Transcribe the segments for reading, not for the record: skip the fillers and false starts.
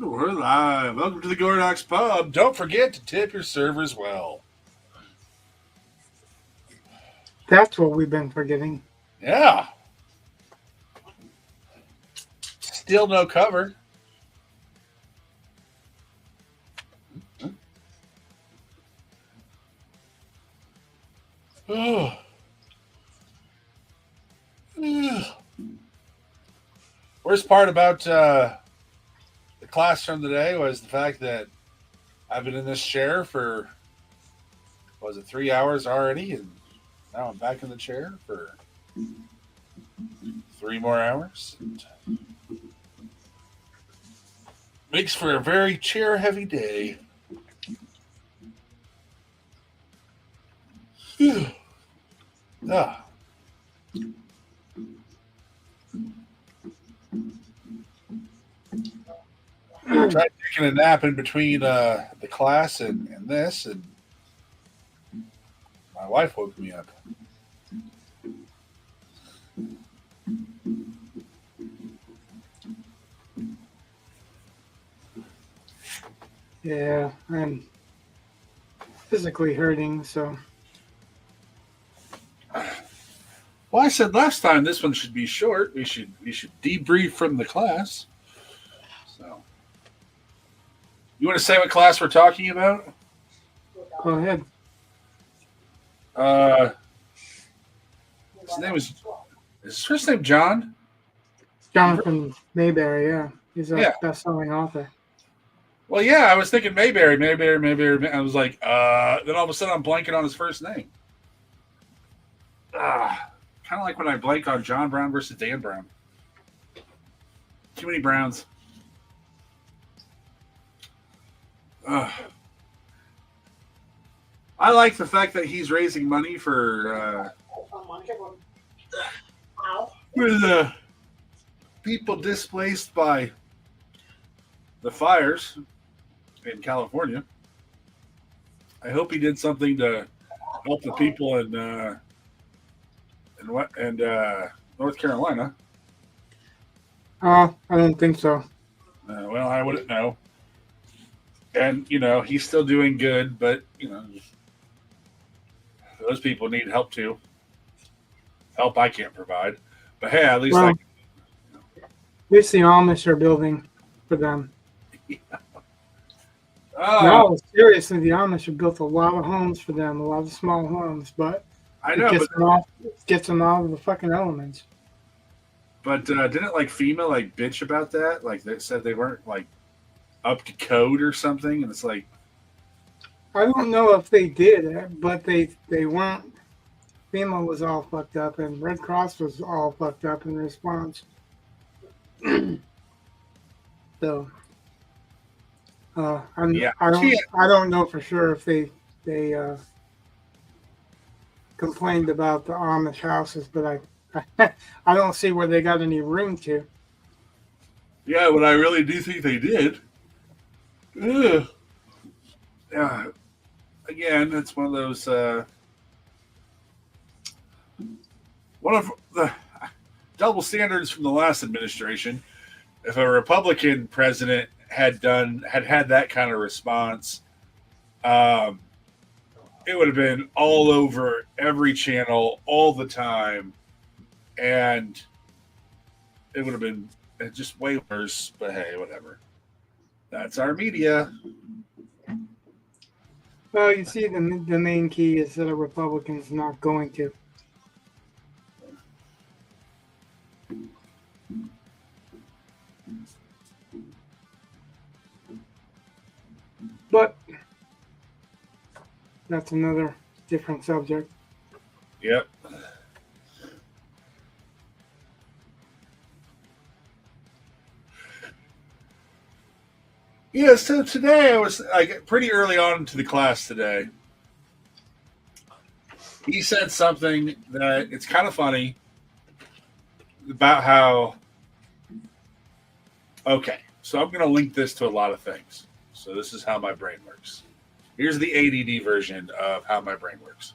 We're live. Welcome to the Gordox Pub. Don't forget to tip your servers well. That's what we've been forgetting. Yeah. Still no cover. Oh. Worst part about the class from today was the fact that I've been in this chair for, 3 hours already? And now I'm back in the chair for 3 more hours. And makes for a very chair-heavy day. Ah. I tried taking a nap in between the class and this, and my wife woke me up. Yeah, I'm physically hurting, so. Well, I said last time this one should be short. We should debrief from the class. So, you want to say what class we're talking about? Go ahead. His name is his first name John? Jonathan Mayberry, yeah. He's a best-selling author. Well, yeah, I was thinking Mayberry. I was like, then all of a sudden I'm blanking on his first name. Kind of like when I blank on John Brown versus Dan Brown. Too many Browns. I like the fact that he's raising money for with people displaced by the fires in California. I hope he did something to help the people in North Carolina. I don't think so. Well, I wouldn't know. And he's still doing good, but those people need help too. Help I can't provide, but hey, at least at least the Amish are building for them. Yeah. No, seriously, the Amish have built a lot of homes for them, a lot of small homes, but I know, gets them out of the fucking elements. But didn't FEMA bitch about that? Like they said they weren't up to code or something, and it's like I don't know if they did, but they weren't. FEMA was all fucked up, and Red Cross was all fucked up in response. So, I don't know for sure if they complained about the Amish houses, but I don't see where they got any room to. Yeah, but I really do think they did. Ugh. Yeah. Again, it's one of those. One of the double standards from the last administration. If a Republican president had had that kind of response, it would have been all over every channel all the time, and it would have been just way worse. But hey, whatever. That's our media. Well, you see, the main key is that a Republican's not going to. But that's another different subject. Yep. Yeah, so today I was pretty early on into the class today. He said something that it's kind of funny about how. Okay, so I'm going to link this to a lot of things. So this is how my brain works. Here's the ADD version of how my brain works.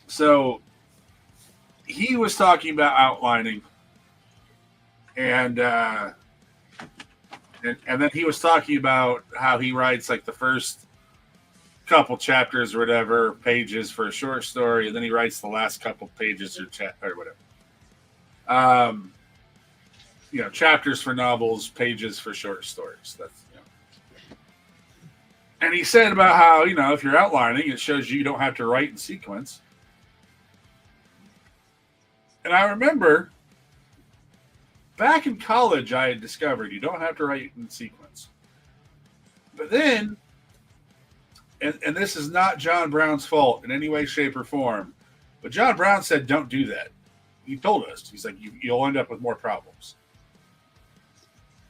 So he was talking about outlining, and And then he was talking about how he writes like the first couple chapters or whatever pages for a short story, and then he writes the last couple pages or whatever. Chapters for novels, pages for short stories. And he said about how, if you're outlining, it shows you don't have to write in sequence. And I remember back in college, I had discovered you don't have to write in sequence. But then, and this is not John Brown's fault in any way, shape, or form, but John Brown said, don't do that. He told us. He's like, you'll end up with more problems.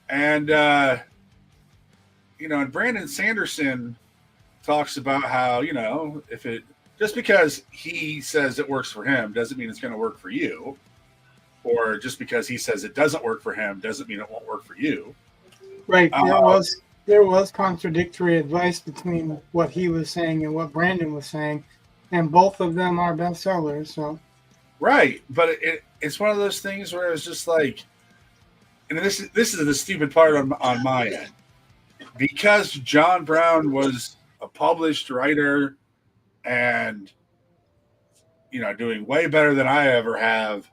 And, and Brandon Sanderson talks about how, just because he says it works for him doesn't mean it's going to work for you. Or just because he says it doesn't work for him doesn't mean it won't work for you. Right. There was contradictory advice between what he was saying and what Brandon was saying, and both of them are bestsellers. So, right, but it's one of those things where it's just like, and this is the stupid part on my end, because John Brown was a published writer and doing way better than I ever have.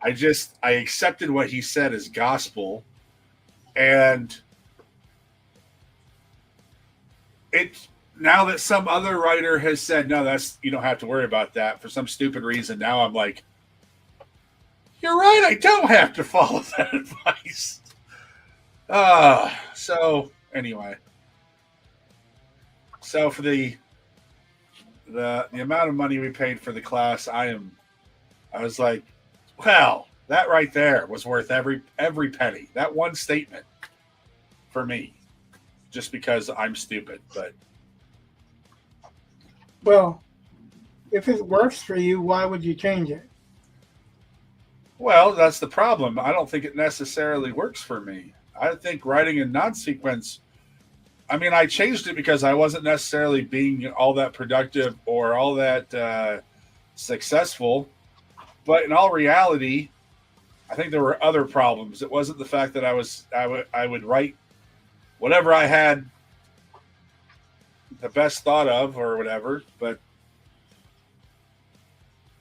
I accepted what he said as gospel, and now that some other writer has said, no, you don't have to worry about that for some stupid reason. Now I'm like, you're right. I don't have to follow that advice. So anyway, so for the amount of money we paid for the class, I was like, wow, that right there was worth every penny. That one statement for me. Just because I'm stupid, but well, if it works for you, why would you change it? Well, that's the problem. I don't think it necessarily works for me. I think writing in non-sequence, I changed it because I wasn't necessarily being all that productive or all that successful. But in all reality, I think there were other problems. It wasn't the fact that I would write whatever I had the best thought of or whatever, but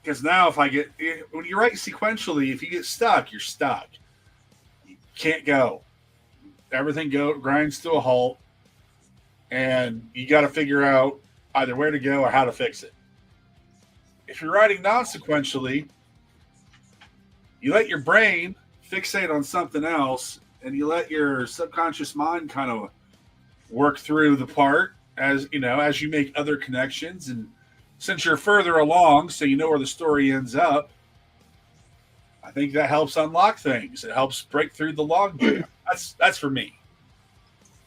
because now when you write sequentially, if you get stuck, you're stuck. You can't go. Everything grinds to a halt, and you got to figure out either where to go or how to fix it. If you're writing non-sequentially, you let your brain fixate on something else, and you let your subconscious mind kind of work through the part as you make other connections. And since you're further along, so you know where the story ends up, I think that helps unlock things. It helps break through the log jam. That's for me.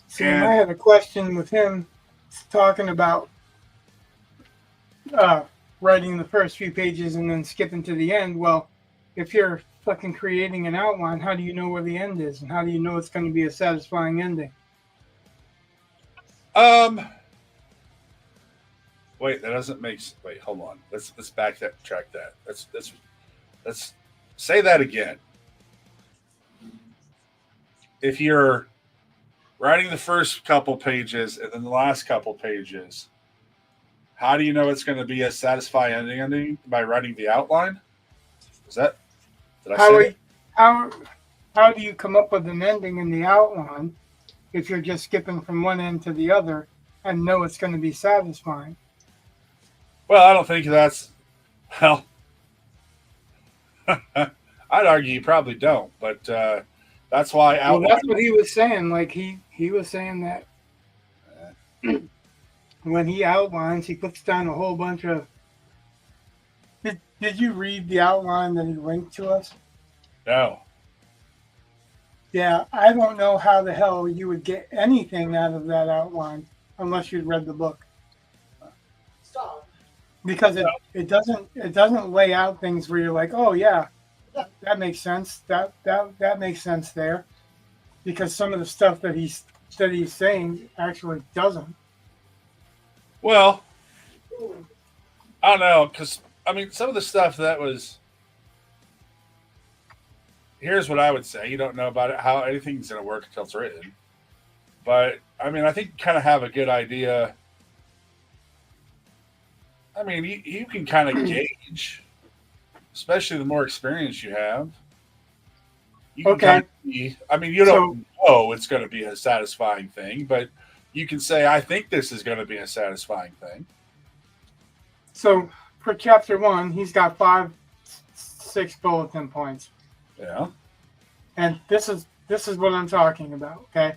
See, I had a question with him talking about writing the first few pages and then skipping to the end. Well, if you're fucking creating an outline, how do you know where the end is, and how do you know it's going to be a satisfying ending? Wait, that doesn't make. Wait, hold on. Let's backtrack that. Let's say that again. If you're writing the first couple pages and then the last couple pages, how do you know it's going to be a satisfying ending? By writing the outline? Is that? How do you come up with an ending in the outline if you're just skipping from one end to the other and know it's going to be satisfying? Well, I don't think that's. Well, I'd argue you probably don't, but that's why. Well, that's what he was saying. Like he was saying that when he outlines, he puts down a whole bunch of. Did you read the outline that he linked to us? No. Yeah, I don't know how the hell you would get anything out of that outline unless you'd read the book. Stop. Because it doesn't lay out things where you're like, oh yeah, that makes sense. That makes sense there. Because some of the stuff that he's saying actually doesn't. Well, I don't know, because some of the stuff that was here's what I would say. You don't know about it, how anything's going to work until it's written. But, I mean, I think you kind of have a good idea. I mean, you can kind of gauge, especially the more experience you have. You can kind of see, I mean, you don't know it's going to be a satisfying thing, but you can say, I think this is going to be a satisfying thing. So for chapter 1, he's got 6 bulletin points. Yeah. And this is what I'm talking about, okay?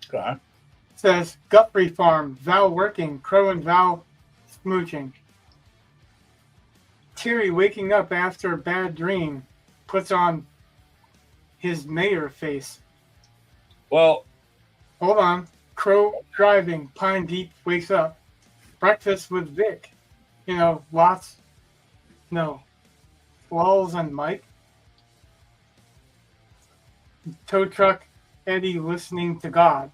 Okay. It says, Guthrie Farm, Val working, Crow and Val smooching. Terry waking up after a bad dream, puts on his mayor face. Well, hold on. Crow driving, Pine Deep wakes up. Breakfast with Vic. You know, lots. No. Walls and Mike. Tow truck, Eddie listening to God.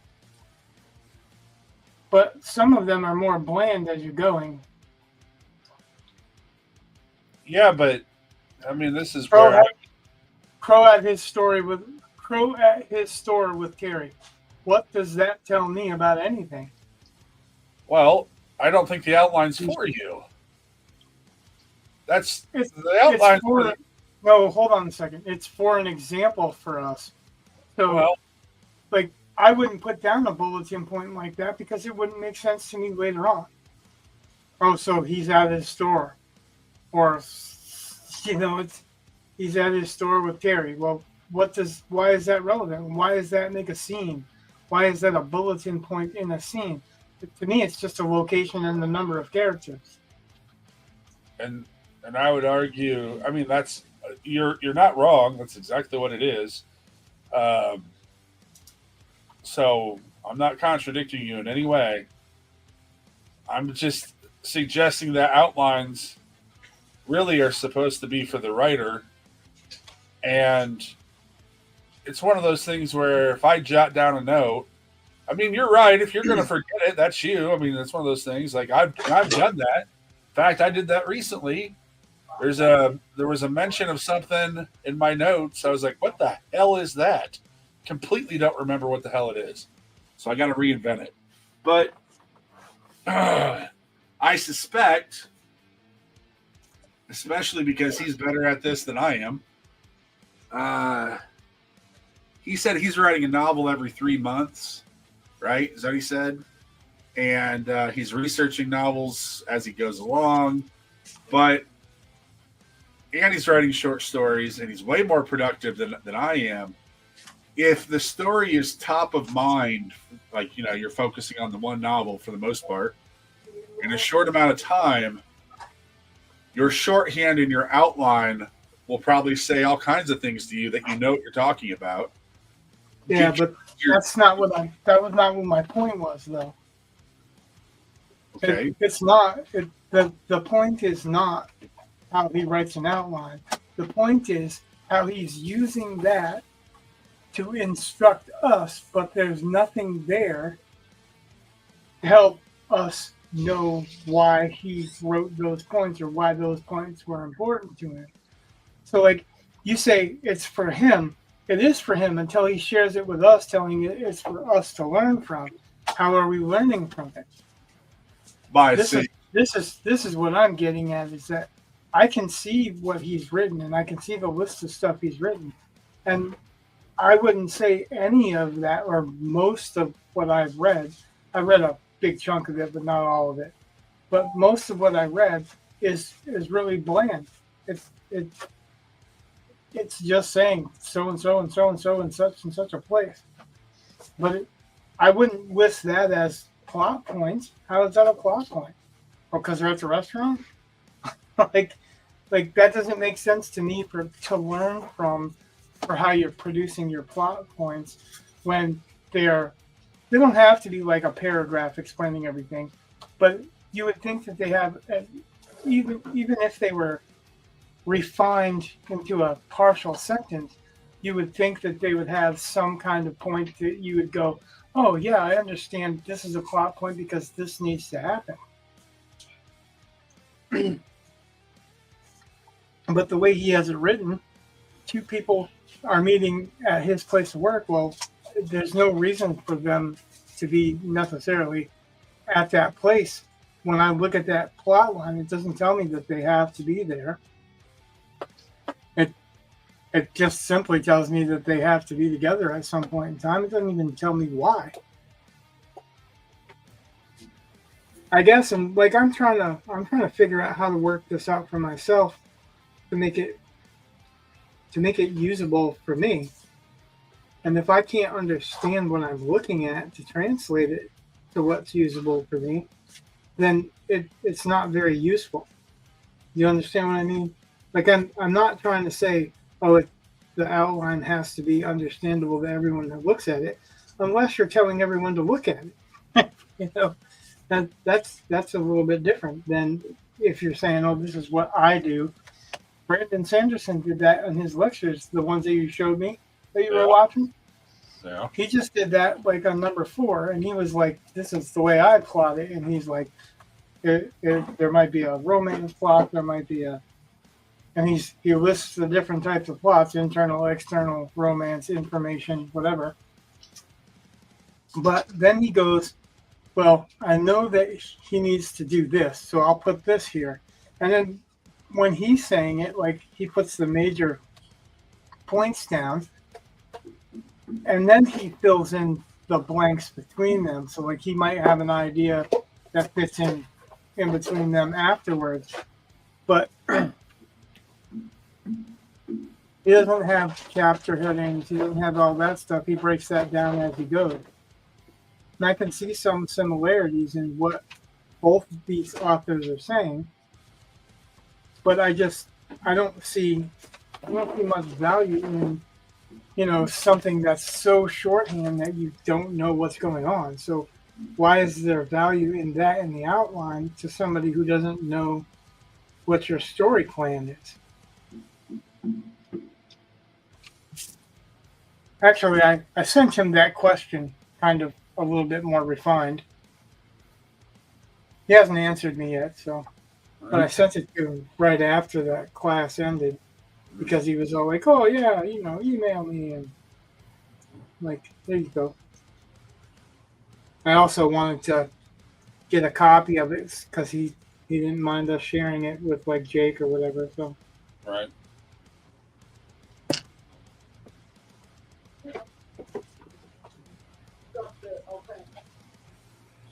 But some of them are more bland as you're going. yeah, but I mean, this is Crow where at his store with Terry. What does that tell me about anything? well, I don't think the outline's for you. That's the outline. No, hold on a second. It's for an example for us. So, Well, like, I wouldn't put down a bulletin point like that because it wouldn't make sense to me later on. Oh, so he's at his store. Or, you know, he's at his store with Terry. Well, why is that relevant? Why does that make a scene? Why is that a bulletin point in a scene? To me, it's just a location and the number of characters. and I would argue, I mean, that's you're not wrong. That's exactly what it is. So I'm not contradicting you in any way. I'm just suggesting that outlines really are supposed to be for the writer. And it's one of those things where if I jot down a note, I mean, you're right. If you're going to forget it, that's you. I mean, it's one of those things. Like I've done that. In fact, I did that recently. There was a mention of something in my notes. I was like, what the hell is that? Completely don't remember what the hell it is. So I got to reinvent it. But I suspect, especially because he's better at this than I am, he said he's writing a novel every 3 months, right? Is that what he said? And he's researching novels as he goes along. And he's writing short stories, and he's way more productive than I am. If the story is top of mind, like, you know, you're focusing on the one novel for the most part, in a short amount of time, your shorthand and your outline will probably say all kinds of things to you that you know what you're talking about. Yeah, but that was not what my point was, though. Okay. It's not. The point is not how he writes an outline. The point is how he's using that to instruct us, but there's nothing there to help us know why he wrote those points or why those points were important to him. So, like, you say it's for him. It is for him until he shares it with us, telling it it's for us to learn from. How are we learning from it? This is what I'm getting at, is that I can see what he's written, and I can see the list of stuff he's written. And I wouldn't say any of that or most of what I've read. I read a big chunk of it, but not all of it. But most of what I read is really bland. It's just saying so and so and so and so in such and such a place. But I wouldn't list that as plot points. How is that a plot point? Or because they're at the restaurant? like that doesn't make sense to me to learn from, for how you're producing your plot points when they don't have to be like a paragraph explaining everything, but you would think that they have, even if they were refined into a partial sentence, you would think that they would have some kind of point that you would go, oh yeah, I understand this is a plot point because this needs to happen. But the way he has it written, two people are meeting at his place of work, well, there's no reason for them to be necessarily at that place. When I look at that plot line, it doesn't tell me that they have to be there. It just simply tells me that they have to be together at some point in time. It doesn't even tell me why. I guess, and like I'm trying to figure out how to work this out for myself to make it usable for me. And if I can't understand what I'm looking at to translate it to what's usable for me, then it's not very useful. You understand what I mean? Like I'm not trying to say, oh, the outline has to be understandable to everyone that looks at it, unless you're telling everyone to look at it. You know, that's a little bit different than if you're saying, oh, this is what I do. Brandon Sanderson did that in his lectures, the ones that you showed me that you were watching. Yeah. He just did that like on number 4, and he was like, this is the way I plot it. And he's like, there might be a romance plot, there might be a, and he lists the different types of plots: internal, external, romance, information, whatever. But then he goes, well, I know that he needs to do this, so I'll put this here. And then when he's saying it, like he puts the major points down, and then he fills in the blanks between them. So like he might have an idea that fits in between them afterwards, but he doesn't have chapter headings. He doesn't have all that stuff. He breaks that down as he goes. And I can see some similarities in what both of these authors are saying, but I don't see much value in, something that's so shorthand that you don't know what's going on. So why is there value in that in the outline to somebody who doesn't know what your story plan is? Actually, I sent him that question kind of a little bit more refined. He hasn't answered me yet, so, but I sent it to him right after that class ended because he was all like, oh yeah, email me, and like, there you go. I also wanted to get a copy of it because he didn't mind us sharing it with like Jake or whatever, so. Right. Okay.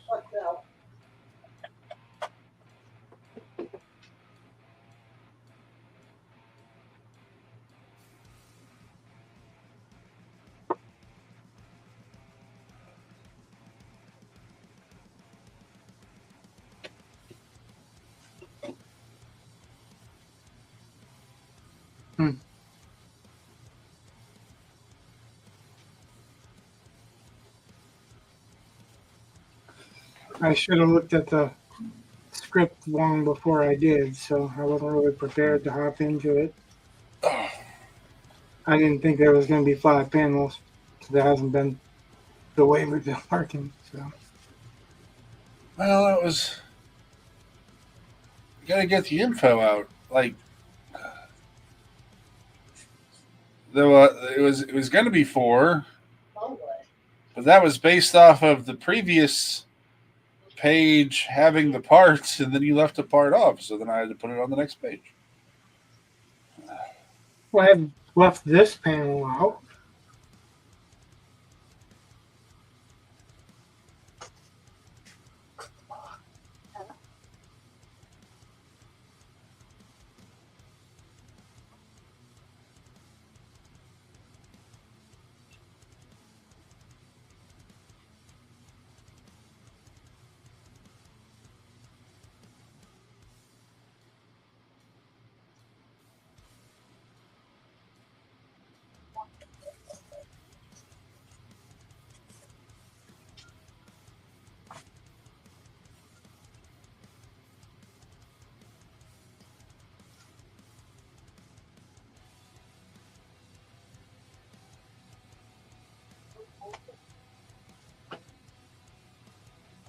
What now? I should have looked at the script long before I did, so I wasn't really prepared to hop into it. I didn't think there was going to be 5 panels, so that hasn't been the way we've been working. So, Well, you got to get the info out. Like, it was going to be 4, but that was based off of the previous page having the parts, and then you left a part off, so then I had to put it on the next page. well, I have left this panel out.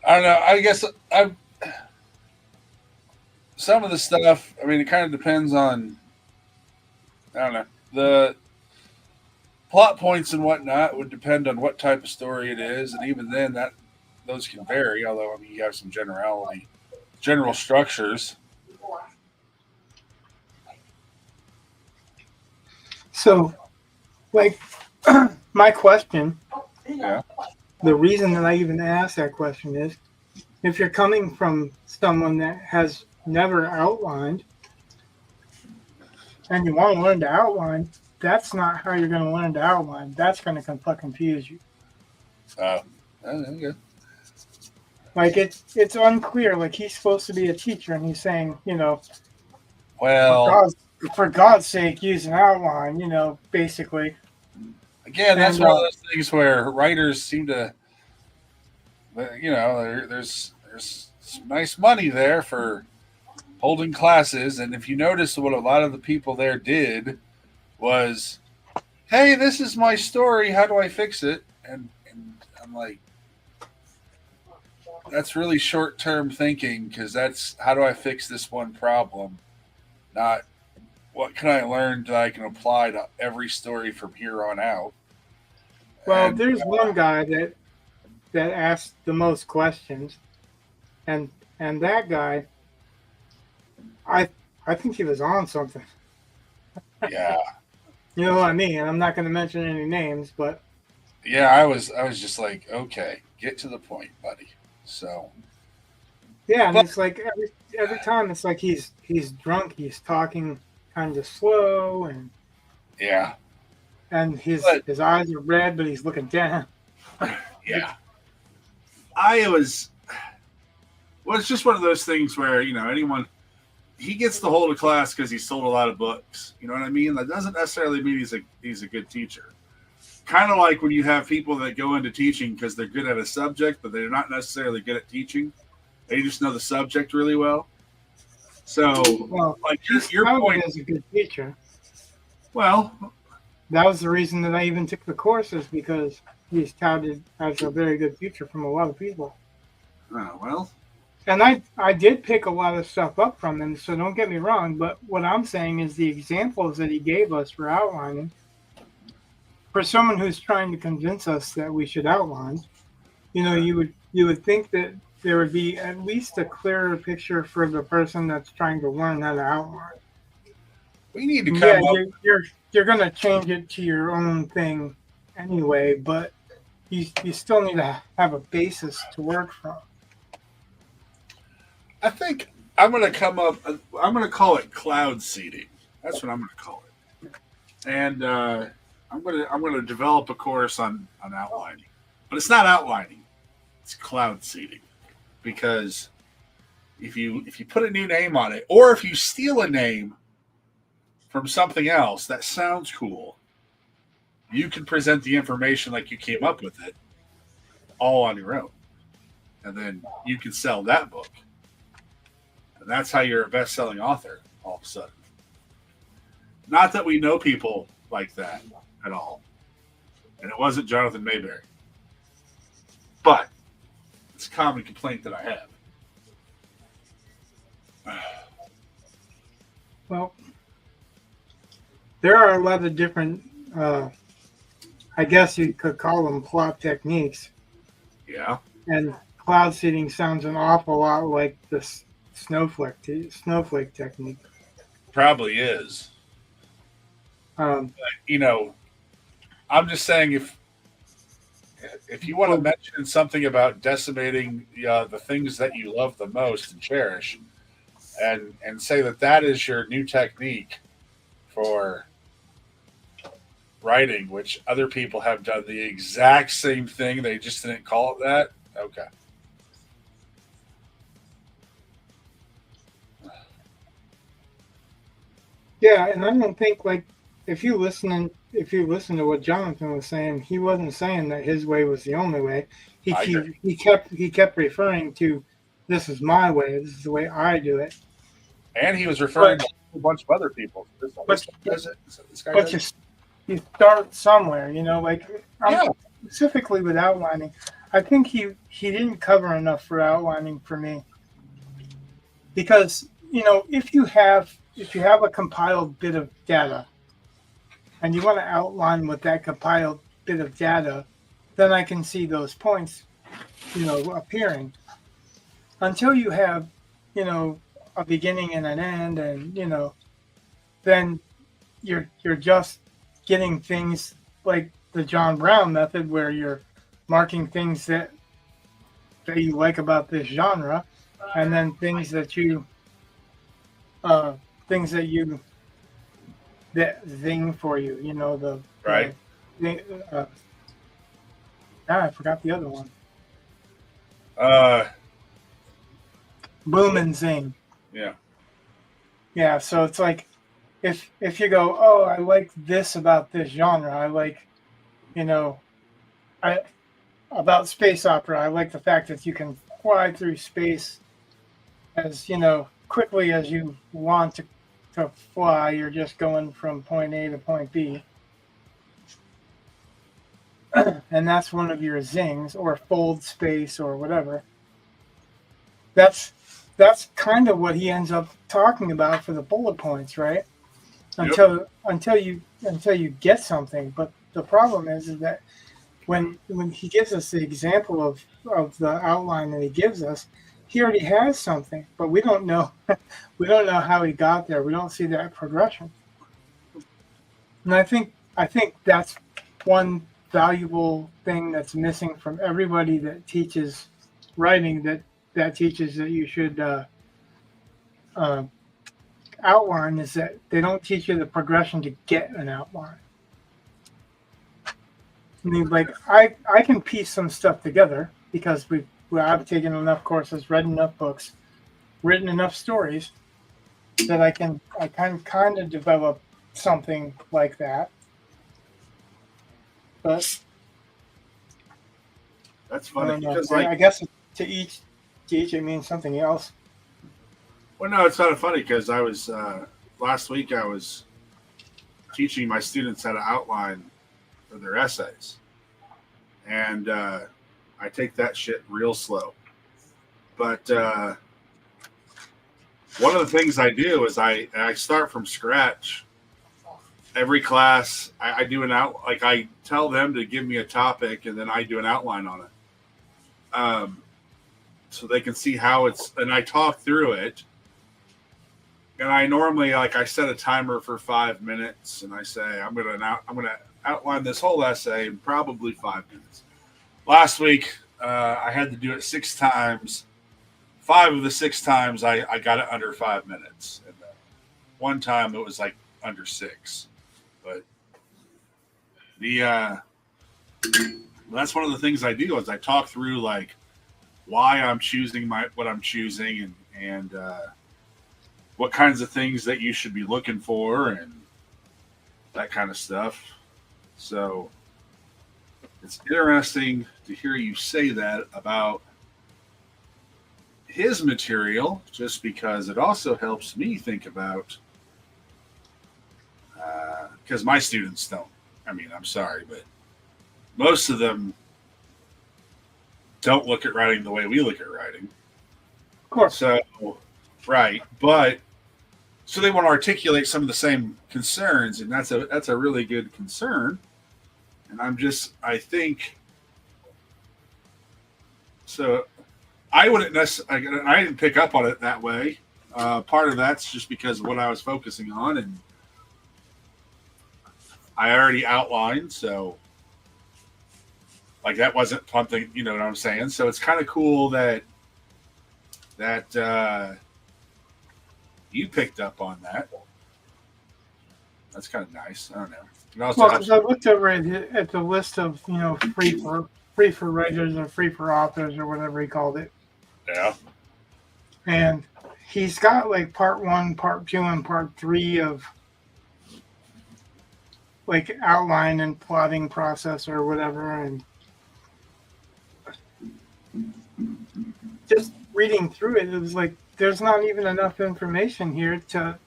I don't know. I guess some of the stuff. I mean, it kind of depends on. I don't know. plot points and whatnot would depend on what type of story it is, and even then, those can vary. Although, I mean, you have some general structures. So, like, my question, Yeah. the reason that I even asked that question is, if you're coming from someone that has never outlined and you want to learn to outline, that's not how you're going to learn to outline. That's going to confuse you. Okay. Like, it's unclear. Like, he's supposed to be a teacher, and he's saying, Well, for God's sake, use an outline, basically. again, that's one of those things where writers seem to, there's some nice money there for holding classes, and if you notice, what a lot of the people there did was, hey, this is my story, how do I fix it? And I'm like, that's really short-term thinking, because that's, how do I fix this one problem, not what can I learn that I can apply to every story from here on out. Well, there's one guy that asked the most questions, and that guy, I think he was on something. Yeah. You know what I mean? I'm not going to mention any names, but yeah, I was just like, okay, get to the point, buddy. So yeah, and it's like every time it's like he's drunk, he's talking kind of slow, and yeah, and his eyes are red, but he's looking down. Yeah. It's just one of those things where, he gets the hold of class because he sold a lot of books. You know what I mean? That doesn't necessarily mean he's a good teacher. Kind of like when you have people that go into teaching because they're good at a subject, but they're not necessarily good at teaching. They just know the subject really well. So, like your point is a good teacher. Well, that was the reason that I even took the courses, because he's touted as a very good teacher from a lot of people. Well. And I did pick a lot of stuff up from him, so don't get me wrong, but what I'm saying is the examples that he gave us for outlining, for someone who's trying to convince us that we should outline, you would think that there would be at least a clearer picture for the person that's trying to learn how to outline. We need to come up. You're going to change it to your own thing anyway, but you still need to have a basis to work from. I think I'm going to call it cloud seeding. That's what I'm going to call it. And I'm going to develop a course on outlining. But it's not outlining. It's cloud seeding. Because if you put a new name on it, or if you steal a name from something else that sounds cool, you can present the information like you came up with it all on your own. And then you can sell that book. And that's how you're a best-selling author all of a sudden. Not that we know people like that at all. And it wasn't Jonathan Mayberry. But it's a common complaint that I have. Well, there are a lot of different, I guess you could call them plot techniques. Yeah. And cloud seeding sounds an awful lot like this snowflake technique. Probably is. I'm just saying, if you want to mention something about decimating the things that you love the most and cherish, and say that is your new technique for writing, which other people have done the exact same thing, they just didn't call it that. Okay. Yeah, and I don't think, like, if you listen to what Jonathan was saying, he wasn't saying that his way was the only way. He kept referring to, this is my way, this is the way I do it. And he was referring to a bunch of other people. You start somewhere, specifically with outlining. I think he didn't cover enough for outlining for me. Because, if you have a compiled bit of data, and you want to outline with that compiled bit of data, then I can see those points, appearing. Until you have, a beginning and an end, and then you're just getting things like the John Brown method, where you're marking things that you like about this genre, and then things that that zing for you. Right. I forgot the other one. Uh, Boom and zing. yeah. Yeah, so it's like if you go, oh, I like this about this genre. I like, I about space opera. I like the fact that you can fly through space as quickly as you want to fly. You're just going from point A to point B. And that's one of your zings, or fold space, or whatever. That's kind of what he ends up talking about for the bullet points, right? Yep. Until you get something. But the problem is that when he gives us the example of the outline that he gives us, he already has something, but we don't know how he got there. We don't see that progression. And I think that's one valuable thing that's missing from everybody that teaches writing, that teaches that you should outline, is that they don't teach you the progression to get an outline. I mean, like I can piece some stuff together because I've taken enough courses, read enough books, written enough stories that I can kind of develop something like that. But That's I funny don't know. because, I guess to each it means something else. well, no, it's not funny because I was last week I was teaching my students how to outline for their essays, and I take that shit real slow. But one of the things I do is I start from scratch. Every class, I do like I tell them to give me a topic, and then I do an outline on it, so they can see how it's. And I talk through it. And I normally, like, I set a timer for 5 minutes, and I say I'm gonna outline this whole essay in probably 5 minutes. Last week, I had to do it 6 times. 5 of the 6 times, I got it under 5 minutes, and one time it was like under 6. But that's one of the things I do is I talk through like why I'm choosing what I'm choosing, and what kinds of things that you should be looking for, and that kind of stuff. So it's interesting to hear you say that about his material, just because it also helps me think about, because my students don't. I mean, I'm sorry, but most of them don't look at writing the way we look at writing. Of course. So, right. But so they want to articulate some of the same concerns, and that's a really good concern. And I think so. I wouldn't necessarily. I didn't pick up on it that way. Part of that's just because of what I was focusing on, and I already outlined. So, like, that wasn't something, you know what I'm saying. So it's kind of cool that you picked up on that. That's kind of nice. I don't know. Well, because I looked over at the list of free for writers or free for authors or whatever he called it. Yeah. And he's got like part 1, part 2, and part 3 of like outline and plotting process or whatever, and just reading through it, it was like there's not even enough information here to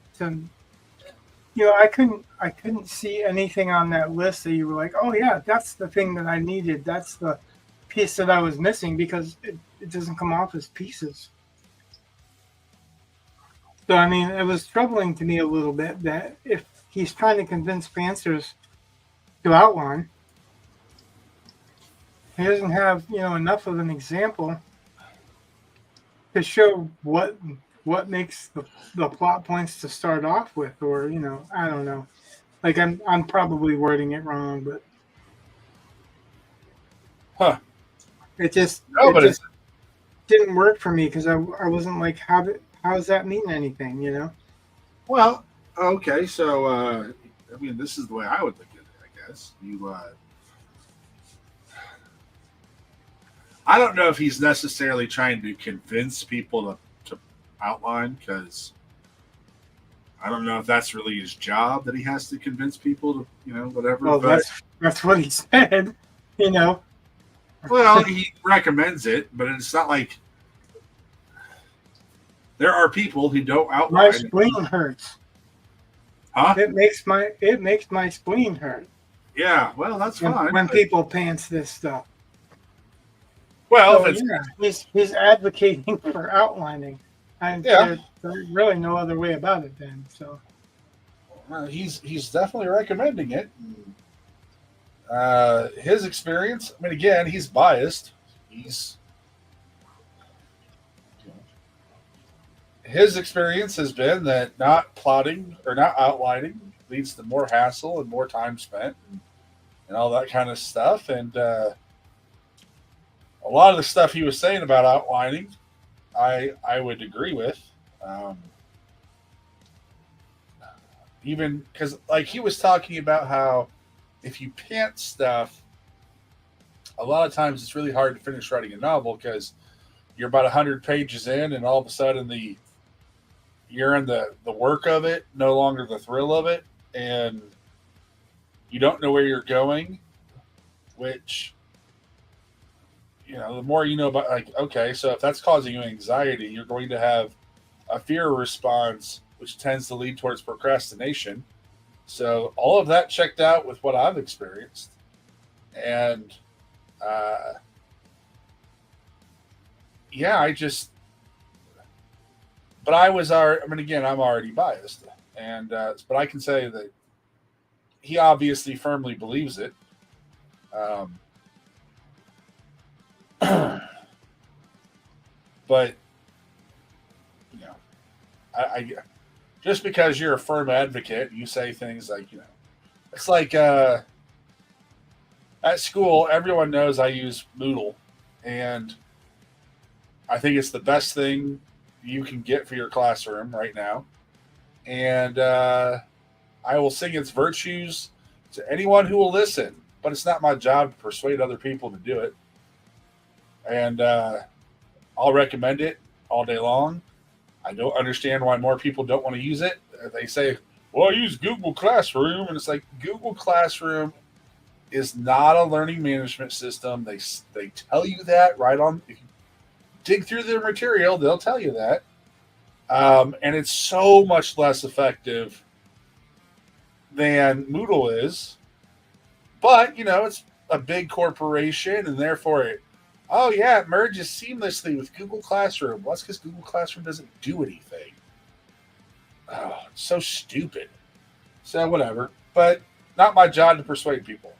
I couldn't see anything on that list that you were like, oh yeah, that's the thing that I needed, that's the piece that I was missing, because it doesn't come off as pieces. So I mean, it was troubling to me a little bit that if he's trying to convince pantsers to outline. He doesn't have, enough of an example to show what makes the plot points to start off with, or I don't know. Like I'm probably wording it wrong, but Huh. it just No, it but it's just didn't work for me because I wasn't like, how does that mean anything, well, okay. So, I mean, this is the way I would look at it. I guess I don't know if he's necessarily trying to convince people to outline, because I don't know if that's really his job, that he has to convince people to, whatever. Well, But that's what he said, well, he recommends it, but it's not like there are people who don't My outline. spleen hurts. Huh? It makes my spleen hurt Yeah. Well, that's fine. when But, people pants this stuff. well, So if it's yeah, he's advocating for outlining, and yeah, there's really no other way about it then. So he's definitely recommending it. His experience. I mean, again, he's biased. His experience has been that not plotting or not outlining leads to more hassle and more time spent, and all that kind of stuff. And a lot of the stuff he was saying about outlining, I would agree with. Um, Even because, like, he was talking about how if you pant stuff, a lot of times it's really hard to finish writing a novel because you're about 100 pages in, and all of a sudden you're in the work of it, no longer the thrill of it, and you don't know where you're going. Which, the more you know about, like, okay, so if that's causing you anxiety, you're going to have a fear response, which tends to lead towards procrastination. So all of that checked out with what I've experienced, and uh, yeah, but I was already. I mean, again, I'm already biased, and but I can say that he obviously firmly believes it. Um, but I just because you're a firm advocate, you say things like, it's like at school, everyone knows I use Moodle, and I think it's the best thing you can get for your classroom right now. And I will sing its virtues to anyone who will listen, but it's not my job to persuade other people to do it. And I'll recommend it all day long. I don't understand why more people don't want to use it. They say, well, I use Google Classroom. And it's like, Google Classroom is not a learning management system. They tell you that right on. If you dig through their material, they'll tell you that. And it's so much less effective than Moodle is. But, it's a big corporation, and therefore it merges seamlessly with Google Classroom. Well, that's because Google Classroom doesn't do anything. Oh, it's so stupid. So whatever. But not my job to persuade people.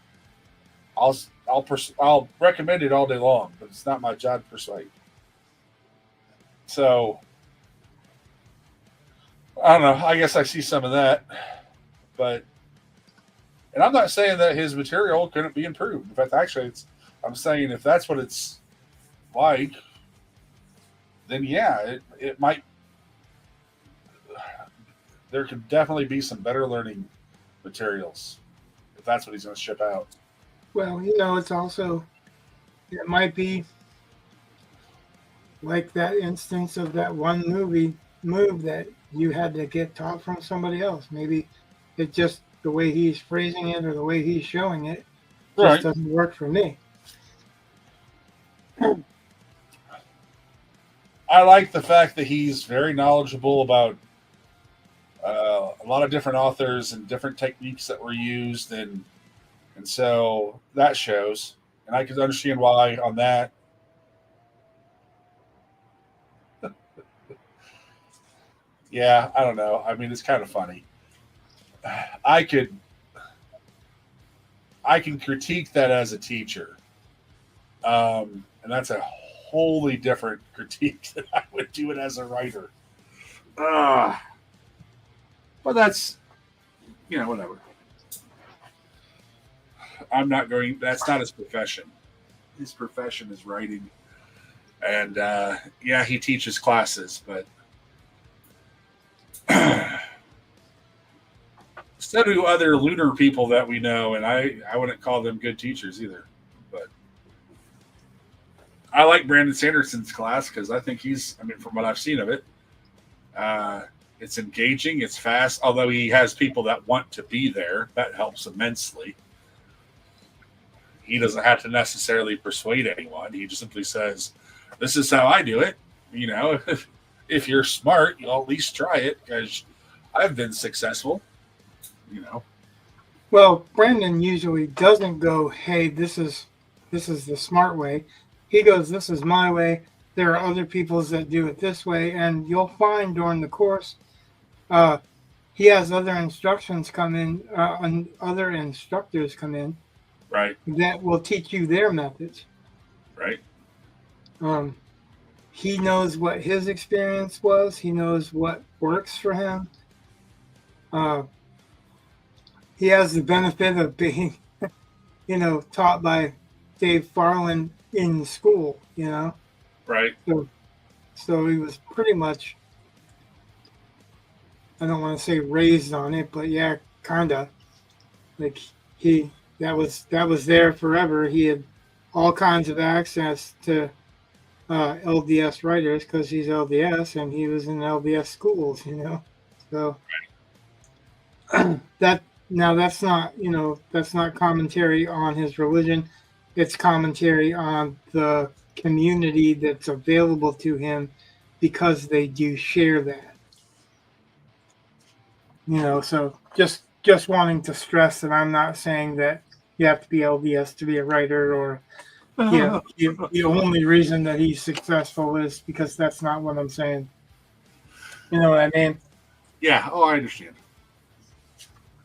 I'll recommend it all day long, but it's not my job to persuade. So I don't know. I guess I see some of that, but and I'm not saying that his material couldn't be improved. In fact, actually, I'm saying if that's what it's like, then yeah, it might. There could definitely be some better learning materials if that's what he's going to ship out. well, it's also, it might be like that instance of that one move that you had to get taught from somebody else. Maybe it just, the way he's phrasing it or the way he's showing it just Right. doesn't work for me. I like the fact that he's very knowledgeable about a lot of different authors and different techniques that were used, and so that shows, and I can understand why on that. Yeah, I don't know. I mean, it's kind of funny. I could. I can critique that as a teacher, and that's a wholly different critique than I would do it as a writer. But that's, whatever. I'm not going. That's not his profession. His profession is writing, and yeah, he teaches classes, but so do other lunar people that we know, and I wouldn't call them good teachers either. But I like Brandon Sanderson's class because I think from what I've seen of it, it's engaging, it's fast. Although he has people that want to be there, that helps immensely. He doesn't have to necessarily persuade anyone. He just simply says, "This is how I do it." If you're smart, you'll at least try it because I've been successful. Well, Brandon usually doesn't go, "Hey, this is the smart way." He goes, "This is my way. There are other people's that do it this way," and you'll find during the course, he has other instructions come in, and other instructors come in, right, that will teach you their methods. Right. He knows what his experience was. He knows what works for him. He has the benefit of being, taught by Dave Farland in school, Right. So he was pretty much, I don't want to say raised on it, but yeah, kind of. Like that was there forever. He had all kinds of access to LDS writers because he's LDS and he was in LDS schools, So that's not commentary on his religion. It's commentary on the community that's available to him because they do share that. So just wanting to stress that I'm not saying that you have to be LDS to be a writer, or the only reason that he's successful is because that's not what I'm saying. You know what I mean? Yeah. Oh, I understand.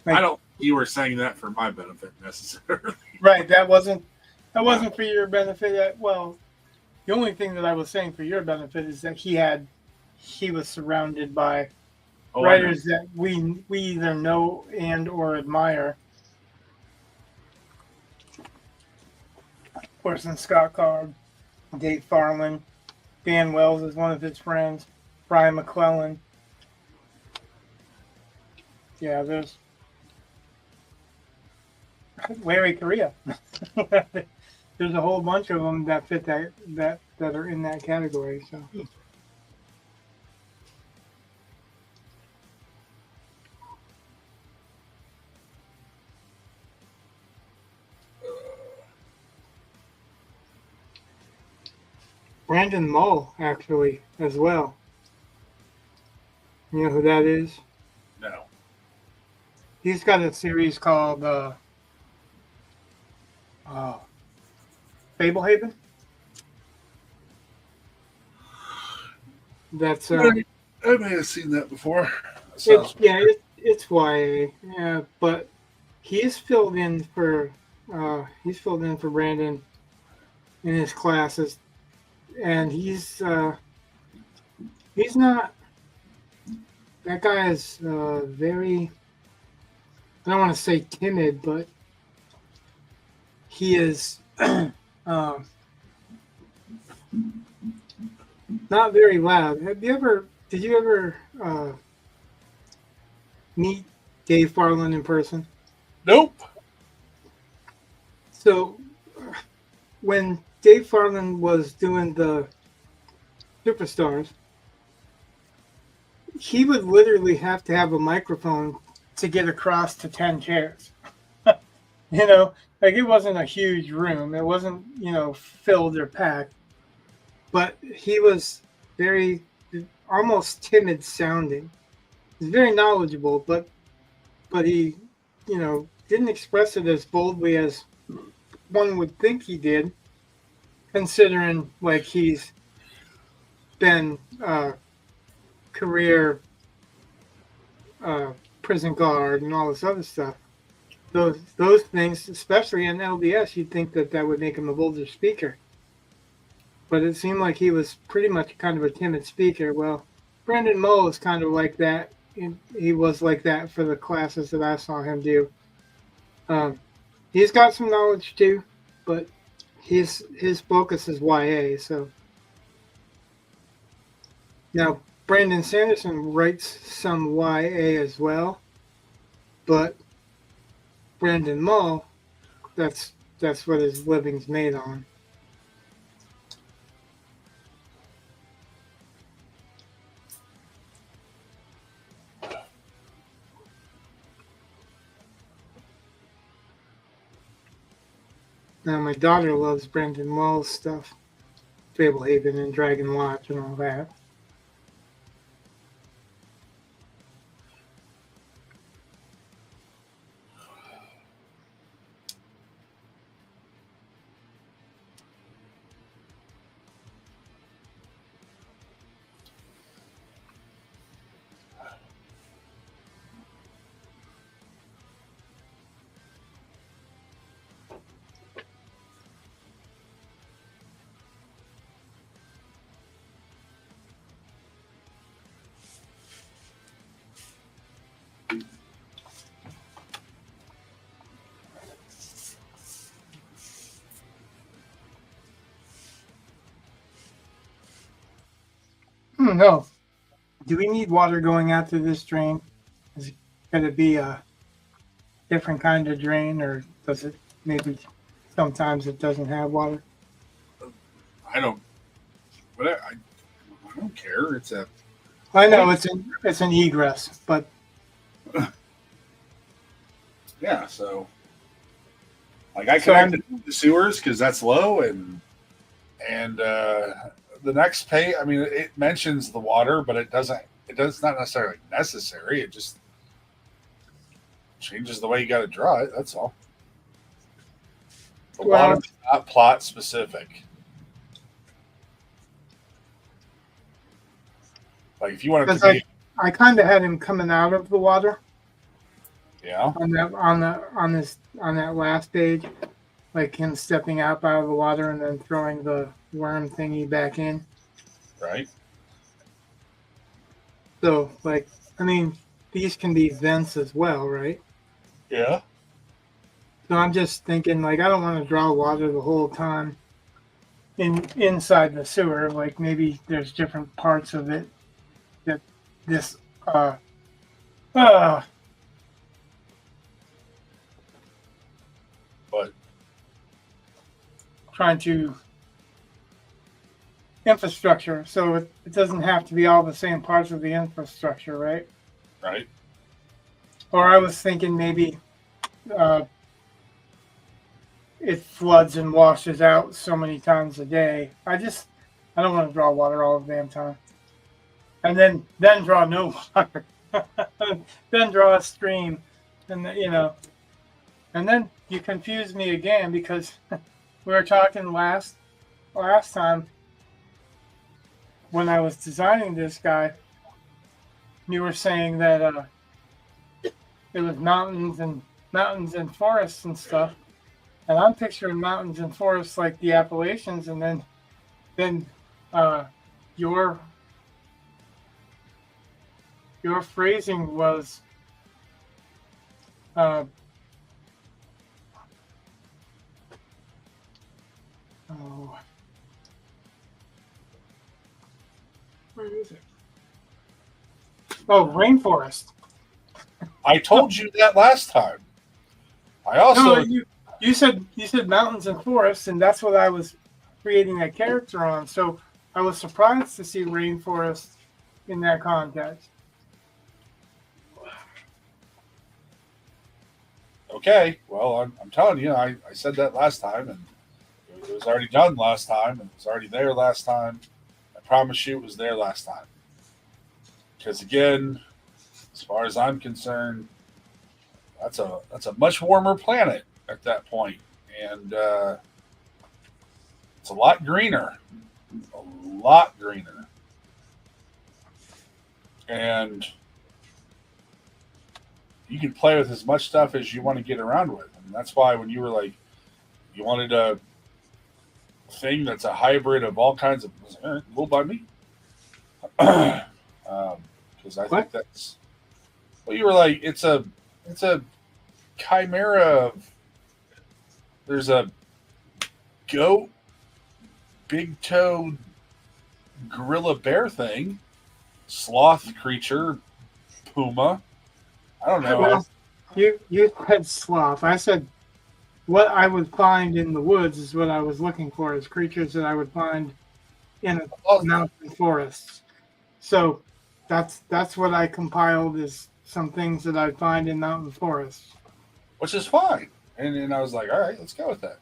Like, I don't. You were saying that for my benefit necessarily. Right. That wasn't for your benefit. Well, the only thing that I was saying for your benefit is that he was surrounded by writers that we either know and or admire. Orson Scott Card, Dave Farland, Dan Wells is one of his friends, Brian McClellan. Yeah, there's Larry Correa. There's a whole bunch of them that fit that are in that category. So. Brandon Mull, actually, as well. You know who that is? No. He's got a series called Fablehaven. That's I may have seen that before. it's YA, yeah, but he's filled in for Brandon in his classes, and he's not. That guy is very. I don't want to say timid, but he is not very loud. Did you ever meet Dave Farland in person? Nope. So when Dave Farland was doing the Superstars, he would literally have to have a microphone to get across to 10 chairs. Like it wasn't a huge room. It wasn't, filled or packed. But he was very, almost timid sounding. He's very knowledgeable, but he, didn't express it as boldly as one would think he did, considering like he's been career prison guard and all this other stuff. those things, especially in LDS, you'd think that that would make him a bolder speaker. But it seemed like he was pretty much kind of a timid speaker. Well, Brendan Mull is kind of like that. He was like that for the classes that I saw him do. He's got some knowledge too, but his focus is YA. So now Brandon Sanderson writes some YA as well, but Brandon Mull, that's what his living's made on. Now my daughter loves Brandon Mull's stuff, Fablehaven and Dragon Watch and all that. No. Do we need water going out to this drain? Is it going to be a different kind of drain, or does it maybe sometimes it doesn't have water? I don't. But I don't care. It's a. I know it's an egress, but yeah. So, like, I connected the sewers because that's low, and the next page. I mean, it mentions the water, but it doesn't. It's not necessarily necessary. It just changes the way you got to draw it. That's all. The water is not plot specific. Like if you want it to be, I kind of had him coming out of the water. Yeah. On that last page, like him stepping out of the water and then throwing the worm thingy back in. Right. So, like, I mean, these can be vents as well, right? Yeah. So I'm just thinking, like, I don't want to draw water the whole time inside the sewer. Like, maybe there's different parts of it that this But trying to infrastructure, so it doesn't have to be all the same parts of the infrastructure, right? Right. Or I was thinking maybe it floods and washes out so many times a day. I don't want to draw water all the damn time, and then draw no water, then draw a stream, and and then you confuse me again because we were talking last time when I was designing this guy. You were saying that it was mountains and forests and stuff, and I'm picturing mountains and forests like the Appalachians, and then your phrasing was where is it? Oh, rainforest. I told you that last time. I also No, you said mountains and forests, and that's what I was creating that character on. So I was surprised to see rainforest in that context. Okay, well, I'm telling you, I said that last time, and it was already done last time, and it was already there last time. I promise you, it was there last time. Because again, as far as I'm concerned, that's a much warmer planet at that point, and it's a lot greener, and you can play with as much stuff as you want to get around with. And that's why when you were like, you wanted a thing that's a hybrid of all kinds of, cool by me. Because I think that's, well, you were like, it's a chimera of, there's a goat, big toed gorilla bear thing, sloth creature, puma. I don't know. Well, you said sloth. I said what I would find in the woods is what I was looking for, is creatures that I would find in a mountain forest. So that's what I compiled, is some things that I find in mountain forests. Which is fine. And I was like, all right, let's go with that.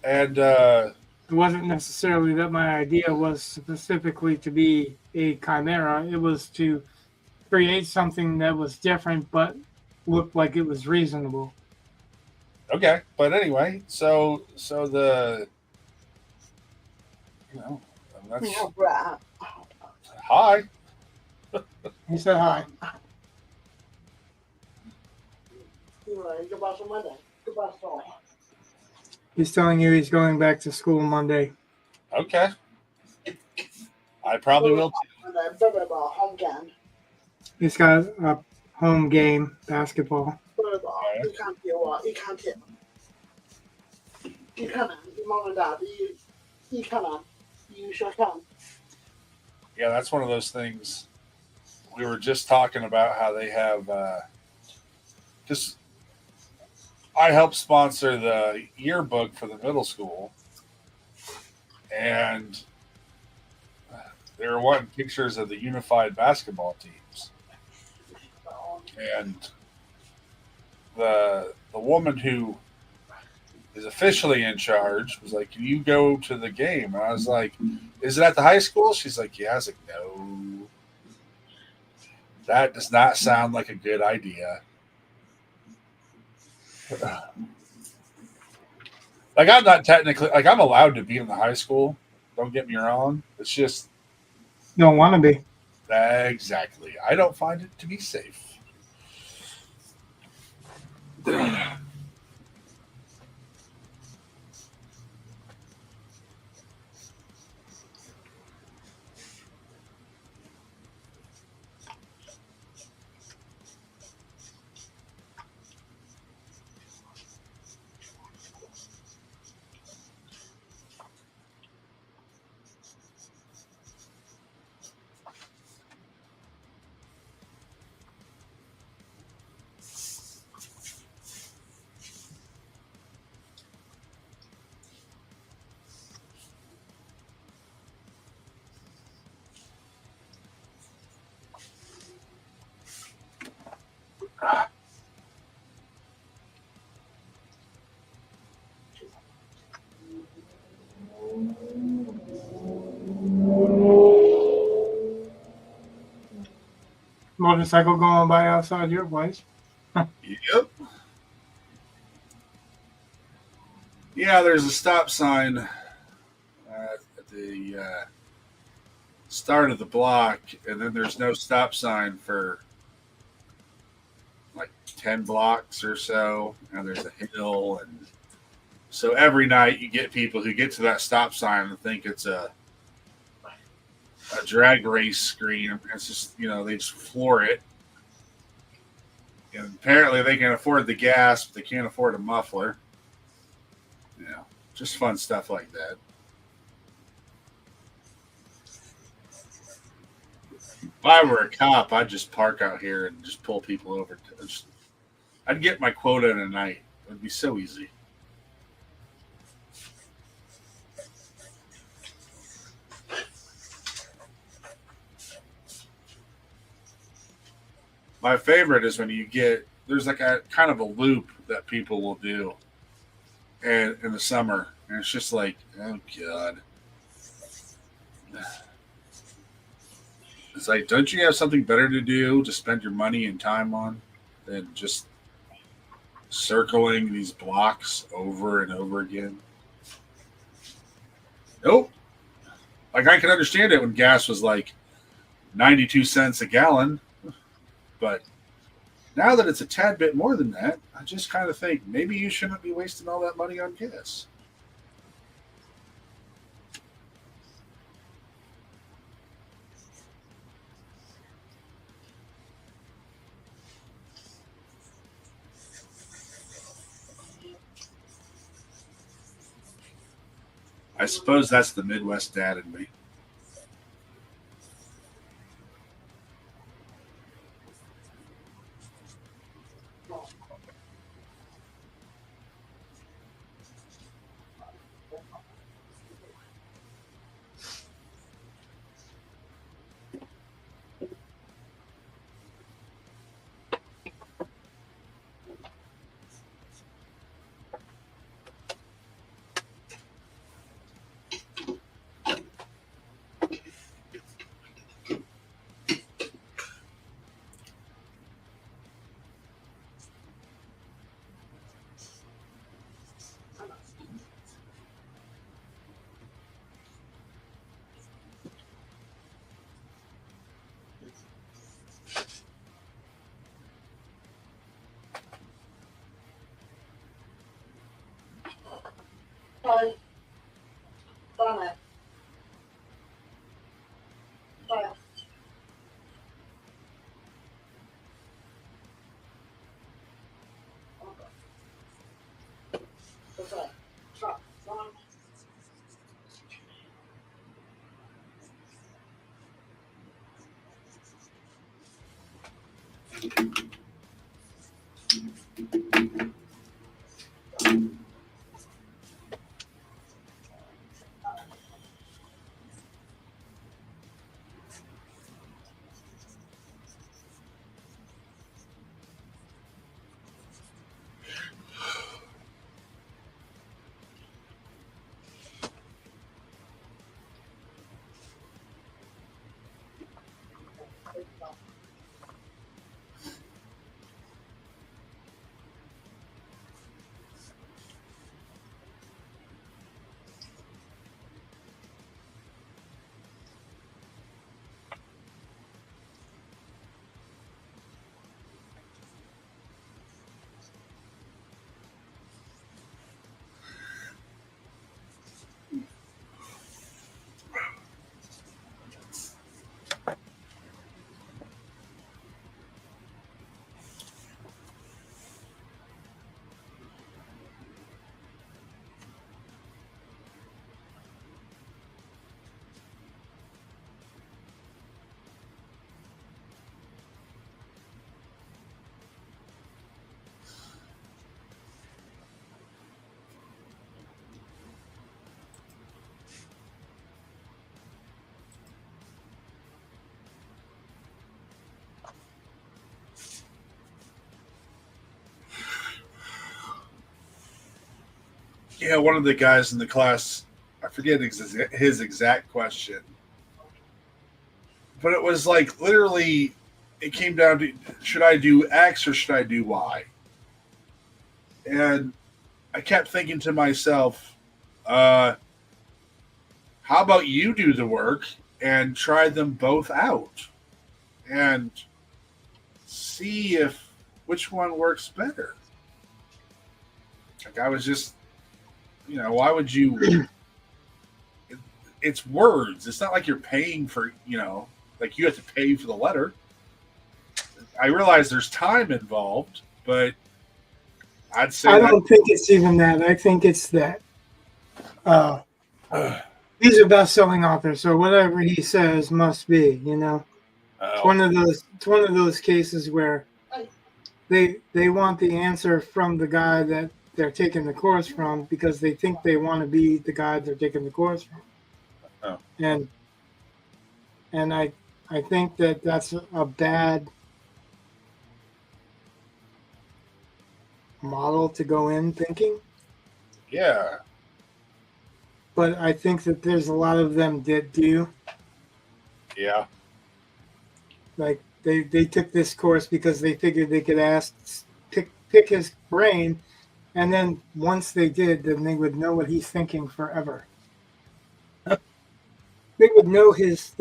And it wasn't necessarily that my idea was specifically to be a chimera. It was to create something that was different but looked like it was reasonable. Okay, but anyway, so the, that's hi. He said hi. He's telling you he's going back to school Monday. Okay. I probably will too. He's got a home game, basketball. Yeah, that's one of those things. We were just talking about how they have just. I helped sponsor the yearbook for the middle school, and they were wanting pictures of the unified basketball teams. And the woman who is officially in charge was like, "Can you go to the game?" And I was like, "Is it at the high school?" She's like, "Yeah." I was like, "No, that does not sound like a good idea." Like, I'm not technically, like, I'm allowed to be in the high school. Don't get me wrong. It's just, don't want to be. Exactly. I don't find it to be safe. Motorcycle going by outside your place. Yep. Yeah, there's a stop sign at the start of the block, and then there's no stop sign for like 10 blocks or so, and there's a hill. And so every night you get people who get to that stop sign and think it's a drag race screen. It's just, they just floor it. And apparently they can afford the gas, but they can't afford a muffler. Just fun stuff like that. If I were a cop, I'd just park out here and just pull people over. I'd get my quota in a night. It would be so easy. My favorite is when there's like a kind of a loop that people will do and in the summer. And it's just like, oh God. It's like, don't you have something better to do to spend your money and time on than just circling these blocks over and over again? Nope. Like, I can understand it when gas was like 92 cents a gallon, but Now that it's a tad bit more than that, I just kind of think maybe you shouldn't be wasting all that money on gas. I suppose that's the Midwest dad in me. Bye. Bye. Bye. Okay. Truck. One. Yeah, one of the guys in the class, I forget his exact question, but it was like literally, it came down to should I do X or should I do Y? And I kept thinking to myself, uh, how about you do the work and try them both out and see if which one works better? Like I was just, why would you? It's words. It's not like you're paying for, like you have to pay for the letter. I realize there's time involved, but I'd say I don't think it's even that. I think it's that he's a best-selling author, so whatever he says must be. It's one of those. It's one of those cases where they want the answer from the guy that they're taking the course from because they think they want to be the guy they're taking the course from. Oh. And I think that that's a bad model to go in thinking. Yeah. But I think that there's a lot of them that do. Yeah. Like they took this course because they figured they could pick his brain, and then once they did, then they would know what he's thinking forever. They would know his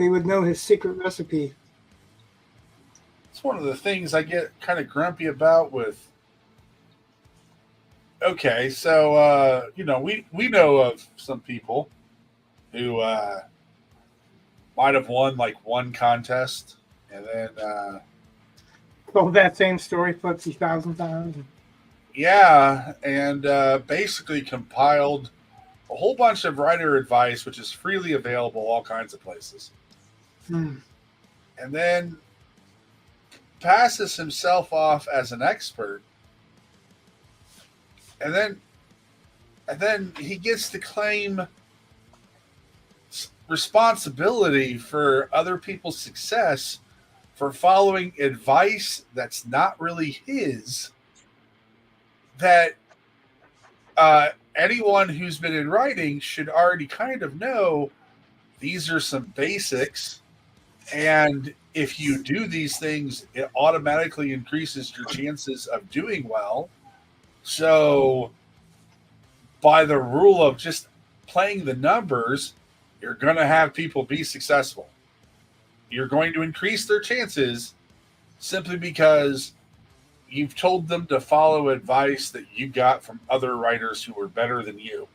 secret recipe. it's one of the things I get kind of grumpy about with. Okay, so we know of some people who might have won like one contest, and then Told that same story 50,000 times. yeah, and basically compiled a whole bunch of writer advice, which is freely available all kinds of places, Hmm. and then passes himself off as an expert, and then he gets to claim responsibility for other people's success for following advice that's not really his, that anyone who's been in writing should already kind of know these are some basics, and if you do these things it automatically increases your chances of doing well. So by the rule of just playing the numbers, you're going to have people be successful. You're going to increase their chances simply because you've told them to follow advice that you got from other writers who were better than you.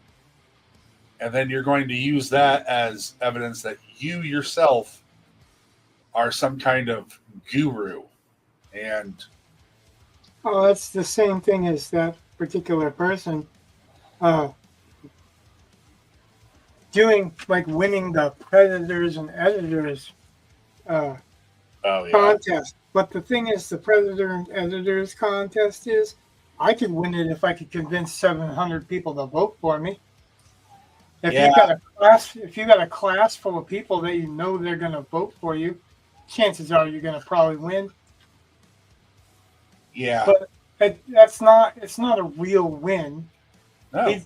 And then you're going to use that as evidence that you yourself are some kind of guru. And Oh, that's the same thing as that particular person doing like winning the Predators and Editors contest. But the thing is, the Predator and Editors contest is I could win it if I could convince 700 people to vote for me. If you got a class full of people that you know they're going to vote for you, chances are you're going to probably win. Yeah. But it's not a real win. No.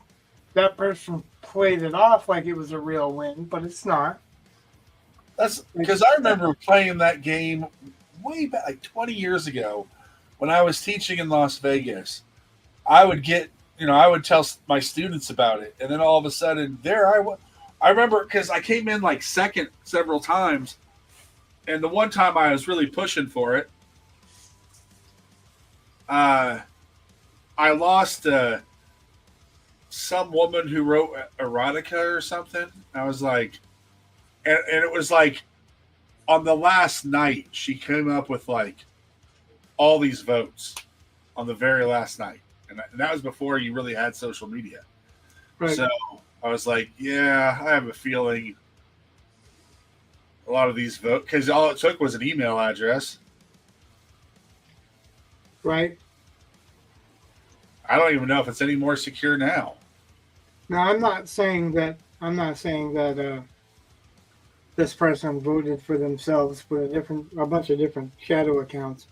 That person played it off like it was a real win, but it's not. That's because I remember playing that game way back, like 20 years ago, when I was teaching in Las Vegas. I would tell my students about it, and then all of a sudden, there I was. I remember because I came in like second several times, and the one time I was really pushing for it, I lost some woman who wrote erotica or something. I was like, and it was like on the last night she came up with like all these votes on the very last night, and that was before you really had social media. Right. So I was like, yeah, I have a feeling a lot of these votes, because all it took was an email address. Right. I don't even know if it's any more secure now. No, I'm not saying that this person voted for themselves with a bunch of different shadow accounts.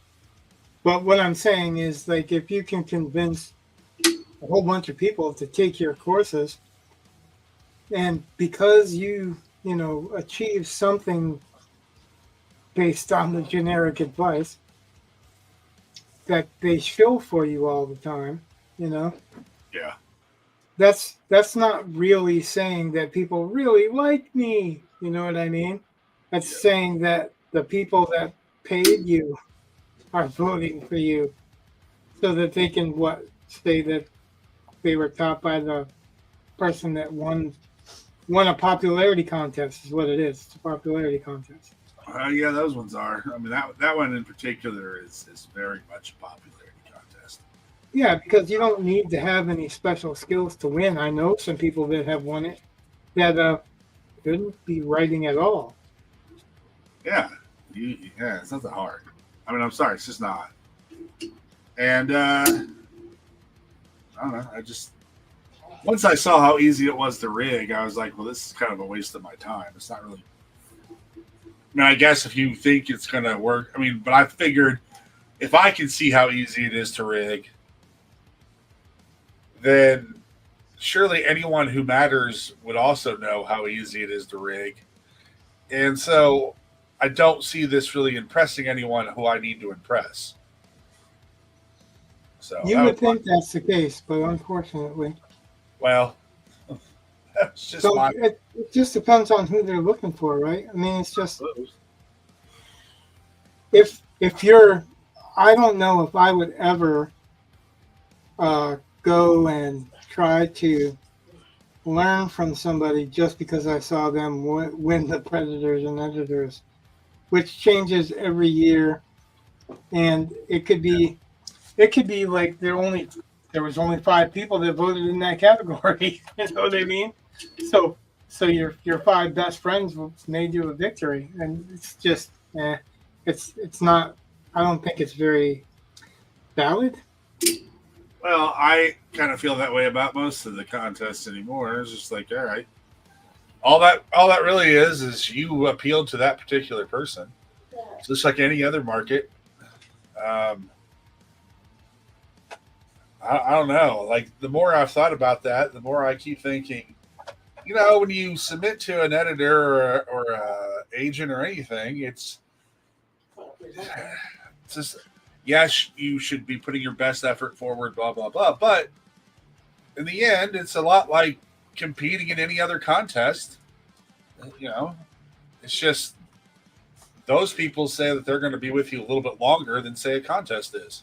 But what I'm saying is, like, if you can convince a whole bunch of people to take your courses, and because you achieve something based on the generic advice that they show for you all the time, Yeah. That's not really saying that people really like me. You know what I mean? That's saying that the people that paid you are voting for you so that they can say that they were taught by the person that won a popularity contest is what it is. It's a popularity contest. Yeah, those ones are. I mean, that one in particular is very much a popularity contest. Yeah, because you don't need to have any special skills to win. I know some people that have won it that couldn't be writing at all. Yeah, it's not that hard. I mean, I'm sorry, it's just not. And I don't know. Once I saw how easy it was to rig, I was like, well, this is kind of a waste of my time. It's not really. I mean, I guess if you think it's going to work, I mean, but I figured if I can see how easy it is to rig, then surely anyone who matters would also know how easy it is to rig. And so I don't see this really impressing anyone who I need to impress. So you would think that's the case, but unfortunately. Well, that's just it just depends on who they're looking for, right? I mean, it's just if you're, I don't know if I would ever go and try to learn from somebody just because I saw them win the Predators and Editors, which changes every year, and it could be like there was only 5 people that voted in that category. You know what I mean? So your 5 best friends made you a victory, and it's just it's not. I don't think it's very valid. Well, I kind of feel that way about most of the contests anymore. It's just like, all right, all that really is you appeal to that particular person, just like any other market. Um, I don't know. Like the more I've thought about that, the more I keep thinking. When you submit to an editor or a agent or anything, it's just yes, you should be putting your best effort forward, blah blah blah. But in the end, it's a lot like competing in any other contest. You know, it's just those people say that they're going to be with you a little bit longer than say a contest is.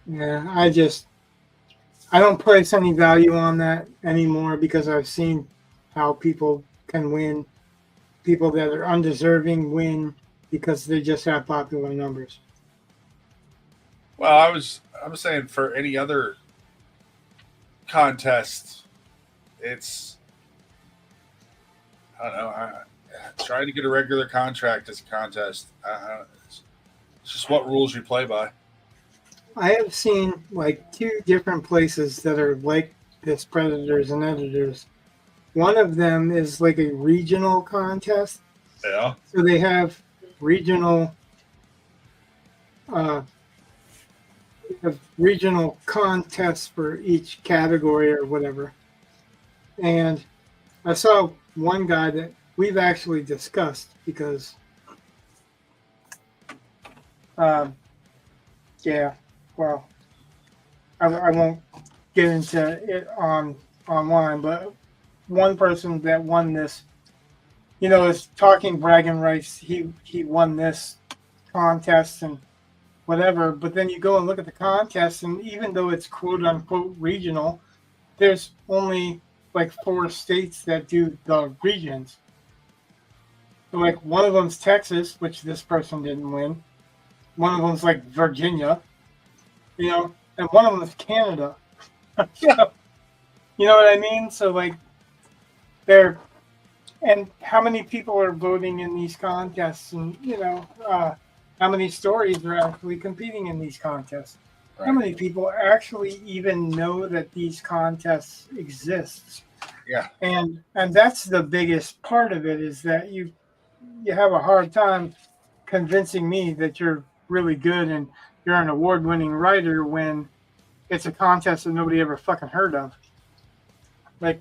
Yeah, I don't place any value on that anymore because I've seen how people can win. People that are undeserving win because they just have popular numbers. Well, I'm saying for any other contest, it's I don't know. Trying to get a regular contract as a contest. It's just what rules you play by. I have seen like 2 different places that are like this Predators and Editors. One of them is like a regional contest. Yeah. So they have regional uh, regional contests for each category or whatever. And I saw one guy that we've actually discussed because, yeah, well, I won't get into it online, but one person that won this, is talking bragging rights. He won this contest and whatever. But then you go and look at the contest, and even though it's quote unquote regional, there's only like 4 states that do the regions. So like one of them's Texas, which this person didn't win. One of them's like Virginia, and one of them is Canada. So, you know what I mean? So like they're and how many people are voting in these contests, and how many stories are actually competing in these contests? Right. How many people actually even know that these contests exist? Yeah. And that's the biggest part of it is that you have a hard time convincing me that you're really good and you're an award-winning writer when it's a contest that nobody ever fucking heard of. Like,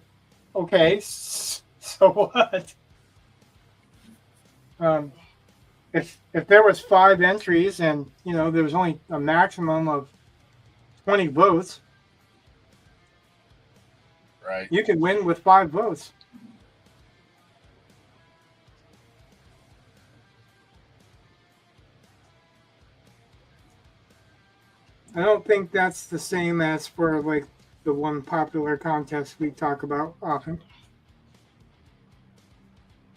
okay, so what? If there was 5 entries and there was only a maximum of 20 votes, right, you could win with 5 votes. I don't think that's the same as for like the one popular contest we talk about often.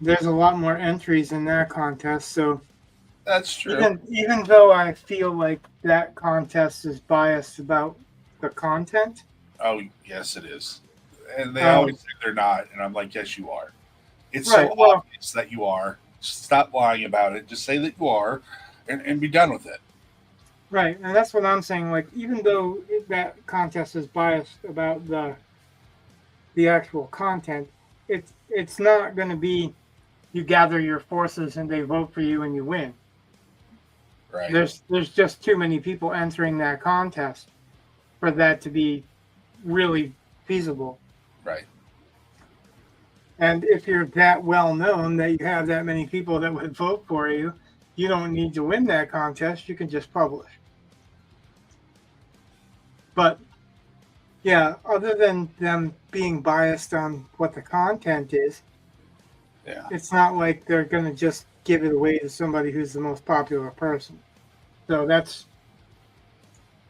There's a lot more entries in that contest, so that's true. Even though I feel like that contest is biased about the content. Oh yes, it is, and they always say they're not, and I'm like, yes, you are. It's right, so obvious that you are. Stop lying about it. Just say that you are, and be done with it. Right, and that's what I'm saying. Like, even though that contest is biased about the actual content, it's not going to be you gather your forces and they vote for you and you win. Right. There's just too many people entering that contest for that to be really feasible. Right. And if you're that well known that you have that many people that would vote for you, you don't need to win that contest. You can just publish. But, Yeah, other than them being biased on what the content is, Yeah. it's not like they're going to just give it away to somebody who's the most popular person. So that's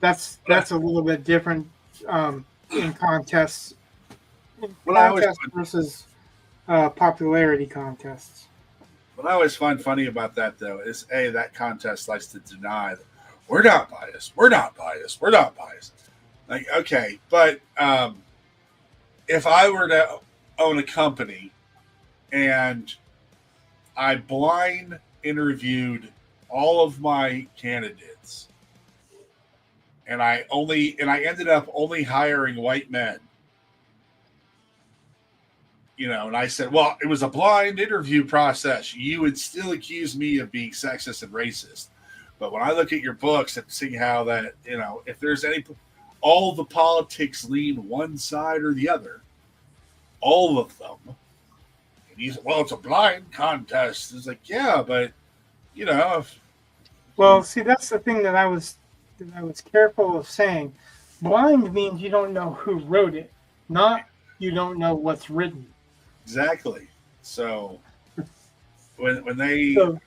a little bit different in contests, What I always versus popularity contests. what I always find funny about that though is that contest likes to deny that we're not biased, we're not biased, we're not biased. Like, okay, but if I were to own a company and I blind interviewed all of my candidates and I ended up only hiring white men, and I said, well, it was a blind interview process, you would still accuse me of being sexist and racist. But when I look at your books and see how that, if there's all the politics lean one side or the other, all of them. And he's, well, it's a blind contest. It's like, yeah, but Well, see, that's the thing that I was careful of saying. Blind means you don't know who wrote it, not you don't know what's written. Exactly. So when they, So,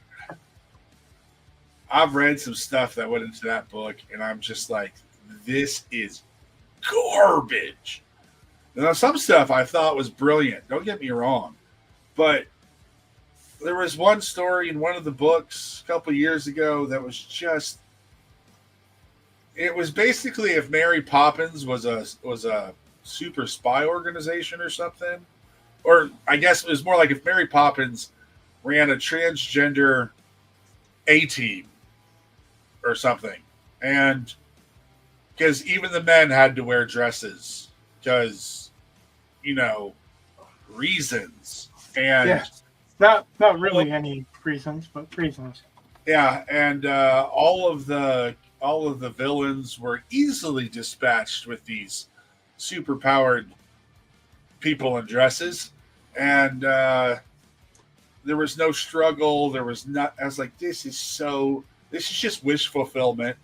I've read some stuff that went into that book, and I'm just like, this is garbage. Now, some stuff I thought was brilliant. Don't get me wrong, but there was one story in one of the books a couple of years ago that was just. It was basically if Mary Poppins was a super spy organization or something, or I guess it was more like if Mary Poppins ran a transgender A-team or something, and because even the men had to wear dresses because reasons, and yeah, not really any reasons, but reasons. yeah, and all of the villains were easily dispatched with these super powered people in dresses, and there was no struggle. There was not. I was like, this is just wish fulfillment.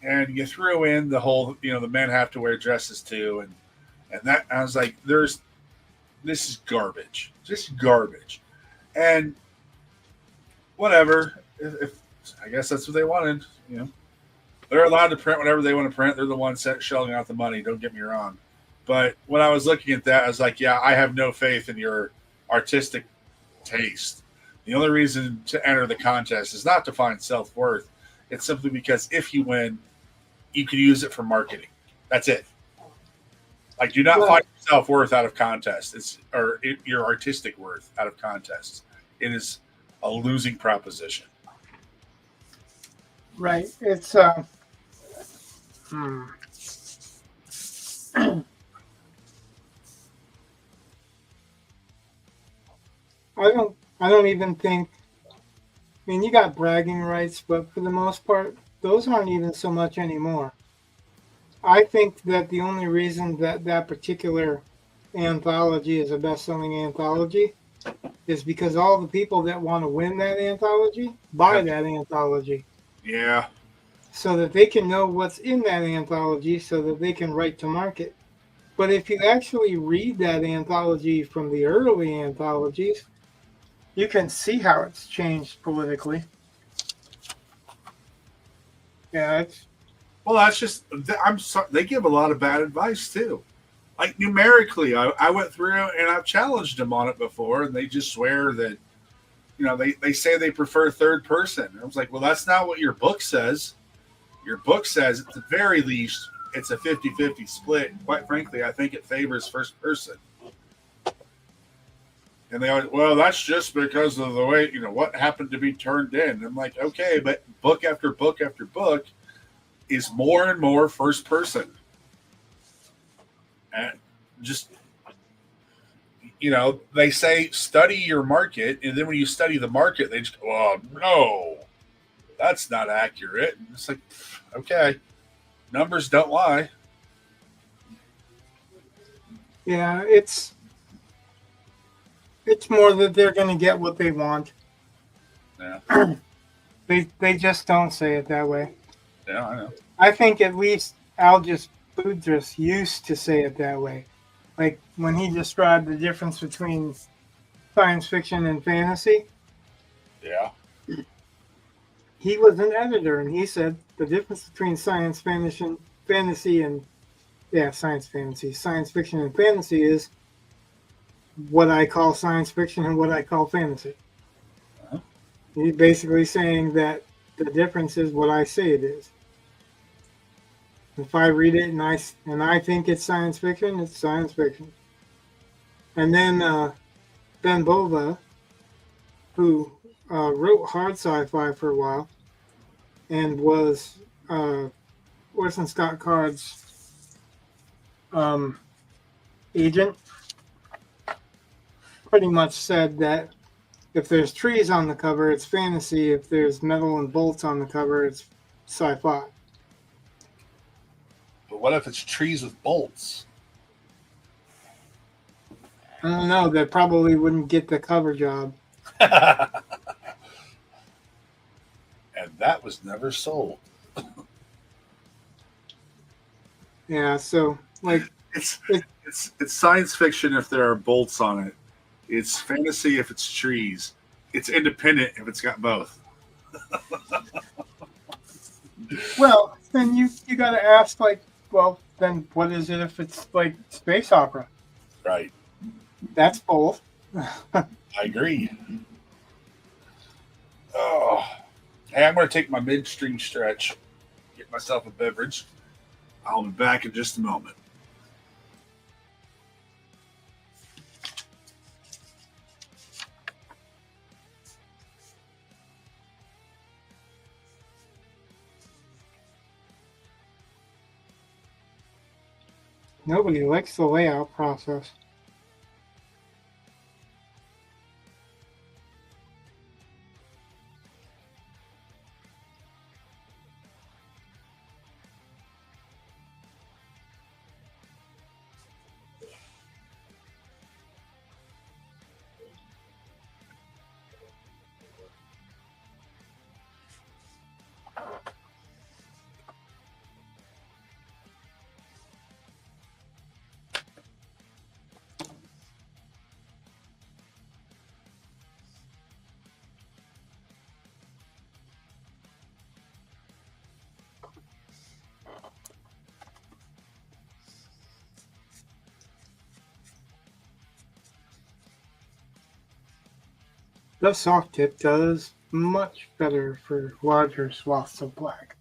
And you threw in the whole, the men have to wear dresses too, and that I was like, this is garbage, just garbage, and whatever. If I guess that's what they wanted, they're allowed to print whatever they want to print. They're the ones shelling out the money. Don't get me wrong, but when I was looking at that, I was like, yeah, I have no faith in your artistic taste. The only reason to enter the contest is not to find self-worth. It's simply because if you win, you can use it for marketing. That's it. Like, do not find your self-worth out of contests. Your artistic worth out of contests. It is a losing proposition. Right. It's I don't even think. I mean, you got bragging rights, but for the most part, those aren't even so much anymore. I think that the only reason that that particular anthology is a best-selling anthology is because all the people that want to win that anthology buy that anthology. Yeah. So that they can know what's in that anthology so that they can write to market. But if you actually read that anthology from the early anthologies, you can see how it's changed politically. Yeah, Well, that's just. They give a lot of bad advice too. Like numerically, I went through and I've challenged them on it before, and they just swear that, they say they prefer third person. I was like, well, that's not what your book says. Your book says, at the very least, it's a 50-50 split. And quite frankly, I think it favors first person. And they always, well, that's just because of the way, what happened to be turned in. And I'm like, okay, but book after book after book is more and more first person. And just, they say study your market. And then when you study the market, they just go, oh, no, that's not accurate. And it's like, okay, numbers don't lie. yeah, it's more that they're going to get what they want. Yeah. They just don't say it that way. Yeah, I know. I think at least Al just Budrys used to say it that way. Like when he described the difference between science fiction and fantasy, Yeah. he was an editor and he said the difference between science fantasy and science fiction and fantasy is what I call science fiction and what I call fantasy. Uh-huh. He's basically saying that the difference is what I say it is. If I read it and I think it's science fiction, it's science fiction. And then Ben Bova, who wrote hard sci-fi for a while and was Orson Scott Card's agent, pretty much said that if there's trees on the cover, it's fantasy. If there's metal and bolts on the cover, it's sci-fi. But what if it's trees with bolts? I don't know. They probably wouldn't get the cover job. And that was never sold. Yeah, so like It's science fiction if there are bolts on it. It's fantasy if it's trees. It's independent if it's got both. well, then you got to ask like, well, then what is it if it's like space opera? Right. That's both. I agree. Oh. Hey, I'm going to take my midstream stretch, get myself a beverage. I'll be back in just a moment. Nobody likes the layout process. The soft tip does much better for larger swaths of black.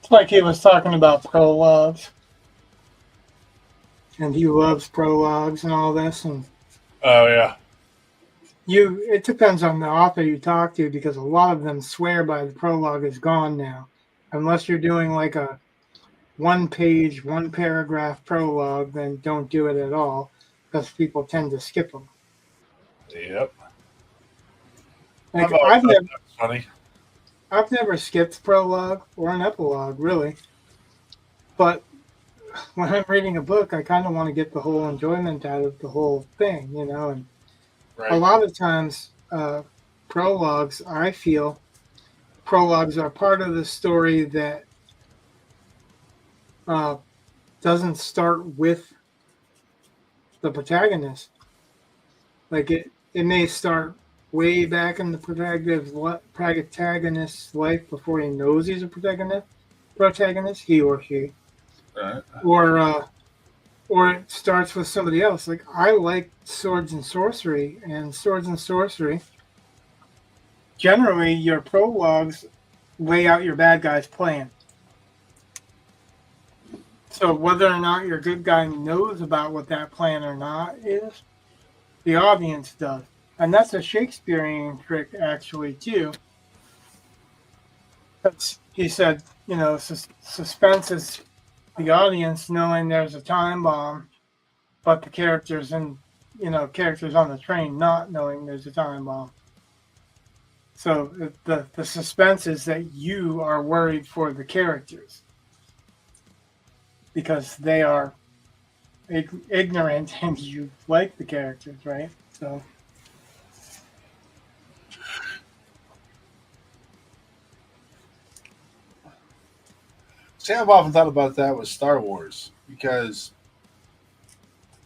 It's like he was talking about prologues, and he loves prologues and all this. And Oh yeah. it depends on the author you talk to, because a lot of them swear by the prologue is gone now, unless you're doing like a 1 page, 1 paragraph prologue. Then don't do it at all, because people tend to skip them. Yep. Like I've always thought that was funny. I've never skipped prologue or an epilogue, really. But when I'm reading a book, I kind of want to get the whole enjoyment out of the whole thing, And Right. a lot of times, prologues, I feel, prologues are part of the story that doesn't start with the protagonist. Like it may start way back in the protagonist's life before he knows he's a protagonist, he or she, Right. or it starts with somebody else. Like I like Swords and Sorcery, generally your prologues lay out your bad guy's plan. So whether or not your good guy knows about what that plan or not is, the audience does. And that's a Shakespearean trick, actually, too. He said, suspense is the audience knowing there's a time bomb, but the characters on the train not knowing there's a time bomb. So the suspense is that you are worried for the characters because they are ignorant and you like the characters, right? So. See, I've often thought about that with Star Wars because,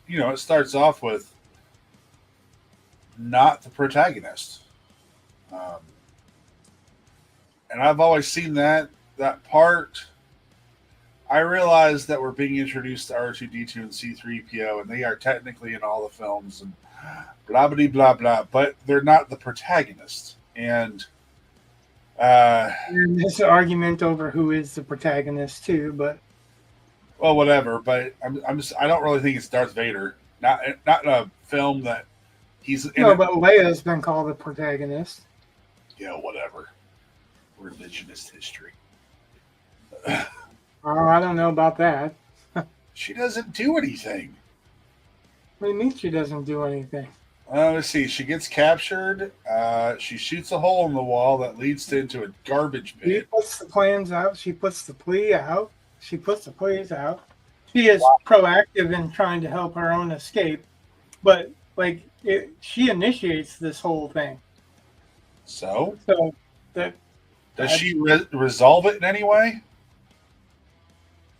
it starts off with not the protagonist. And I've always seen that part. I realize that we're being introduced to R2D2 and C3PO, and they are technically in all the films and blah, blah, blah, blah, but they're not the protagonist. And there's an argument over who is the protagonist too, but well, whatever. But I don't really think it's Darth Vader. Not in a film that he's in. No, but Leia's been called the protagonist. Yeah, whatever. Revisionist history. Oh, I don't know about that. She doesn't do anything. What do you mean she doesn't do anything? Let's see. She gets captured. She shoots a hole in the wall that leads into a garbage pit. She puts the plans out. She puts the plea out. She puts the pleas out. She is proactive in trying to help her own escape, but she initiates this whole thing. So that does she resolve it in any way?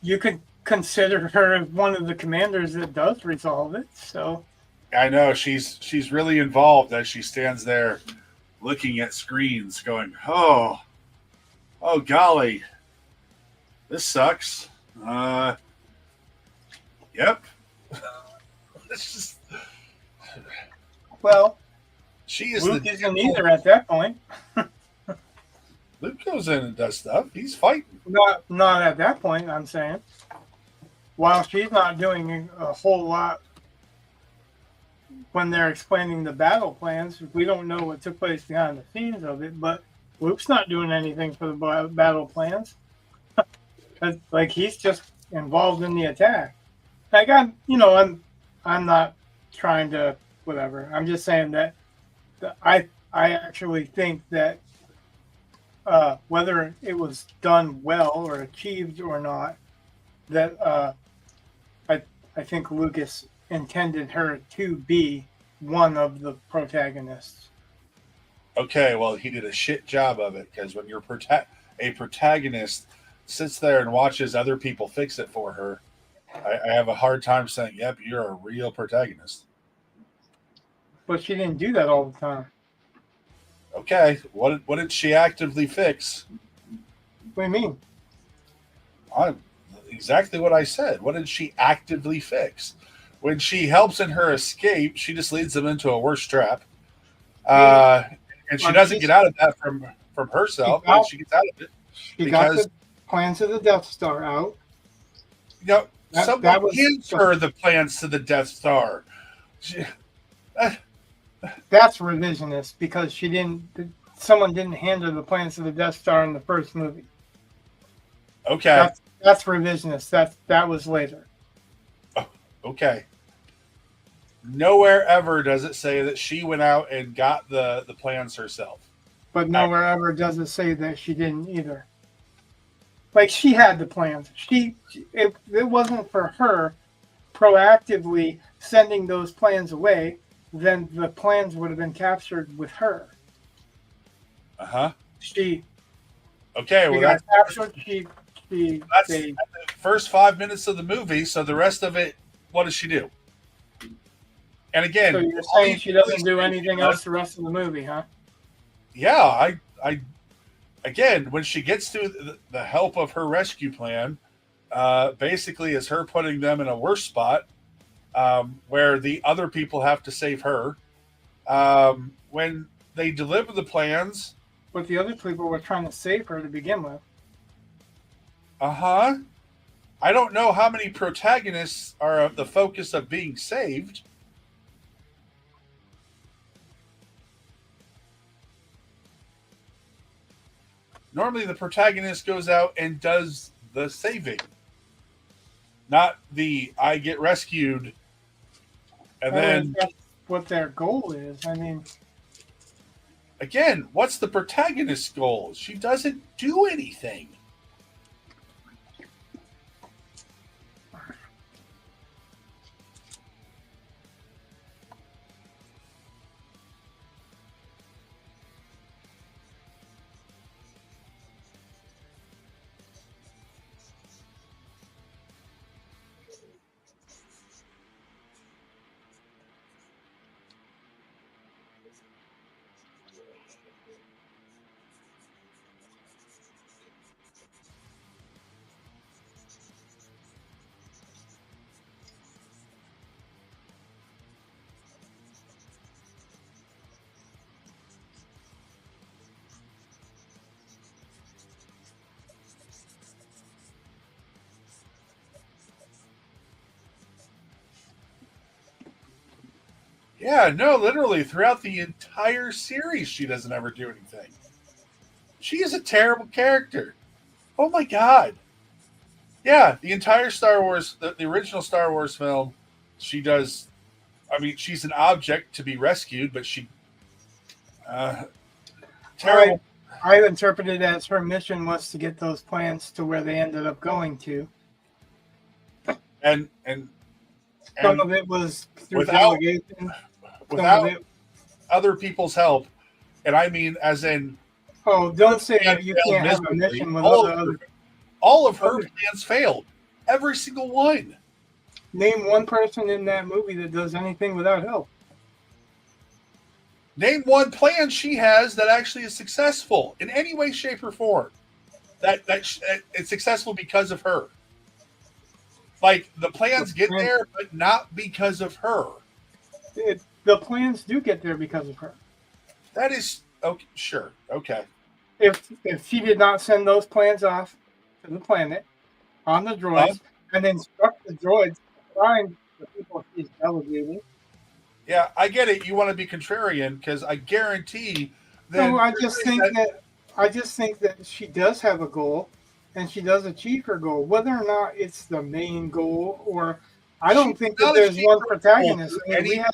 You could consider her one of the commanders that does resolve it. So. I know she's really involved as she stands there looking at screens going, oh golly, this sucks. Yep. It's just, well, she is Luke isn't either at that point. Luke goes in and does stuff. He's fighting. Not at that point, I'm saying. While she's not doing a whole lot when they're explaining the battle plans, we don't know what took place behind the scenes of it, but Luke's not doing anything for the battle plans. He's just involved in the attack. I'm not trying to whatever. I'm just saying that I actually think that whether it was done well or achieved or not, that I think Lucas intended her to be one of the protagonists. Okay, well, he did a shit job of it because when you're a protagonist sits there and watches other people fix it for her, I have a hard time saying, yep, you're a real protagonist. But she didn't do that all the time. Okay, what did she actively fix? What do you mean? Exactly what I said. What did she actively fix? When she helps in her escape, she just leads them into a worse trap. And she doesn't get out of that from herself. She gets out of it plans of the Death Star out. Someone That was hands her the plans to the Death Star. That's revisionist because someone didn't hand her the plans to the Death Star in the first movie. Okay. That's revisionist. That was later. Okay. Nowhere ever does it say that she went out and got the plans herself. But nowhere ever does it say that she didn't either. Like, she had the plans. It wasn't for her proactively sending those plans away, then the plans would have been captured with her. Uh-huh. She well, got that's captured. that's the first 5 minutes of the movie. So the rest of it, what does she do? And again, so you're saying she doesn't do anything else the rest of the movie, huh? Yeah, I again, when she gets to the help of her rescue plan, basically is her putting them in a worse spot, where the other people have to save her. When they deliver the plans, but the other people were trying to save her to begin with. I don't know how many protagonists are the focus of being saved. Normally, the protagonist goes out and does the saving, not the I get rescued, and then that's what their goal is. I mean, again, what's the protagonist's goal? She doesn't do anything. Yeah, no, literally throughout the entire series, she doesn't ever do anything. She is a terrible character. Oh my god. Yeah, the entire Star Wars, the original Star Wars film, she does. I mean, she's an object to be rescued, but she. Terrible. I interpreted it as her mission was to get those plans to where they ended up going to. And some of it was through delegation. Without other people's help, and I mean as in. Oh, don't say that you can't have a mission with all of her plans failed. Every single one. Name one person in that movie that does anything without help. Name one plan she has that actually is successful in any way, shape, or form. That it's successful because of her. Like, the plans get there, but not because of her. The plans do get there because of her. That is okay. Sure. Okay. If she did not send those plans off to the planet on the droids and instruct the droids to find the people she's delegating. Yeah, I get it. You want to be contrarian because I guarantee that. No, I just think that she does have a goal, and she does achieve her goal, whether or not it's the main goal or. I don't think that there's one protagonist. I mean, we've had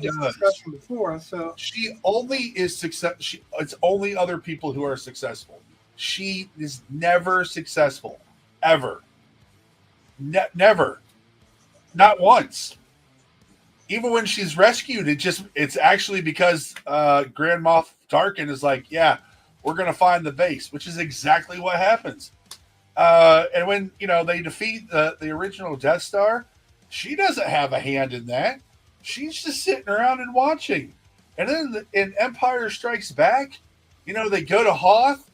this discussion before, so she only is success. It's only other people who are successful. She is never successful, ever. Never, not once. Even when she's rescued, it's actually because Grand Moff Tarkin is like, yeah, we're gonna find the base, which is exactly what happens. And when they defeat the original Death Star. She doesn't have a hand in that. She's just sitting around and watching. And then in Empire Strikes Back, they go to Hoth,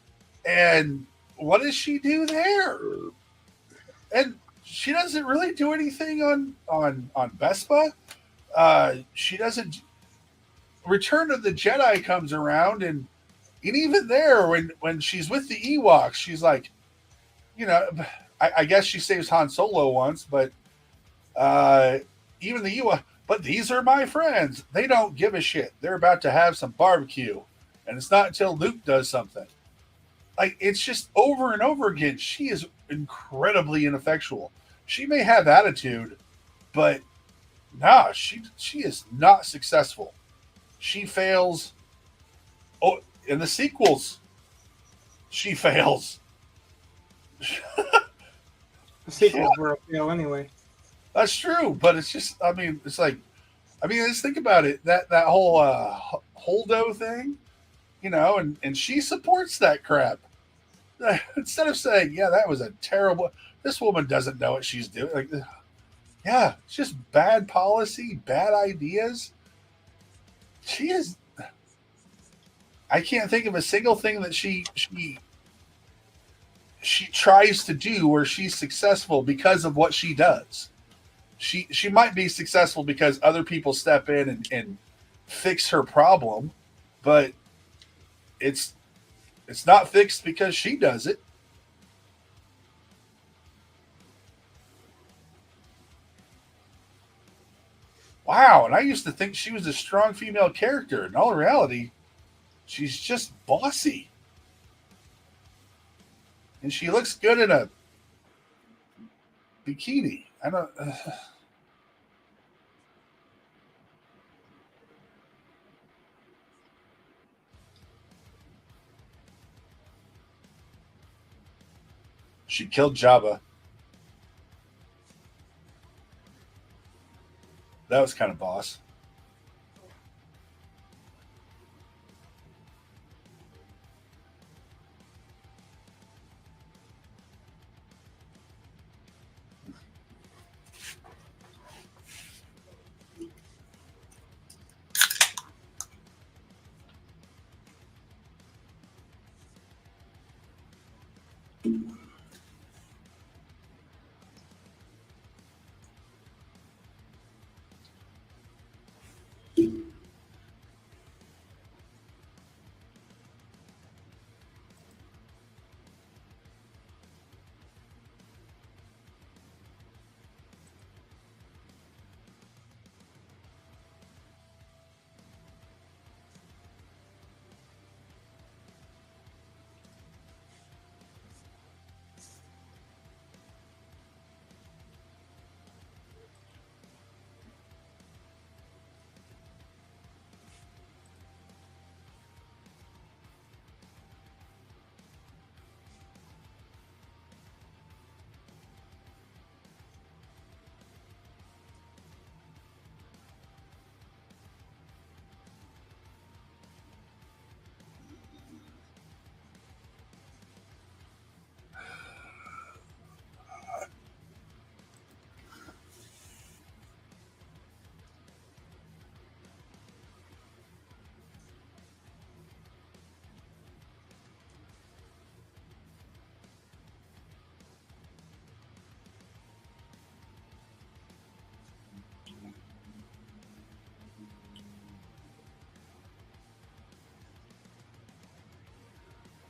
and what does she do there? And she doesn't really do anything on Vespa. She doesn't. Return of the Jedi comes around, and even there, when she's with the Ewoks, she's like, you know, I guess she saves Han Solo once, but even the Ewok. But these are my friends. They don't give a shit. They're about to have some barbecue, and it's not until Luke does something. Like, it's just over and over again. She is incredibly ineffectual. She may have attitude, but nah, she is not successful. She fails. Oh, in the sequels, she fails. The sequels were a fail anyway. That's true, but it's just, I mean, it's like, I mean, just think about it. That whole Holdo thing, you know, and she supports that crap. Instead of saying, yeah, that was a terrible, this woman doesn't know what she's doing. Like, yeah, it's just bad policy, bad ideas. She is, I can't think of a single thing that she tries to do where she's successful because of what she does. She might be successful because other people step in and fix her problem, but it's not fixed because she does it. Wow, and I used to think she was a strong female character. In all reality, she's just bossy. And she looks good in a bikini. I don't. She killed Jabba. That was kind of boss.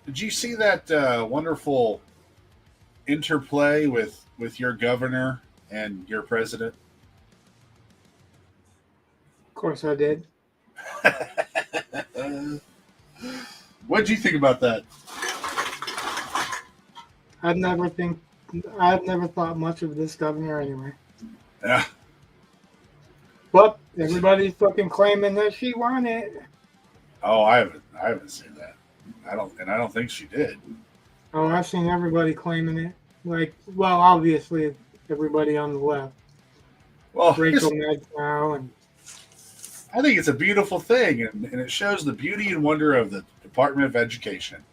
Did you see that wonderful interplay with your governor and your president? Of course I did. What did you think about that? I've never thought much of this governor anyway. Yeah. But everybody's fucking claiming that she won it. Oh, I haven't seen that. I don't think she did. Oh, I've seen everybody claiming it. Like, well, obviously everybody on the left. Well, Rachel Maddow and I think it's a beautiful thing, and it shows the beauty and wonder of the Department of Education.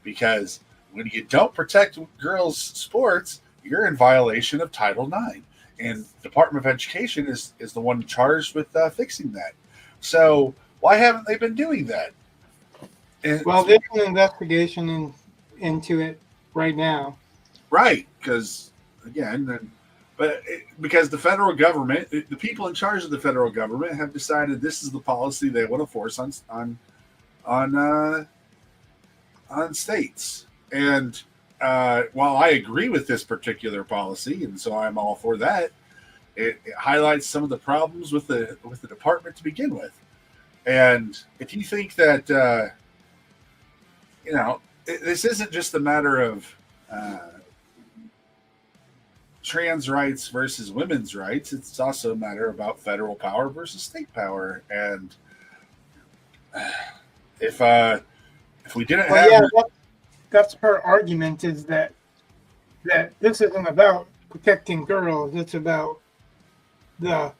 Because when you don't protect girls' sports, you're in violation of Title IX. And the Department of Education is the one charged with fixing that. So why haven't they been doing that? And, well, there's an investigation into it right now. right, because again, because the federal government, the people in charge of the federal government, have decided this is the policy they want to force on states, and while I agree with this particular policy, and so I'm all for that, it highlights some of the problems with the department to begin with. And if you think that this isn't just a matter of trans rights versus women's rights, it's also a matter about federal power versus state power. And if we didn't have that's her argument, is that this isn't about protecting girls. It's about the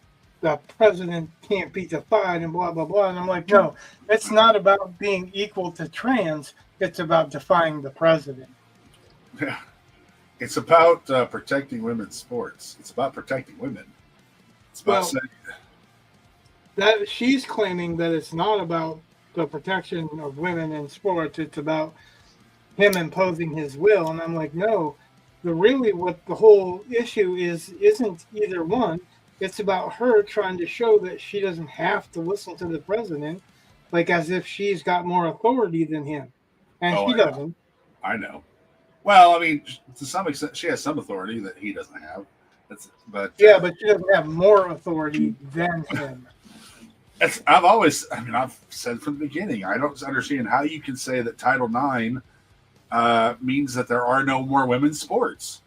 president can't be defied and blah blah blah. And I'm like, no, it's not about being equal to trans. It's about defying the president. Yeah, it's about protecting women's sports. It's about protecting women. It's about saying that she's claiming that it's not about the protection of women in sports. It's about him imposing his will. And I'm like, no, what the whole issue isn't either one. It's about her trying to show that she doesn't have to listen to the president, like as if she's got more authority than him. And she doesn't. I know. Well, I mean, to some extent, she has some authority that he doesn't have. But she doesn't have more authority than him. I've said from the beginning, I don't understand how you can say that Title IX means that there are no more women's sports.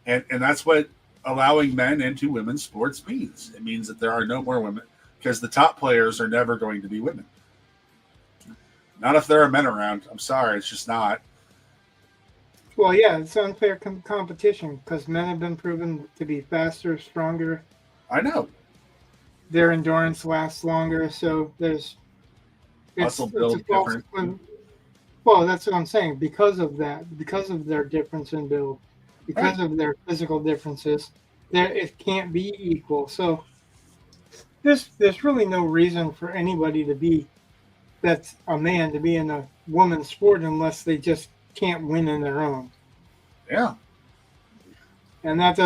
And that's what allowing men into women's sports means. It means that there are no more women, because the top players are never going to be women. Not if there are men around. I'm sorry, it's just not. Well, yeah, it's unfair competition because men have been proven to be faster, stronger. I know. Their endurance lasts longer, so there's muscle build different. Well, that's what I'm saying. Because of that, because of their difference in build, because of their physical differences, it can't be equal. So there's really no reason for anybody that's a man to be in a woman's sport unless they just can't win in their own. Yeah. And that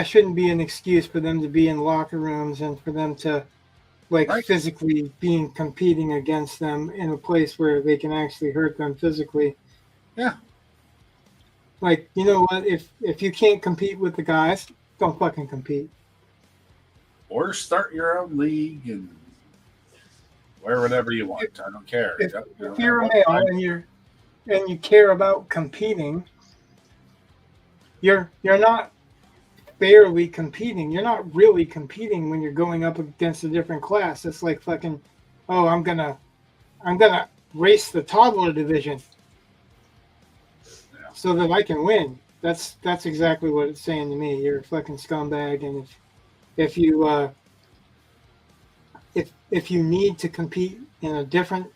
shouldn't be an excuse for them to be in locker rooms and for them to physically competing against them in a place where they can actually hurt them physically. Yeah. Like, you know what? If you can't compete with the guys, don't fucking compete. Or start your own league and wear whatever you want. I don't care. If you're a male and you care about competing, you're not fairly competing. You're not really competing when you're going up against a different class. It's like fucking, oh, I'm gonna race the toddler division so that I can win. That's exactly what it's saying to me. You're a fucking scumbag, and if you need to compete in a different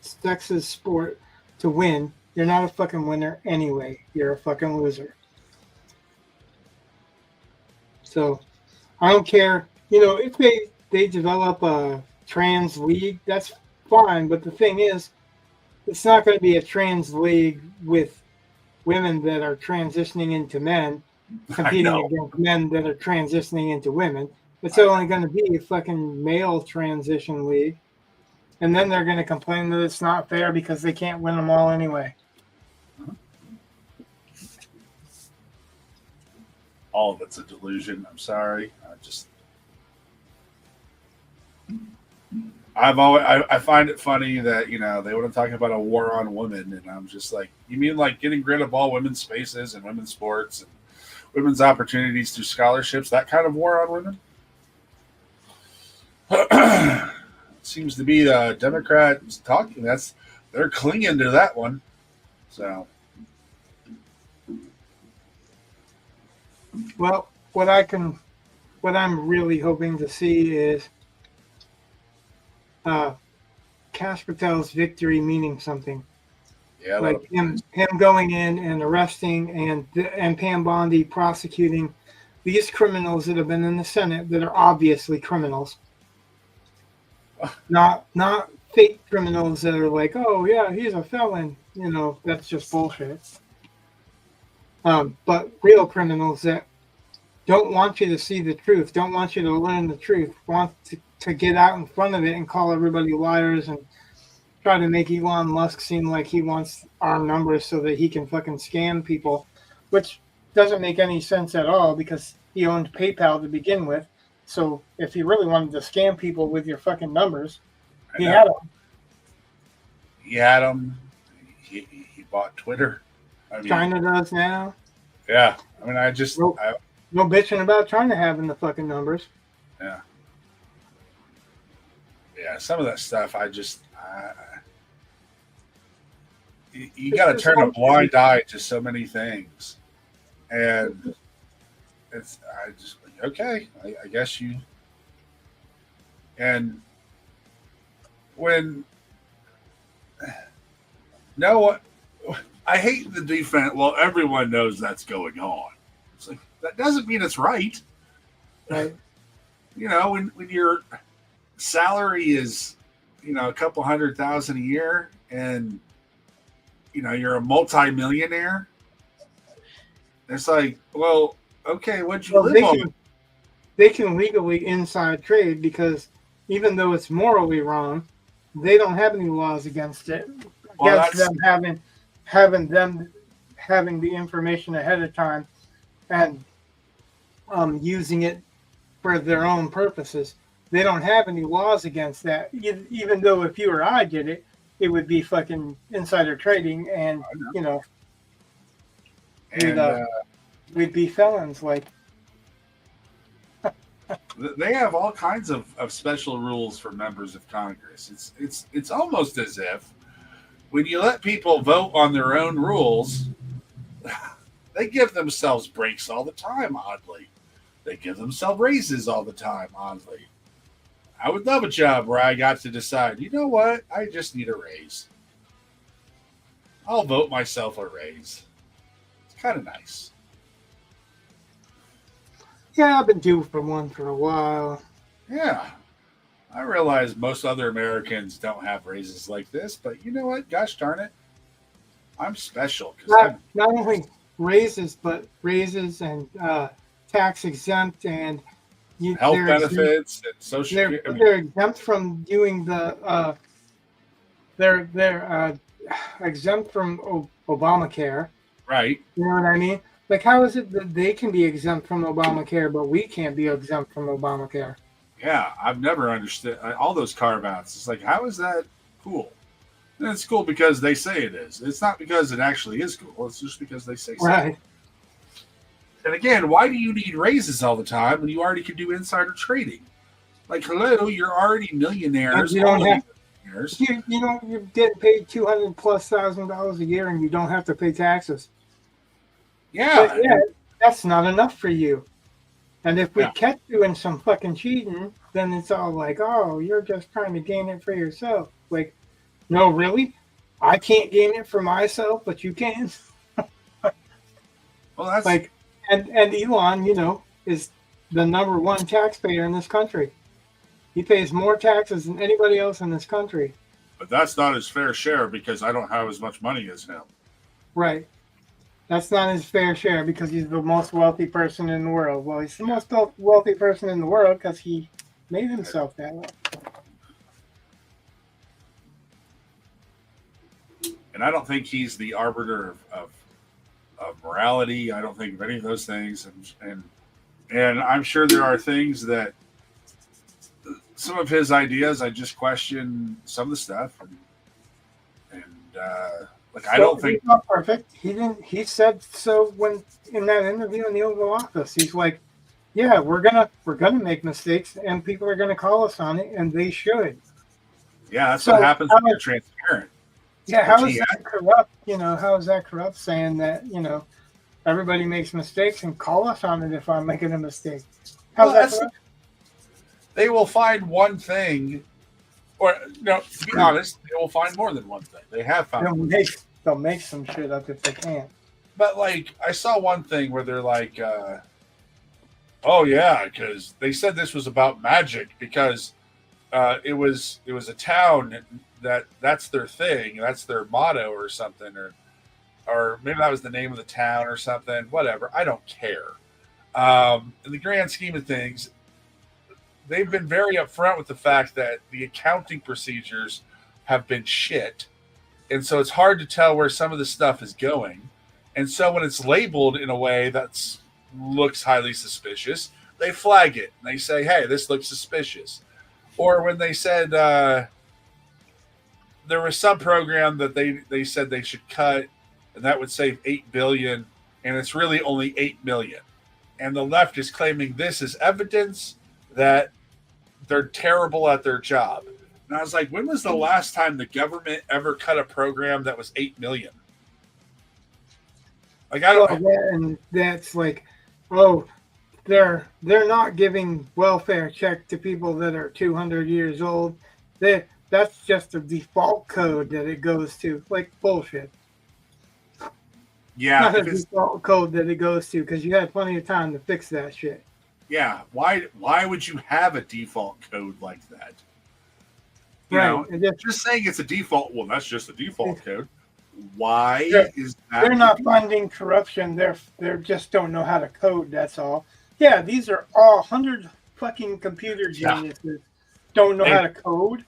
sex's sport to win, you're not a fucking winner anyway. You're a fucking loser. So I don't care. If they develop a trans league, that's fine. But the thing is, it's not going to be a trans league with women that are transitioning into men competing against men that are transitioning into women. It's only going to be a fucking male transition league. And then they're going to complain that it's not fair because they can't win them all anyway. All of it's a delusion. I'm sorry. I find it funny that, they want to talk about a war on women. And I'm just like, you mean like getting rid of all women's spaces and women's sports and women's opportunities through scholarships, that kind of war on women? Seems to be the Democrats talking. They're clinging to that one. So, well, what I'm really hoping to see is Kash Patel's victory meaning something. Yeah, like him going in and arresting and Pam Bondi prosecuting these criminals that have been in the Senate that are obviously criminals. Not fake criminals that are like, oh yeah, he's a felon. That's just bullshit. But real criminals that don't want you to see the truth, don't want you to learn the truth, want to get out in front of it and call everybody liars and try to make Elon Musk seem like he wants our numbers so that he can fucking scam people, which doesn't make any sense at all because he owned PayPal to begin with. So if he really wanted to scam people with your fucking numbers, he had them. He had them. He bought Twitter. I mean, China does now. Yeah. I mean, No bitching about China having the fucking numbers. Yeah. Yeah, some of that stuff, you got to turn a blind eye to so many things, and I guess you. And when I hate the defense. Well, everyone knows that's going on. It's like that doesn't mean it's right. Right. You know, when your salary is, a couple $100,000 a year, and you're a multi-millionaire, it's like, well, okay, what'd you live on? They can legally inside trade because even though it's morally wrong, they don't have any laws against it. Against them having the information ahead of time and using it for their own purposes. They don't have any laws against that. Even though if you or I did it, it would be fucking insider trading, and we'd be felons. Like they have all kinds of special rules for members of Congress. It's almost as if when you let people vote on their own rules, they give themselves breaks all the time. Oddly, they give themselves raises all the time. Oddly. I would love a job where I got to decide, you know what? I just need a raise. I'll vote myself a raise. It's kind of nice. Yeah, I've been due for one for a while. Yeah. I realize most other Americans don't have raises like this, but you know what? Gosh darn it. I'm special. Not only raises, but raises and tax exempt and health benefits and social security. They're exempt from doing the they're exempt from Obamacare. Right. You know what I mean? Like, how is it that they can be exempt from Obamacare, but we can't be exempt from Obamacare? Yeah, I've never understood all those carve-outs. It's like, how is that cool? And it's cool because they say it is. It's not because it actually is cool. It's just because they say so. Right. And again, why do you need raises all the time when you already can do insider trading? Like, hello, you're already millionaires. You don't have you get paid $200,000+ a year, and you don't have to pay taxes. Yeah, that's not enough for you. And if we catch you in some fucking cheating, then it's all like, oh, you're just trying to gain it for yourself. Like, no, really? I can't gain it for myself, but you can. Well, that's like. And Elon, is the number one taxpayer in this country. He pays more taxes than anybody else in this country. But that's not his fair share because I don't have as much money as him. Right. That's not his fair share because he's the most wealthy person in the world. Well, he's the most wealthy person in the world because he made himself that way. And I don't think he's the arbiter of morality. I don't think of any of those things, and I'm sure there are things that some of his ideas I just question some of the stuff, and I don't think he's not perfect. He didn't. He said so when in that interview in the Oval Office. He's like, "Yeah, we're gonna make mistakes, and people are gonna call us on it, and they should." Yeah, that's what happens when you're transparent. Yeah, how is that corrupt? How is that corrupt saying that, everybody makes mistakes and call us on it if I'm making a mistake? How's that corrupt? They will find one thing, or, to be honest, they will find more than one thing. They have found They'll make some shit up if they can. But, I saw one thing where they're like, oh, yeah, because they said this was about magic because it was a town that's their thing, that's their motto or something, or maybe that was the name of the town or something, whatever. I don't care. In the grand scheme of things, they've been very upfront with the fact that the accounting procedures have been shit. And so it's hard to tell where some of the stuff is going. And so when it's labeled in a way that looks highly suspicious, they flag it and they say, hey, this looks suspicious. Or when they said there was some program that they said they should cut and that would save $8 billion, and it's really only $8 million. And the left is claiming this is evidence that they're terrible at their job. And I was like, when was the last time the government ever cut a program that was $8 million? Like, I don't. And that's like, oh, they're not giving welfare check to people that are 200 years old. That's just a default code that it goes to. Like, bullshit. Yeah, not a default code that it goes to, because you had plenty of time to fix that shit. Yeah, why would you have a default code like that? You know, just saying it's a default. Well, that's just a default code. Why is that? They're not funding corruption. They're just don't know how to code. That's all. Yeah, these are all 100 fucking computer geniuses don't know how to code.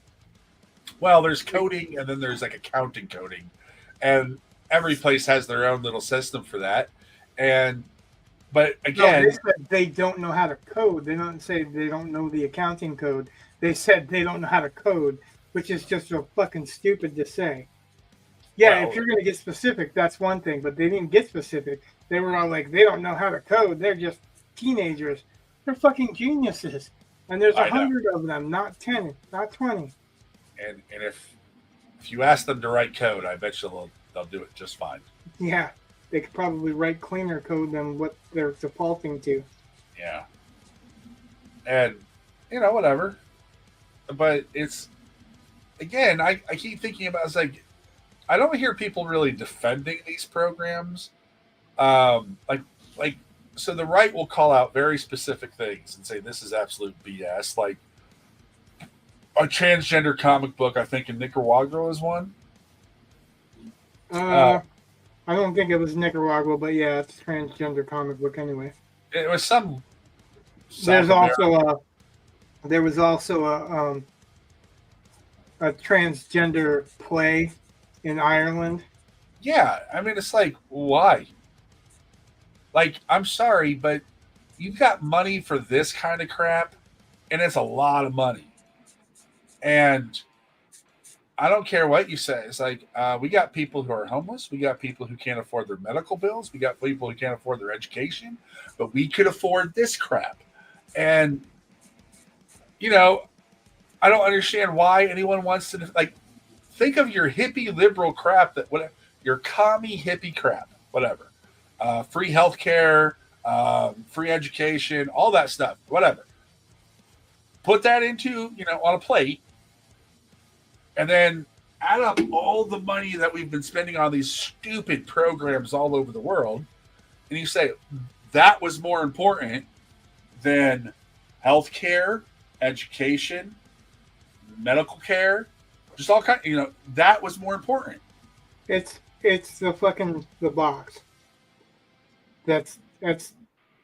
Well, there's coding, and then there's like accounting coding, and every place has their own little system for that. But again, they said they don't know how to code. They don't say they don't know the accounting code. They said they don't know how to code, which is just so fucking stupid to say. Yeah, if you're going to get specific, that's one thing, but they didn't get specific. They were all like, they don't know how to code. They're just teenagers. They're fucking geniuses. And there's 100 of them, not 10, not 20. And if you ask them to write code, I bet you they'll do it just fine. Yeah, they could probably write cleaner code than what they're defaulting to. Yeah. And, whatever. But it's, again, I keep thinking about, it's like, I don't hear people really defending these programs. So the right will call out very specific things and say this is absolute BS. Like a transgender comic book, I think in Nicaragua was one. I don't think it was Nicaragua, but yeah, it's a transgender comic book anyway. It was some. There was also a transgender play in Ireland. Yeah, I mean, it's like, why? Like, I'm sorry, but you've got money for this kind of crap, and it's a lot of money. And I don't care what you say. It's like, we got people who are homeless. We got people who can't afford their medical bills. We got people who can't afford their education. But we could afford this crap. And, I don't understand why anyone wants to, like, think of your hippie liberal crap, your commie hippie crap, whatever. Free healthcare, free education, all that stuff, whatever. Put that into, on a plate, and then add up all the money that we've been spending on these stupid programs all over the world, and you say that was more important than healthcare, education, medical care, just all kind. That was more important. It's the box. That's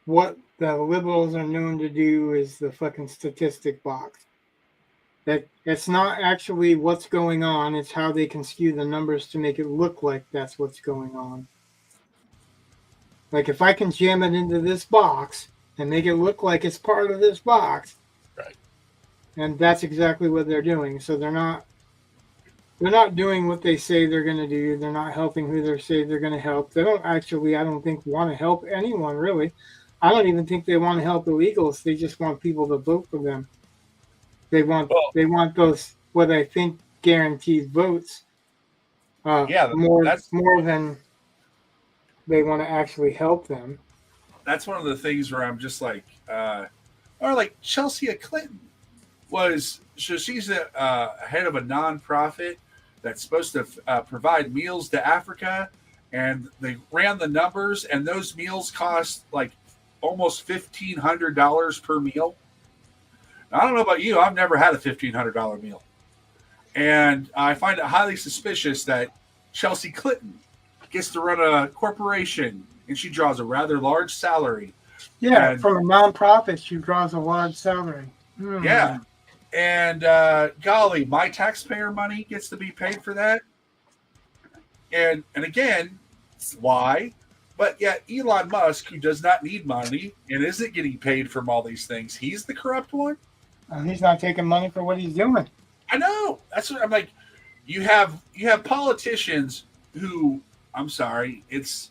what the liberals are known to do, is the fucking statistic box. That it's not actually what's going on, it's how they can skew the numbers to make it look like that's what's going on. Like, if I can jam it into this box and make it look like it's part of this box, right? And that's exactly what they're doing. So they're not doing what they say they're going to do. They're not helping who they say they're going to help. They don't actually, I don't think, want to help anyone, really. I don't even think they want to help illegals. They just want people to vote for them. They want those, what I think, guaranteed votes. More than they want to actually help them. That's one of the things where I'm just like, or like 𝕄𝔸𝕊𝔋𝕀𝔽𝔽 was, so she's a head of a nonprofit that's supposed to provide meals to Africa, and they ran the numbers, and those meals cost like almost $1,500 per meal. Now, I don't know about you, I've never had a $1,500 meal, and I find it highly suspicious that 𝕄𝔸𝕊𝔋𝕀𝔽𝔽 gets to run a corporation, and she draws a rather large salary. Yeah, from a nonprofit, she draws a large salary. Yeah. And golly, my taxpayer money gets to be paid for that. And again, why? But yet Elon Musk, who does not need money and isn't getting paid from all these things, he's the corrupt one. He's not taking money for what he's doing. I know. That's what I'm like. You have politicians who, I'm sorry, it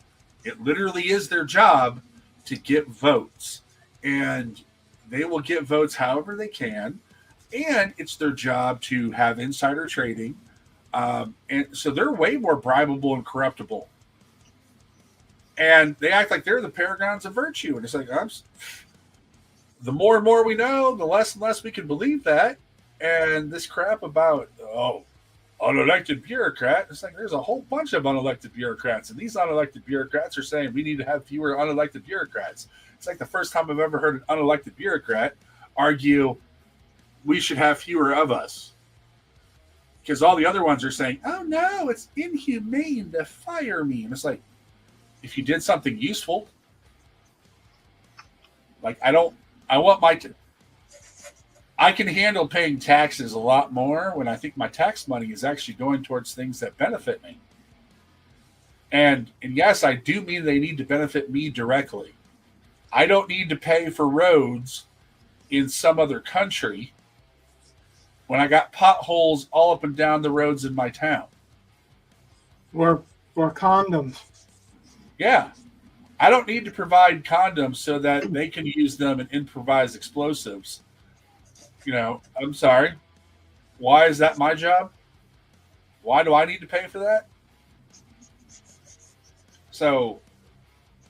literally is their job to get votes, and they will get votes however they can, and it's their job to have insider trading, and so they're way more bribable and corruptible, and they act like they're the paragons of virtue, and it's like the more and more we know, the less and less we can believe that, and this crap about unelected bureaucrat. It's like there's a whole bunch of unelected bureaucrats, and these unelected bureaucrats are saying we need to have fewer unelected bureaucrats. It's like the first time I've ever heard an unelected bureaucrat argue we should have fewer of us, because all the other ones are saying, "Oh no, it's inhumane to fire me," and it's like, if you did something useful, like I can handle paying taxes a lot more when I think my tax money is actually going towards things that benefit me. And yes, I do mean they need to benefit me directly. I don't need to pay for roads in some other country when I got potholes all up and down the roads in my town. Or condoms. Yeah. I don't need to provide condoms so that they can use them and improvise explosives. I'm sorry. Why is that my job? Why do I need to pay for that? So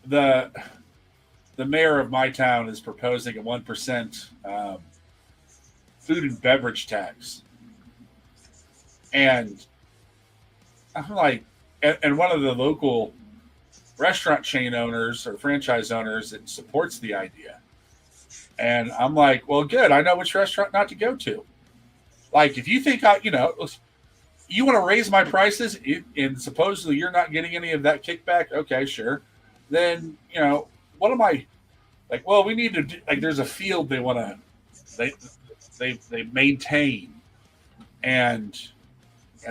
the mayor of my town is proposing a 1% food and beverage tax. And I'm like, and one of the local restaurant chain owners or franchise owners that supports the idea. And I'm like, well, good. I know which restaurant not to go to. Like, if you think you want to raise my prices and supposedly you're not getting any of that kickback, okay, sure. Then, what am I like? Well, we need to do, like, there's a field they want to, they maintain and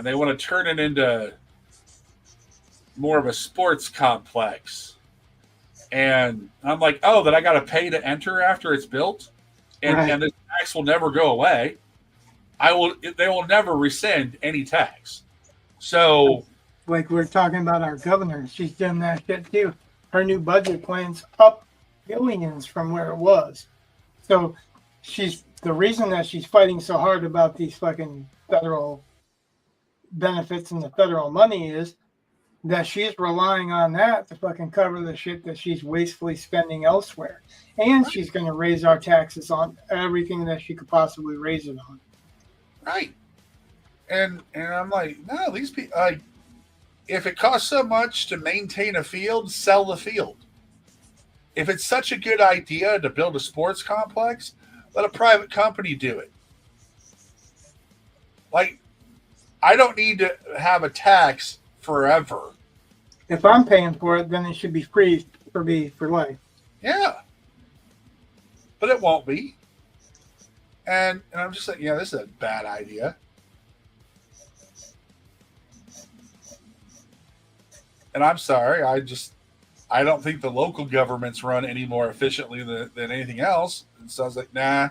they want to turn it into more of a sports complex. And I'm like, oh, that I got to pay to enter after it's built, and this tax will never go away. They will never rescind any tax. So, like we're talking about our governor, she's done that shit too. Her new budget plan's up billions from where it was. So the reason that she's fighting so hard about these fucking federal benefits and the federal money is that she's relying on that to fucking cover the shit that she's wastefully spending elsewhere. And she's going to raise our taxes on everything that she could possibly raise it on. Right. And I'm like, no, these people, like, if it costs so much to maintain a field, sell the field. If it's such a good idea to build a sports complex, let a private company do it. Like, I don't need to have a tax forever. If I'm paying for it, then it should be free for me for life. Yeah. But it won't be. And I'm just like, this is a bad idea. And I'm sorry, I don't think the local governments run any more efficiently than anything else. And so I was like, nah,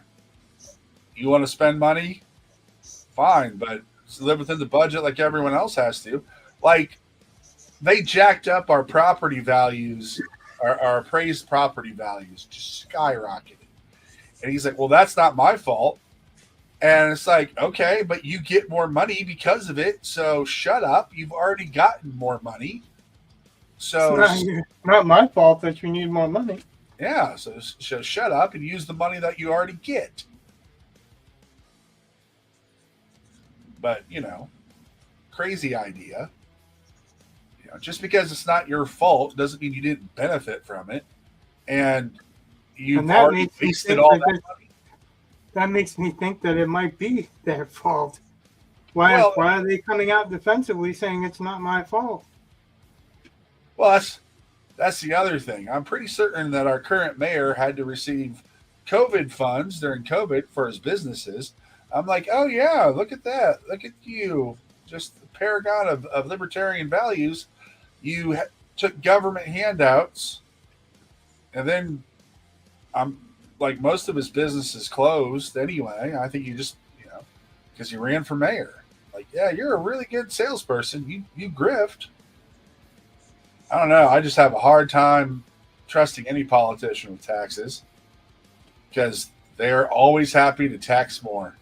you want to spend money? Fine, but live within the budget like everyone else has to. Like, they jacked up our property values, our appraised property values, just skyrocketed. And he's like, well, that's not my fault. And it's like, okay, but you get more money because of it. So shut up. You've already gotten more money. So it's not my fault that you need more money. Yeah. So shut up and use the money that you already get. But, crazy idea. Just because it's not your fault doesn't mean you didn't benefit from it. And you've already wasted all that money. That makes me think that it might be their fault. Why are they coming out defensively saying it's not my fault? Well, that's the other thing. I'm pretty certain that our current mayor had to receive COVID funds during COVID for his businesses. I'm like, oh yeah, look at that, look at you, just the paragon of libertarian values. You took government handouts, and then I'm like, most of his business is closed anyway. I think you just, because he ran for mayor. Like, yeah, you're a really good salesperson. You grift. I don't know. I just have a hard time trusting any politician with taxes because they're always happy to tax more.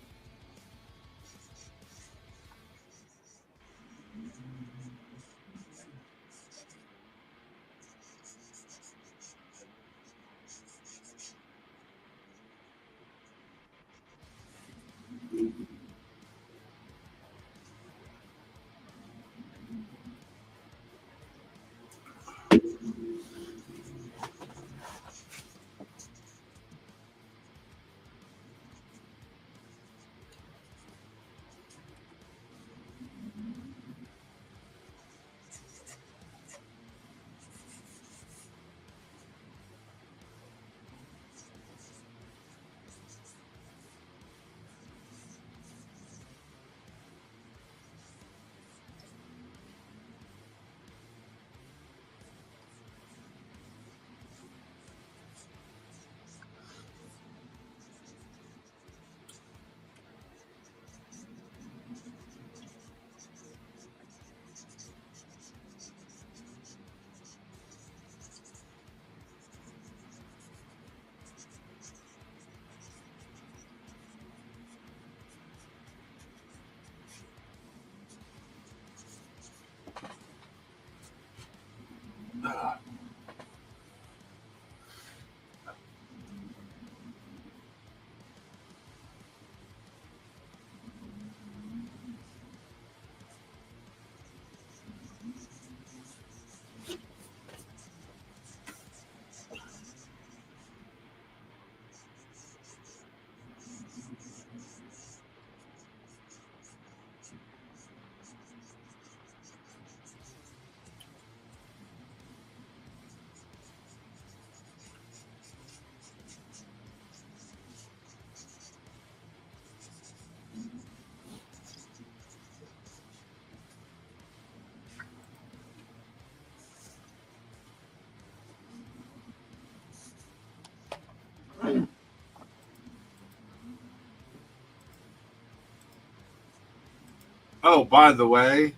Oh, by the way,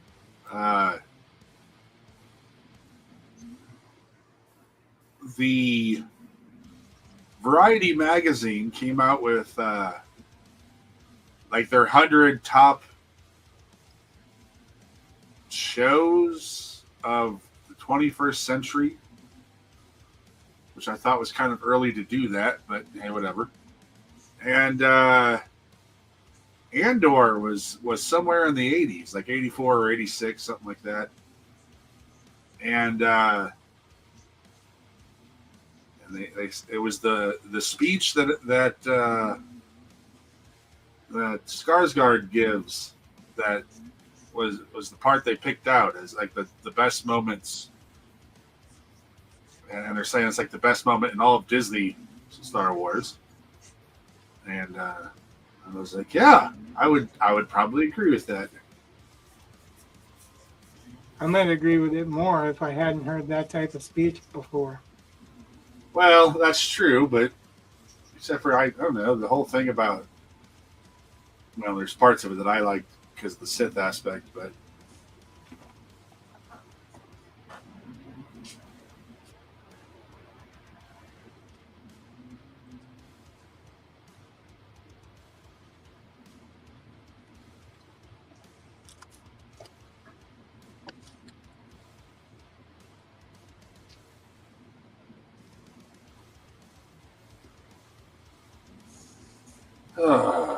uh, the Variety magazine came out with like their 100 top shows of the 21st century, which I thought was kind of early to do that, but hey, whatever. And Andor was somewhere in the 80s, like 84 or 86, something like that. And it was the speech that Skarsgård gives that was the part they picked out as like the best moments, and they're saying it's like the best moment in all of Disney Star Wars. And I was like, yeah, I would probably agree with that. I might agree with it more if I hadn't heard that type of speech before. Well, that's true, but except for I don't know, the whole thing about, well, there's parts of it that I like because of the Sith aspect, but uh,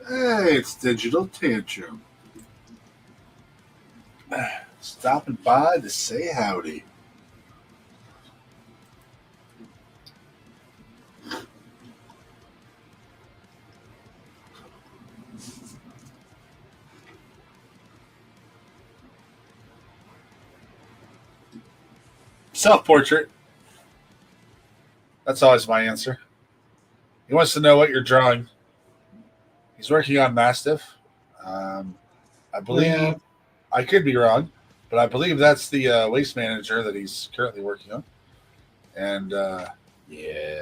Hey, it's Digital Tantrum. Stopping by to say howdy. Self-portrait. That's always my answer. He wants to know what you're drawing. He's working on Mastiff. I believe, Yeah. I could be wrong, but I believe that's the waste manager that he's currently working on. And yeah.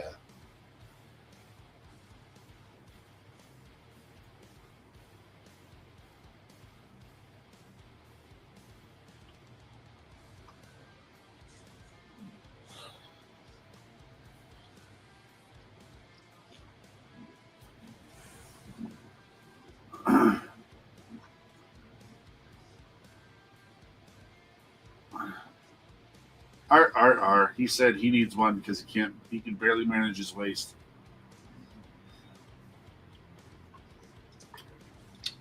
R. He said he needs one because he can barely manage his waste.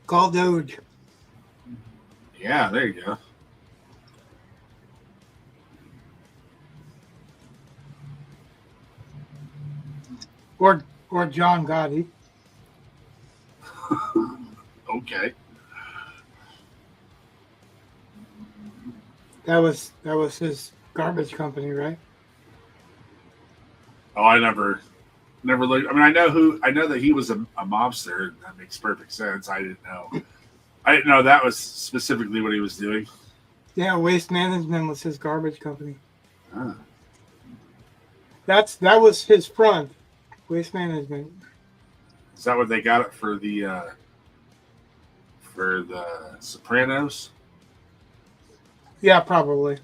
Call Doge. Yeah, there you go. Or John Gotti. Okay. That was his garbage company, right? Oh, I never looked. I mean, I know that he was a mobster. That makes perfect sense. I didn't know that was specifically what he was doing. Yeah, Waste Management was his garbage company. Ah. That was his front, Waste Management. Is that what they got it for the Sopranos? Yeah, probably.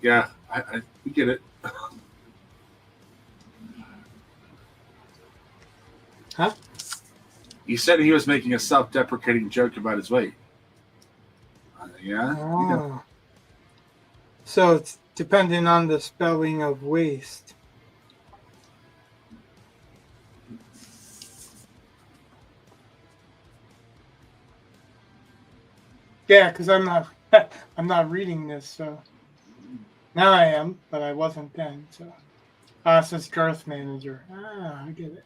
Yeah, I we get it. Huh? He said he was making a self-deprecating joke about his weight. Yeah. Oh. So it's depending on the spelling of waste. Yeah, because I'm not I'm not reading this, so now I am, but I wasn't then. So it says girth manager. I get it.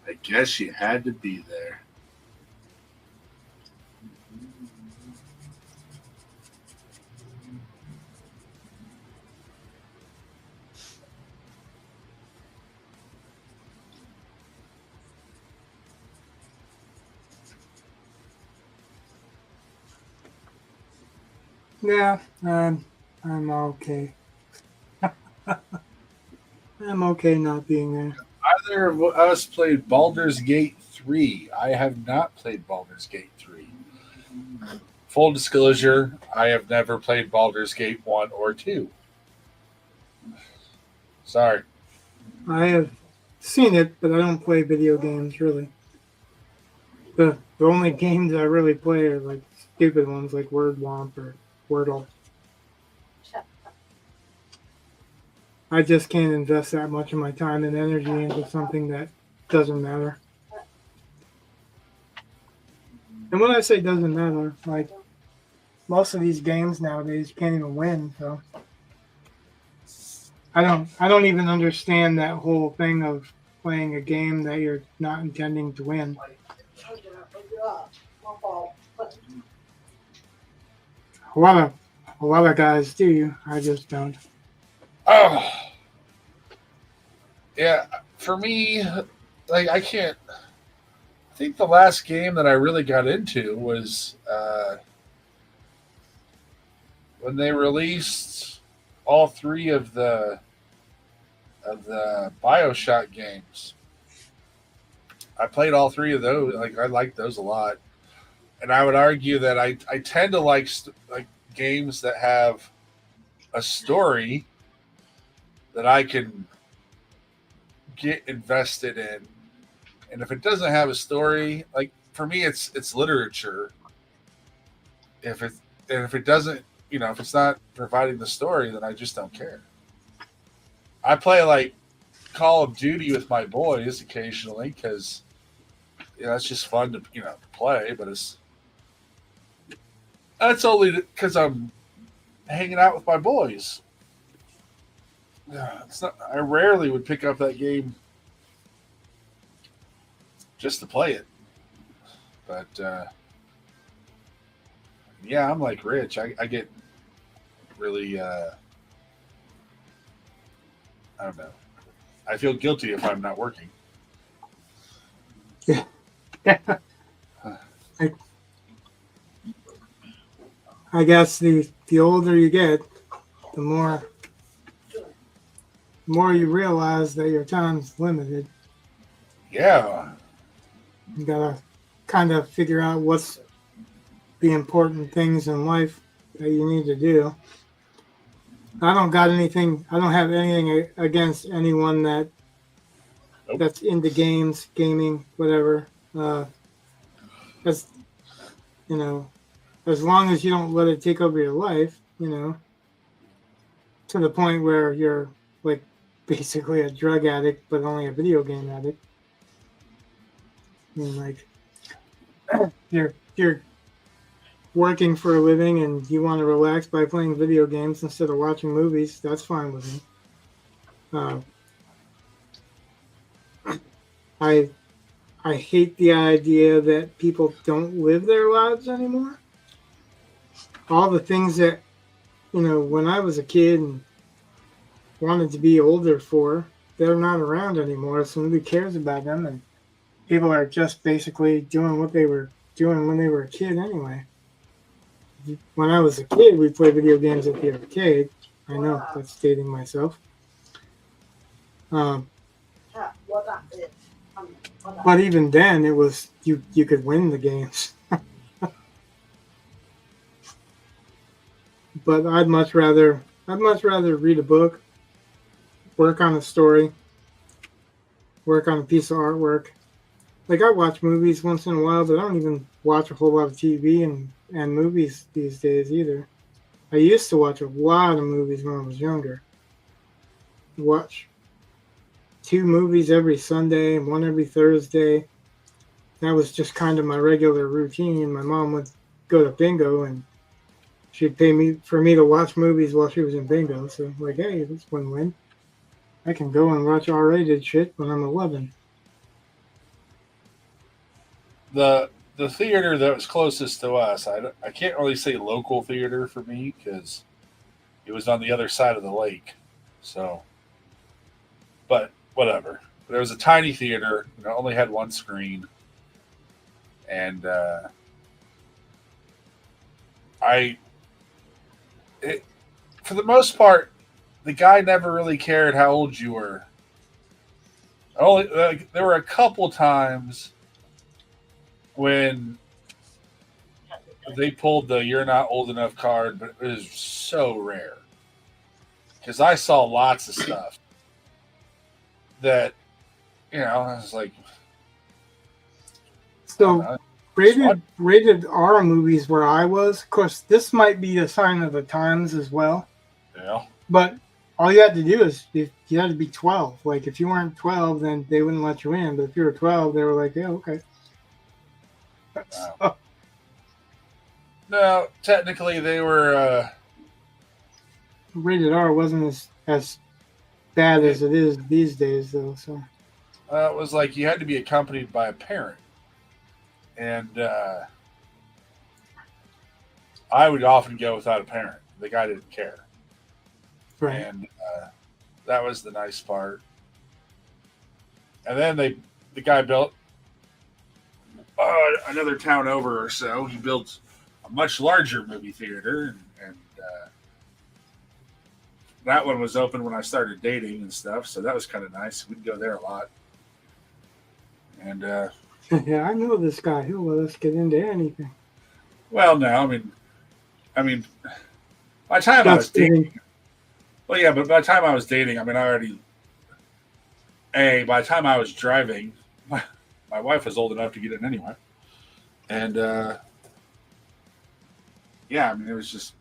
I guess you had to be there. Yeah, I'm okay. I'm okay not being there. Either of us played Baldur's Gate 3. I have not played Baldur's Gate 3. Full disclosure, I have never played Baldur's Gate 1 or 2. Sorry. I have seen it, but I don't play video games really. The only games I really play are like stupid ones like Word Womp or Wordle. I just can't invest that much of my time and energy into something that doesn't matter. And when I say doesn't matter, like most of these games nowadays you can't even win, so I don't even understand that whole thing of playing a game that you're not intending to win. My fault. A lot of guys do. I just don't. Oh. Yeah, for me, like I can't. I think the last game that I really got into was when they released all three of the of the BioShock games. I played all three of those. Like I like those a lot, and I would argue that I tend to like games that have a story that I can get invested in. And if it doesn't have a story, like for me, it's literature. If it and if it doesn't, if it's not providing the story, then I just don't care. I play like Call of Duty with my boys occasionally because it's just fun to play. But that's only because I'm hanging out with my boys. It's not. I rarely would pick up that game just to play it. But yeah, I'm like Rich. I get really. I don't know. I feel guilty if I'm not working. Yeah. I guess the older you get, the more you realize that your time's limited. Yeah. You gotta kind of figure out what's the important things in life that you need to do. I don't have anything against anyone that's into gaming, whatever. That's as long as you don't let it take over your life, to the point where you're like basically a drug addict, but only a video game addict. I mean, like you're working for a living and you want to relax by playing video games instead of watching movies. That's fine with me. I hate the idea that people don't live their lives anymore. All the things that when I was a kid and wanted to be older for, they're not around anymore, so nobody cares about them, and people are just basically doing what they were doing when they were a kid anyway. When I was a kid, we played video games at the arcade. I know, that's dating myself. But even then, it was you could win the games. But I'd much rather read a book, work on a story, work on a piece of artwork. Like I watch movies once in a while, but I don't even watch a whole lot of TV and movies these days either. I used to watch a lot of movies when I was younger. Watch 2 movies every Sunday and 1 every Thursday. That was just kind of my regular routine. My mom would go to bingo and she'd pay for me to watch movies while she was in bingo. So I'm like, hey, that's win-win. I can go and watch R-rated shit when I'm 11. The theater that was closest to us, I can't really say local theater for me because it was on the other side of the lake. So, but whatever. But it was a tiny theater. It only had 1 screen. And for the most part, the guy never really cared how old you were. There were a couple times when they pulled the "you're not old enough" card, but it was so rare because I saw lots of stuff that I was like, so rated R movies where I was. Of course, this might be a sign of the times as well. yeah. But all you had to do is you had to be 12. Like if you weren't 12, then they wouldn't let you in. But if you were 12, they were like, yeah, okay. Wow. No, technically they were. Rated R wasn't as bad as it is these days, though. So It was like you had to be accompanied by a parent, and I would often go without a parent. The guy didn't care, right. And that was the nice part. And then the guy built another town over or so. He built a much larger movie theater, and that one was open when I started dating and stuff, so that was kind of nice. We'd go there a lot. And Yeah, I know this guy. He'll let us get into anything. well, no, I mean, by the time I was Just dating, kidding. well, yeah, but by the time I was dating, I mean, I already, by the time I was driving, my wife was old enough to get in anyway, and yeah, I mean, it was just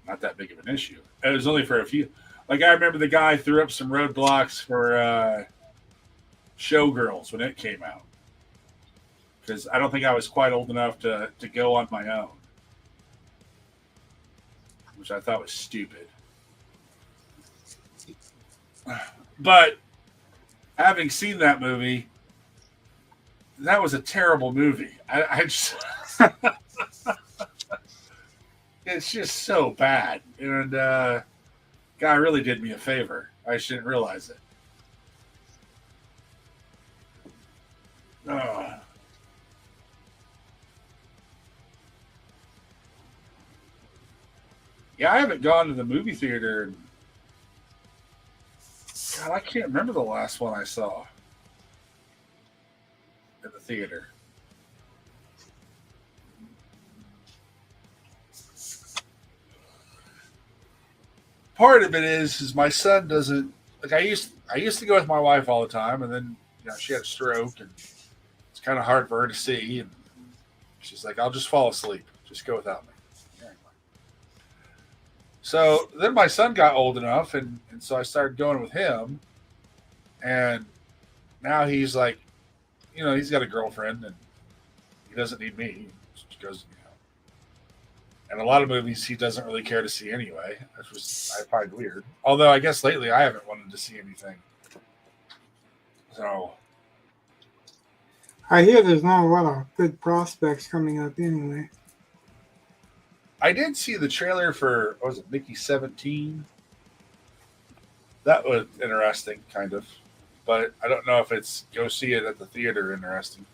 not that big of an issue. It was only for a few. Like I remember the guy threw up some roadblocks for Showgirls when it came out because I don't think I was quite old enough to go on my own, which I thought was stupid. But having seen that movie, that was a terrible movie. I just it's just so bad, and guy really did me a favor. I just didn't realize it. Oh. Yeah, I haven't gone to the movie theater. God, I can't remember the last one I saw at the theater. Part of it is my son doesn't like I used to go with my wife all the time, and then she had a stroke, and it's kind of hard for her to see, and she's like, "I'll just fall asleep. Just go without me." Anyway. So then my son got old enough, and so I started going with him, and now he's like, he's got a girlfriend, and he doesn't need me. He goes, and a lot of movies he doesn't really care to see anyway, which I find weird. Although I guess lately I haven't wanted to see anything. So I hear there's not a lot of good prospects coming up anyway. I did see the trailer for, what was it, Mickey 17? That was interesting, kind of. But I don't know if it's go see it at the theater interesting.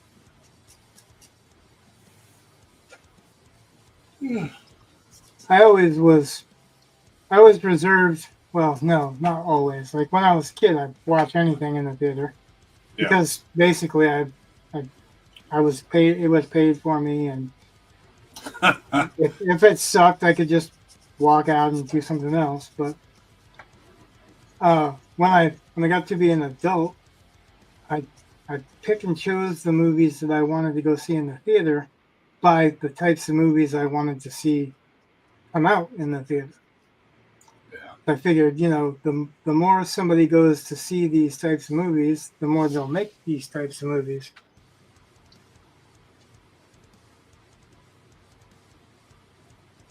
I always reserved. Well, no, not always. Like when I was a kid, I'd watch anything in the theater because basically I was paid. It was paid for me, and if it sucked, I could just walk out and do something else. But when I got to be an adult, I picked and chose the movies that I wanted to go see in the theater by the types of movies I wanted to see come out in the theater. I figured, the more somebody goes to see these types of movies, the more they'll make these types of movies.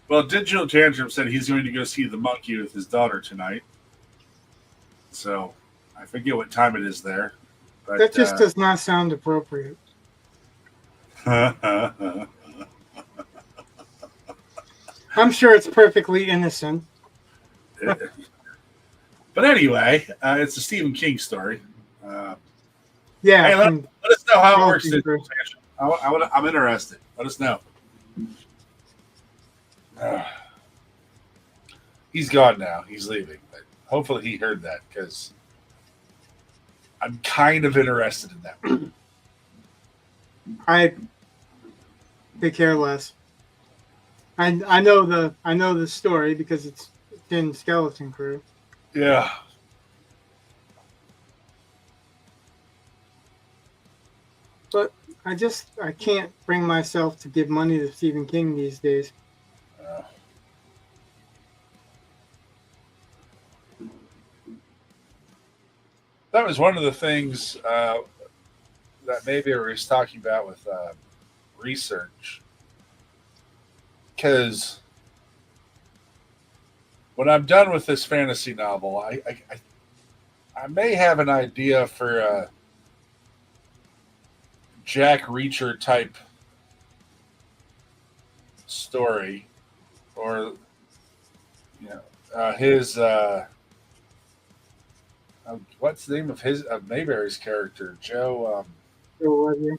Well, Digital Tantrum said he's going to go see The Monkey with his daughter tonight. So I forget what time it is there. But, that just does not sound appropriate. I'm sure it's perfectly innocent. But anyway, it's a Stephen King story. Yeah. Hey, let us know how it works. I'm interested. Let us know. He's gone now. He's leaving. But hopefully he heard that because I'm kind of interested in that. I could care less. I know the story because it's in Skeleton Crew. Yeah. But I can't bring myself to give money to Stephen King these days. That was one of the things that maybe I was talking about with research. Because when I'm done with this fantasy novel, I may have an idea for a Jack Reacher type story, or his what's the name of Mayberry's character? Joe. Joe Ledger.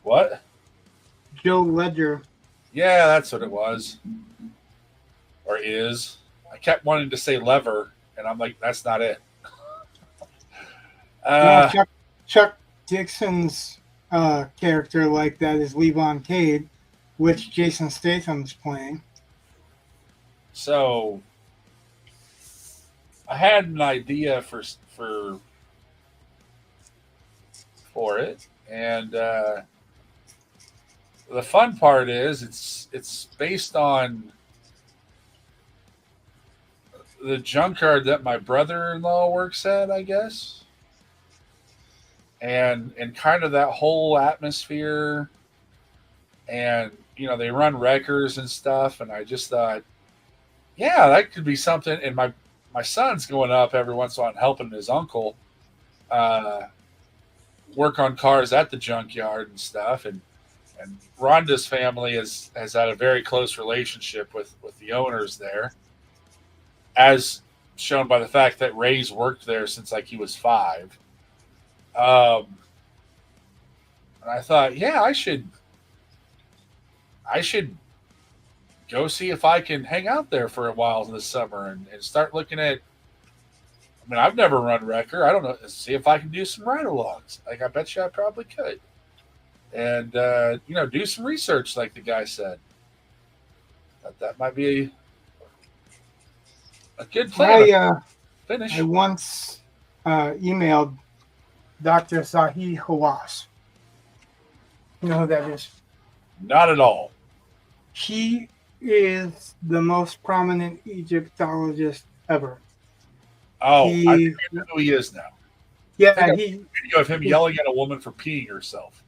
What? Joe Ledger. Yeah, that's what it was. Or is. I kept wanting to say lever, and I'm like, that's not it. Well, Chuck Dixon's character like that is Levon Cade, which Jason Statham's playing. So I had an idea for it, and the fun part is it's based on the junkyard that my brother-in-law works at, I guess, and kind of that whole atmosphere, and they run wreckers and stuff, and I just thought, yeah, that could be something. And my son's going up every once in a while and helping his uncle work on cars at the junkyard and stuff, and Rhonda's family has had a very close relationship with the owners there, as shown by the fact that Ray's worked there since like he was 5. And I thought, yeah, I should go see if I can hang out there for a while in the summer and start looking at. I mean, I've never run wrecker. I don't know. See if I can do some ride-alongs. Like, I bet you I probably could. And, do some research like the guy said. That might be a good plan. Finish. I once emailed Dr. Zahi Hawass. You know who that is? Not at all. He is the most prominent Egyptologist ever. Oh, I think I know who he is now. Yeah, I think a video of him yelling at a woman for peeing herself.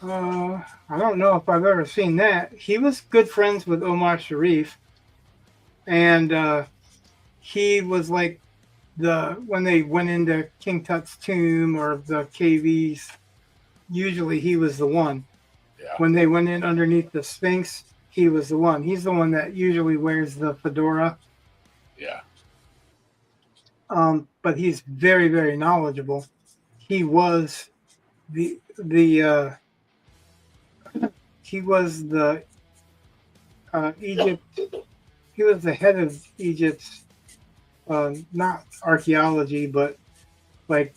I don't know if I've ever seen that. He was good friends with Omar Sharif, and he was like when they went into King Tut's tomb or the KVs, usually he was the one. Yeah. When they went in underneath the Sphinx, he was the one. He's the one that usually wears the fedora. Yeah. But he's very, very knowledgeable. He was the Egypt. He was the head of Egypt's not archaeology, but like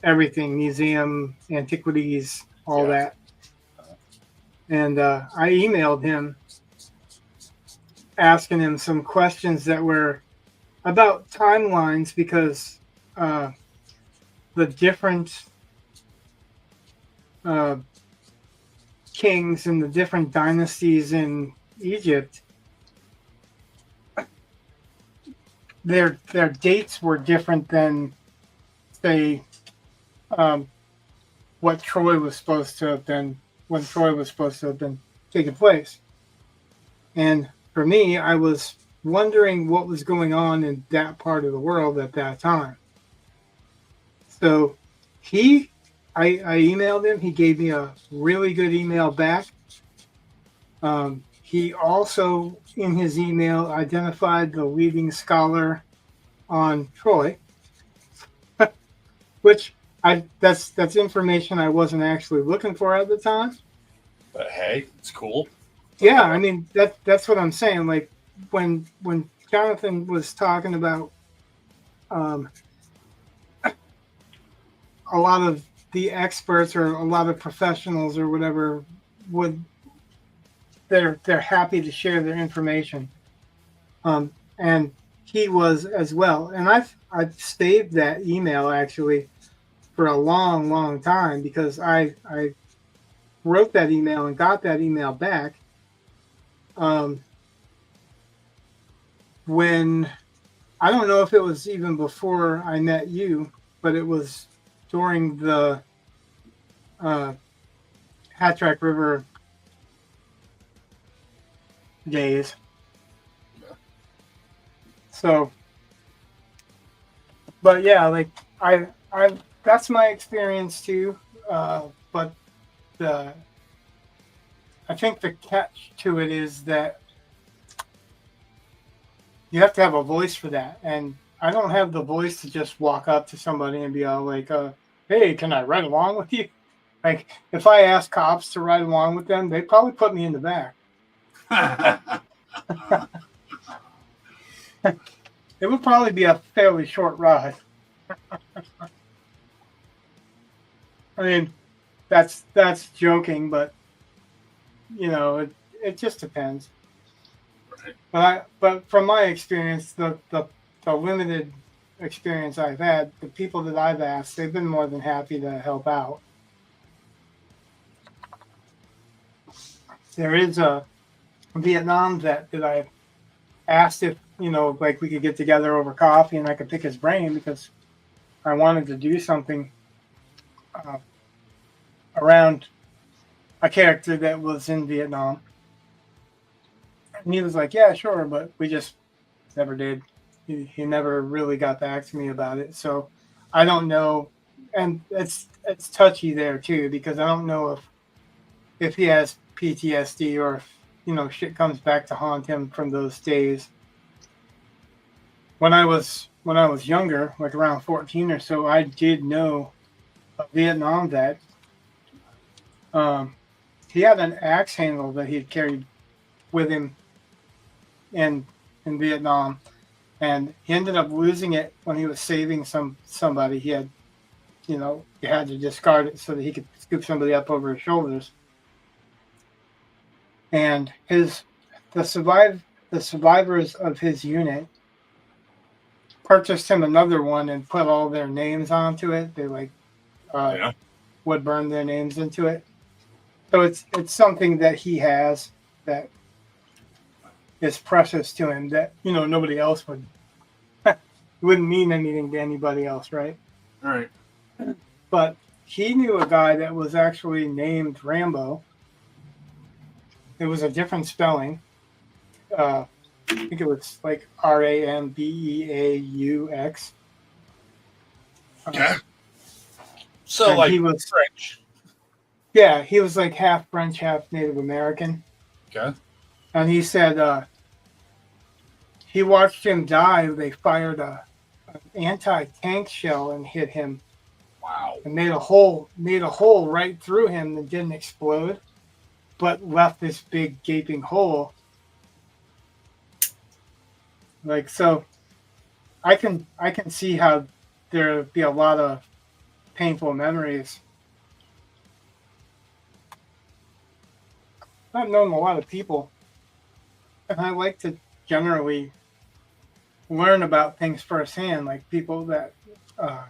everything, museum, antiquities, all that. And I emailed him asking him some questions that were about timelines, because the different kings and the different dynasties in Egypt, their dates were different than, say, what Troy was supposed to have been, when Troy was supposed to have been taking place. And for me, I was wondering what was going on in that part of the world at that time. So I emailed him. He gave me a really good email back. He also, in his email, identified the leading scholar on Troy, which that's information I wasn't actually looking for at the time. But hey, it's cool. Yeah, I mean that's what I'm saying. Like when Jonathan was talking about a lot of the experts or a lot of professionals or whatever they're happy to share their information, and he was as well. And I've saved that email actually for a long time, because I wrote that email and got that email back when, I don't know if it was even before I met you, but it was during the Hat-Track River days. So, but yeah, like I that's my experience too. But I think the catch to it is that you have to have a voice for that, and I don't have the voice to just walk up to somebody and be all like, "Hey, can I ride along with you?" Like, if I ask cops to ride along with them, they'd probably put me in the back. It would probably be a fairly short ride. I mean, that's joking, but it just depends. But from my experience, the limited experience I've had, the people that I've asked, they've been more than happy to help out. There is a Vietnam vet that I asked if like we could get together over coffee and I could pick his brain because I wanted to do something around a character that was in Vietnam. And he was like, yeah, sure, but we just never did. He never really got back to me about it. So I don't know. And it's touchy there too, because I don't know if he has PTSD or if, shit comes back to haunt him from those days. When I was younger, like around 14 or so, I did know a Vietnam vet. He had an axe handle that he had carried with him in Vietnam, and he ended up losing it when he was saving somebody. He had, he had to discard it so that he could scoop somebody up over his shoulders. And the survivors of his unit purchased him another one and put all their names onto it. They would burn their names into it. So it's something that he has that is precious to him that nobody else would. It wouldn't mean anything to anybody else, right? All right. But he knew a guy that was actually named Rambo. It was a different spelling. I think it was like Rambeaux. Okay. So like he was French. Yeah, he was like half French, half Native American. Okay. And he said he watched him die. They fired an anti-tank shell and hit him. Wow. And made a hole right through him that didn't explode, but left this big gaping hole. Like, so I can see how there'd be a lot of painful memories. I've known a lot of people, and I like to generally learn about things firsthand, like people that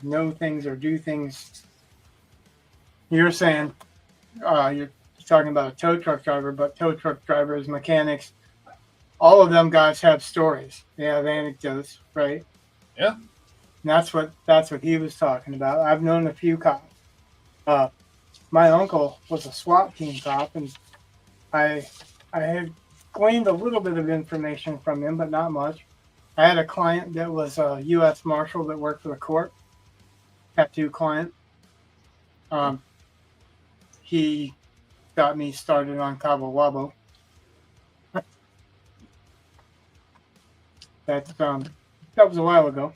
know things or do things. You're saying you're talking about a tow truck driver, but tow truck drivers, mechanics, all of them guys have stories. They have anecdotes, right? Yeah. And that's what he was talking about. I've known a few cops. My uncle was a SWAT team cop, and I had gleaned a little bit of information from him, but not much. I had a client that was a U.S. Marshal that worked for the court, tattoo client. He got me started on Cabo Wabo. That was a while ago,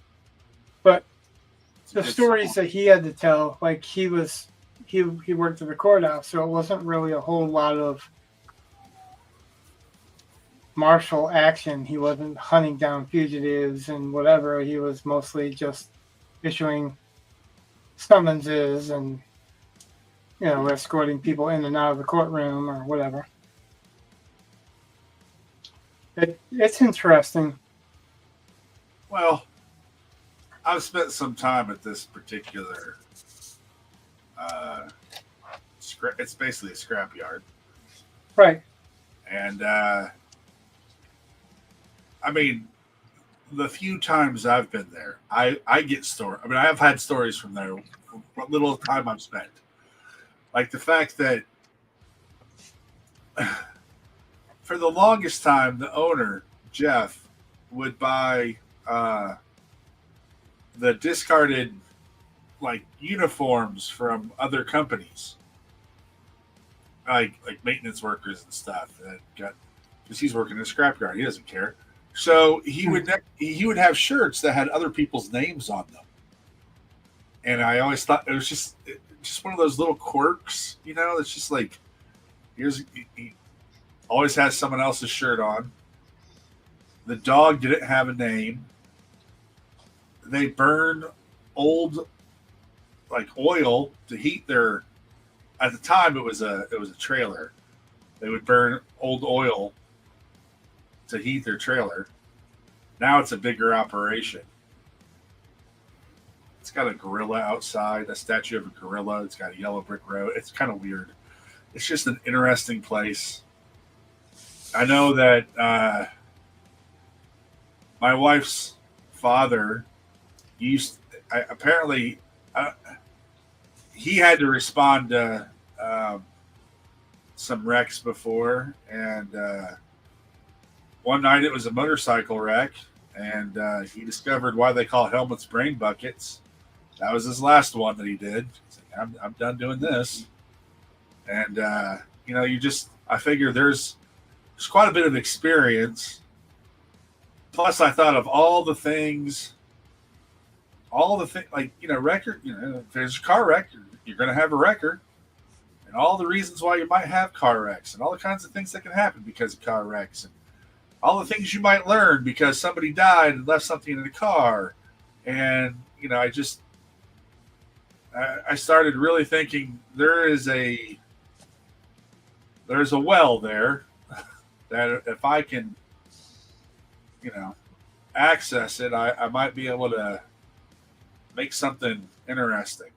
but the stories that he had to tell, like he worked at the courthouse, so it wasn't really a whole lot of martial action. He wasn't hunting down fugitives and whatever. He was mostly just issuing summonses and escorting people in and out of the courtroom or whatever. It's interesting. Well, I've spent some time at this particular it's basically a scrapyard. Right. And I mean, the few times I've been there, I get stories. I mean, I've had stories from there, what little time I've spent. Like the fact that for the longest time, the owner, Jeff, would buy the discarded like uniforms from other companies, like maintenance workers and stuff that got, because he's working in a scrapyard. He doesn't care. So he would have shirts that had other people's names on them. And I always thought it was just one of those little quirks, it's just like, he always has someone else's shirt on The dog didn't have a name. They burn old like oil to heat their. At the time, it was a trailer. They would burn old oil to heat their trailer. Now it's a bigger operation. It's got a gorilla outside, a statue of a gorilla. It's got a yellow brick road. It's kind of weird. It's just an interesting place. I know that my wife's father apparently he had to respond to some wrecks before, and one night it was a motorcycle wreck, and he discovered why they call helmets brain buckets. That was his last one that he did. He's like, I'm done doing this. And I figure there's quite a bit of experience. Plus, I thought of all the things like, record, if there's a car wreck, you're going to have a record, and all the reasons why you might have car wrecks, and all the kinds of things that can happen because of car wrecks, and all the things you might learn because somebody died and left something in the car. And, I started really thinking there's a well there that if I can, access it, I might be able to make something interesting.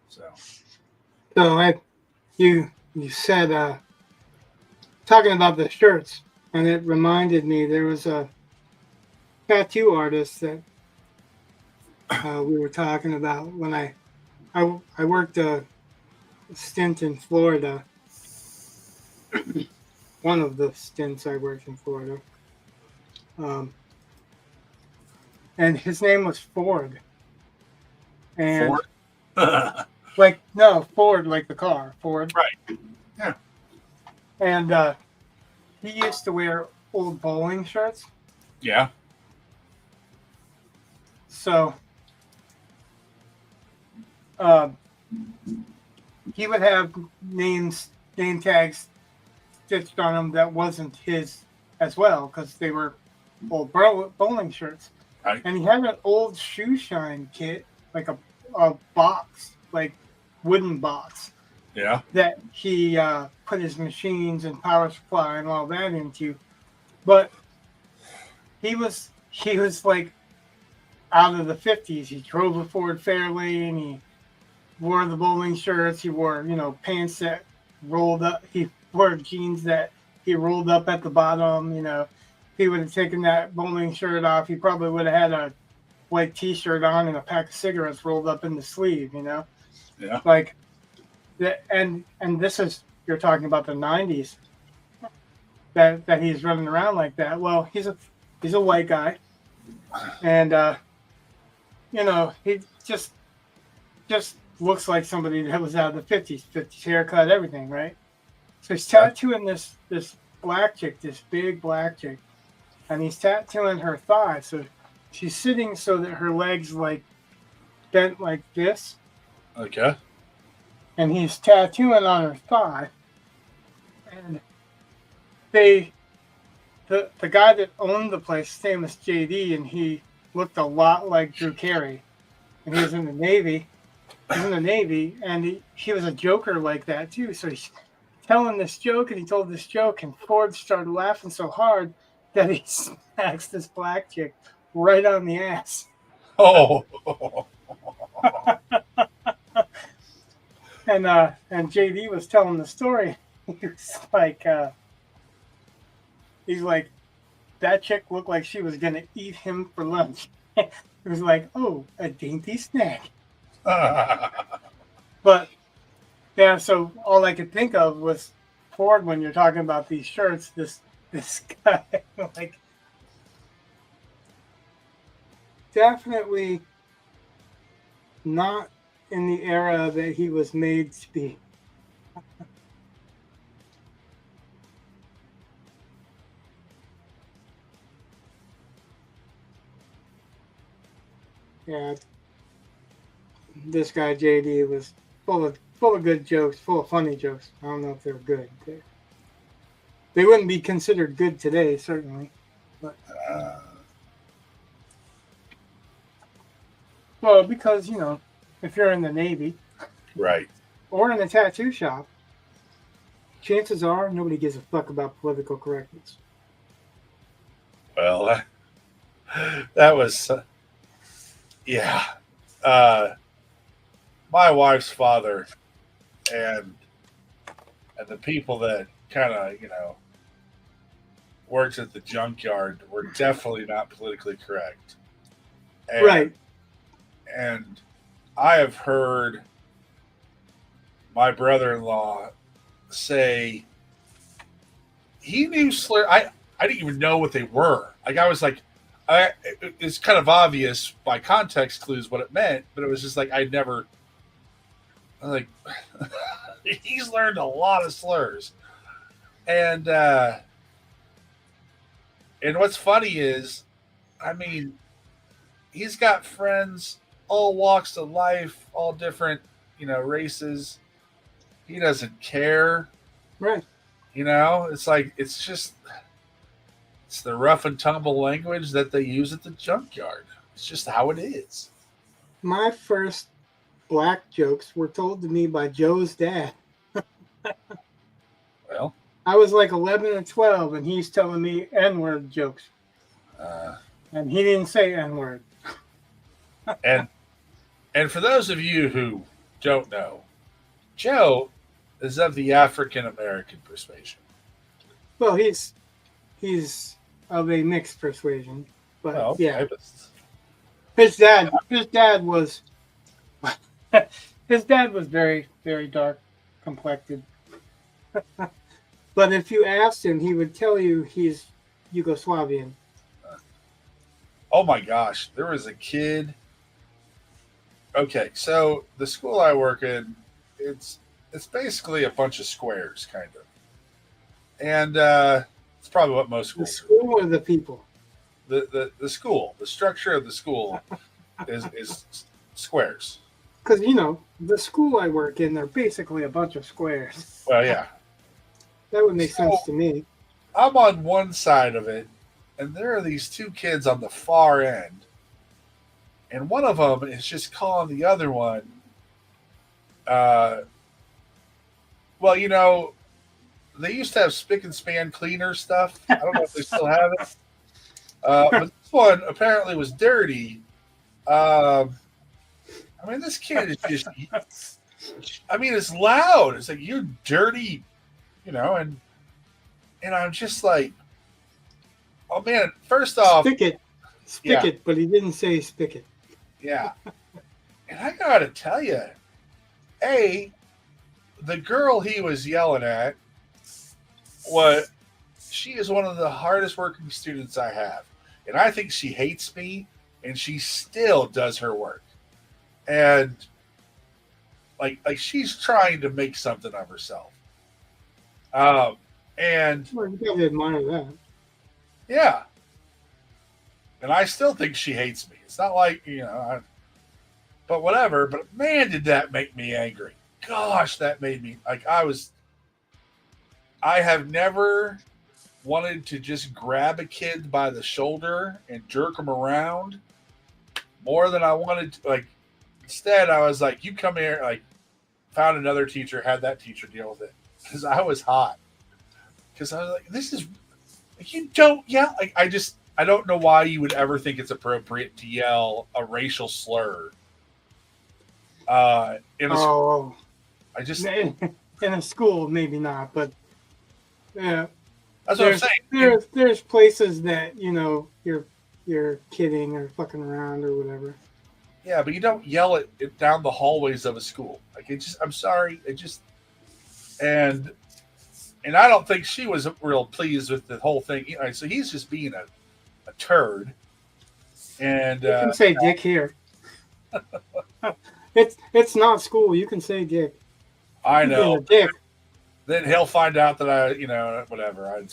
So you said talking about the shirts, and it reminded me there was a tattoo artist that we were talking about when I worked a stint in Florida. One of the stints I worked in Florida. And his name was Ford. And Ford? Ford, like the car, Ford. Right. Yeah. And he used to wear old bowling shirts. Yeah. So he would have name tags stitched on them that wasn't his as well, because they were old bowling shirts. Right. And he had an old shoe shine kit, like a box, like wooden box. Yeah. That he put his machines and power supply and all that into. But he was like out of the 50s. He drove a Ford Fairlane. He wore the bowling shirts. He wore, pants that rolled up. He wore jeans that he rolled up at the bottom. If he would have taken that bowling shirt off, he probably would have had a white T-shirt on and a pack of cigarettes rolled up in the sleeve. Yeah. Like that, and this is, you're talking about the 90s. That he's running around like that. Well, he's a white guy, and he just looks like somebody that was out of the 50s haircut, everything, right? So he's tattooing this black chick, this big black chick, and he's tattooing her thigh. So she's sitting so that her legs like bent like this. Okay. And he's tattooing on her thigh. And the guy that owned the place, his name was JD, and he looked a lot like Drew Carey. And he was in the Navy. And he was a joker like that too. So he's telling this joke, and he told this joke, and Ford started laughing so hard that he smacks this black chick right on the ass. Oh. And JD was telling the story. He was like, that chick looked like she was gonna eat him for lunch. It was like, oh, a dainty snack. But yeah, so all I could think of was Ford when you're talking about these shirts. This guy, like, definitely not in the era that he was made to be. Yeah, this guy JD was full of good jokes, full of funny jokes. I don't know if they're good. They wouldn't be considered good today, certainly. But Uh, Well, because if you're in the Navy right. or in a tattoo shop, chances are nobody gives a fuck about political correctness. Well, that was yeah. Uh, my wife's father and the people that kind of works at the junkyard were definitely not politically correct. And, Right. And I have heard my brother-in-law say he knew slur. I didn't even know what they were. Like I was like, it's kind of obvious by context clues what it meant, but it was just like I was like, he's learned a lot of slurs, and what's funny is, I mean, he's got friends all walks of life, all different races. He doesn't care. Right. It's like it's the rough and tumble language that they use at the junkyard. It's just how it is. My first black jokes were told to me by Joe's dad. Well, I was like 11 or 12, and he's telling me N-word jokes. And he didn't say N-word. and for those of you who don't know, Joe is of the African American persuasion. Well, he's of a mixed persuasion, but Well, yeah, his dad was very, very dark complected. But if you asked him, he would tell you he's Yugoslavian. Oh my gosh, there was a kid. Okay, so the school I work in, it's basically a bunch of squares, kind of, and it's probably what most The schools school or the people? The school, the structure of the school is squares. Because the school I work in, they're basically a bunch of squares. Well, yeah, That would make sense to me. I'm on one side of it, and there are these two kids on the far end, and one of them is just calling the other one. Well, they used to have spick and span cleaner stuff. I don't know if they still have it. But this one apparently was dirty. I mean, this kid is just. I mean, it's loud. It's like you're dirty, and I'm just like, oh man. First off, Spigot, yeah. but he didn't say spigot. Yeah, and I gotta tell you, the girl he was yelling at, she is one of the hardest working students I have. And I think she hates me, and she still does her work. And like she's trying to make something of herself. And Well, you gotta admire that. yeah. And I still think she hates me. It's not like, but whatever. But man, did that make me angry. Gosh, that made me like I have never wanted to just grab a kid by the shoulder and jerk him around more than I wanted to. Like, instead, I was like, you come here, like, found another teacher, had that teacher deal with it. Because I was hot. Because I was like, this is, you don't yell. Like, I don't know why you would ever think it's appropriate to yell a racial slur. In a school, maybe not, but yeah. That's what I'm saying. There's places that you're kidding or fucking around or whatever. Yeah, but you don't yell it down the hallways of a school. Like I'm sorry, and I don't think she was real pleased with the whole thing. So he's just being a turd. And you can say dick here. It's not school. You can say dick. I know. Dick. Then he'll find out that whatever.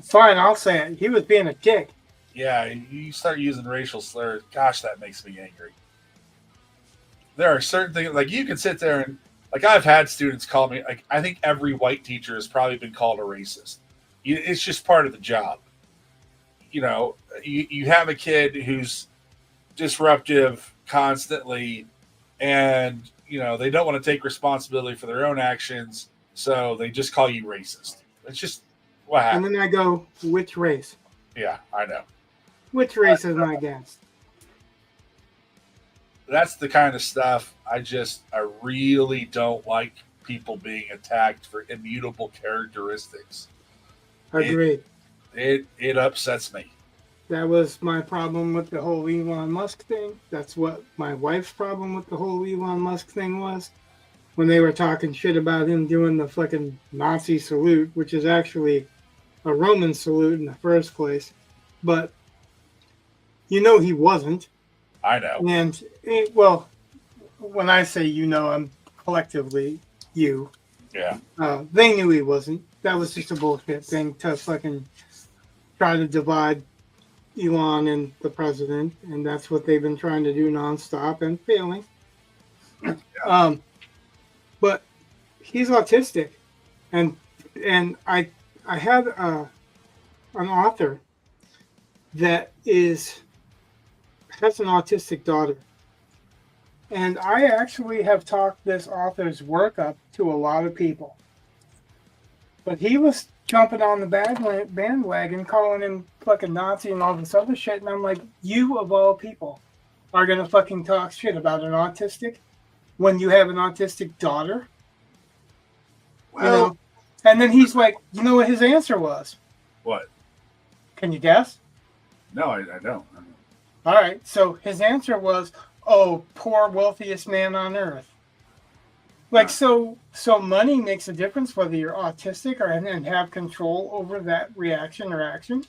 Fine, I'll say it. He was being a dick. Yeah, you start using racial slurs. Gosh, that makes me angry. There are certain things, like you can sit there and, like I've had students call me, like I think every white teacher has probably been called a racist. It's just part of the job. you have a kid who's disruptive constantly, and they don't want to take responsibility for their own actions, so they just call you racist. It's just what And happened. then I go, which race? Yeah, I know. Which race am I against? That's the kind of stuff I really don't like people being attacked for immutable characteristics. Agreed. It upsets me. That was my problem with the whole Elon Musk thing. That's what my wife's problem with the whole Elon Musk thing was. When they were talking shit about him doing the fucking Nazi salute, which is actually a Roman salute in the first place. But he wasn't. I know. And, well, when I say I'm collectively you. Yeah. They knew he wasn't. That was just a bullshit thing to fucking try to divide Elon and the president, and that's what they've been trying to do nonstop and failing. Yeah. But he's autistic, and I had an author that has an autistic daughter, and I actually have talked this author's work up to a lot of people, but he was jumping on the bandwagon, calling him fucking Nazi and all this other shit. And I'm like, you of all people are going to fucking talk shit about an autistic when you have an autistic daughter? Well, And then he's like, you know what his answer was? What? Can you guess? No, I don't. All right. So his answer was, oh, poor wealthiest man on earth. Like, so money makes a difference whether you're autistic and have control over that reaction or action.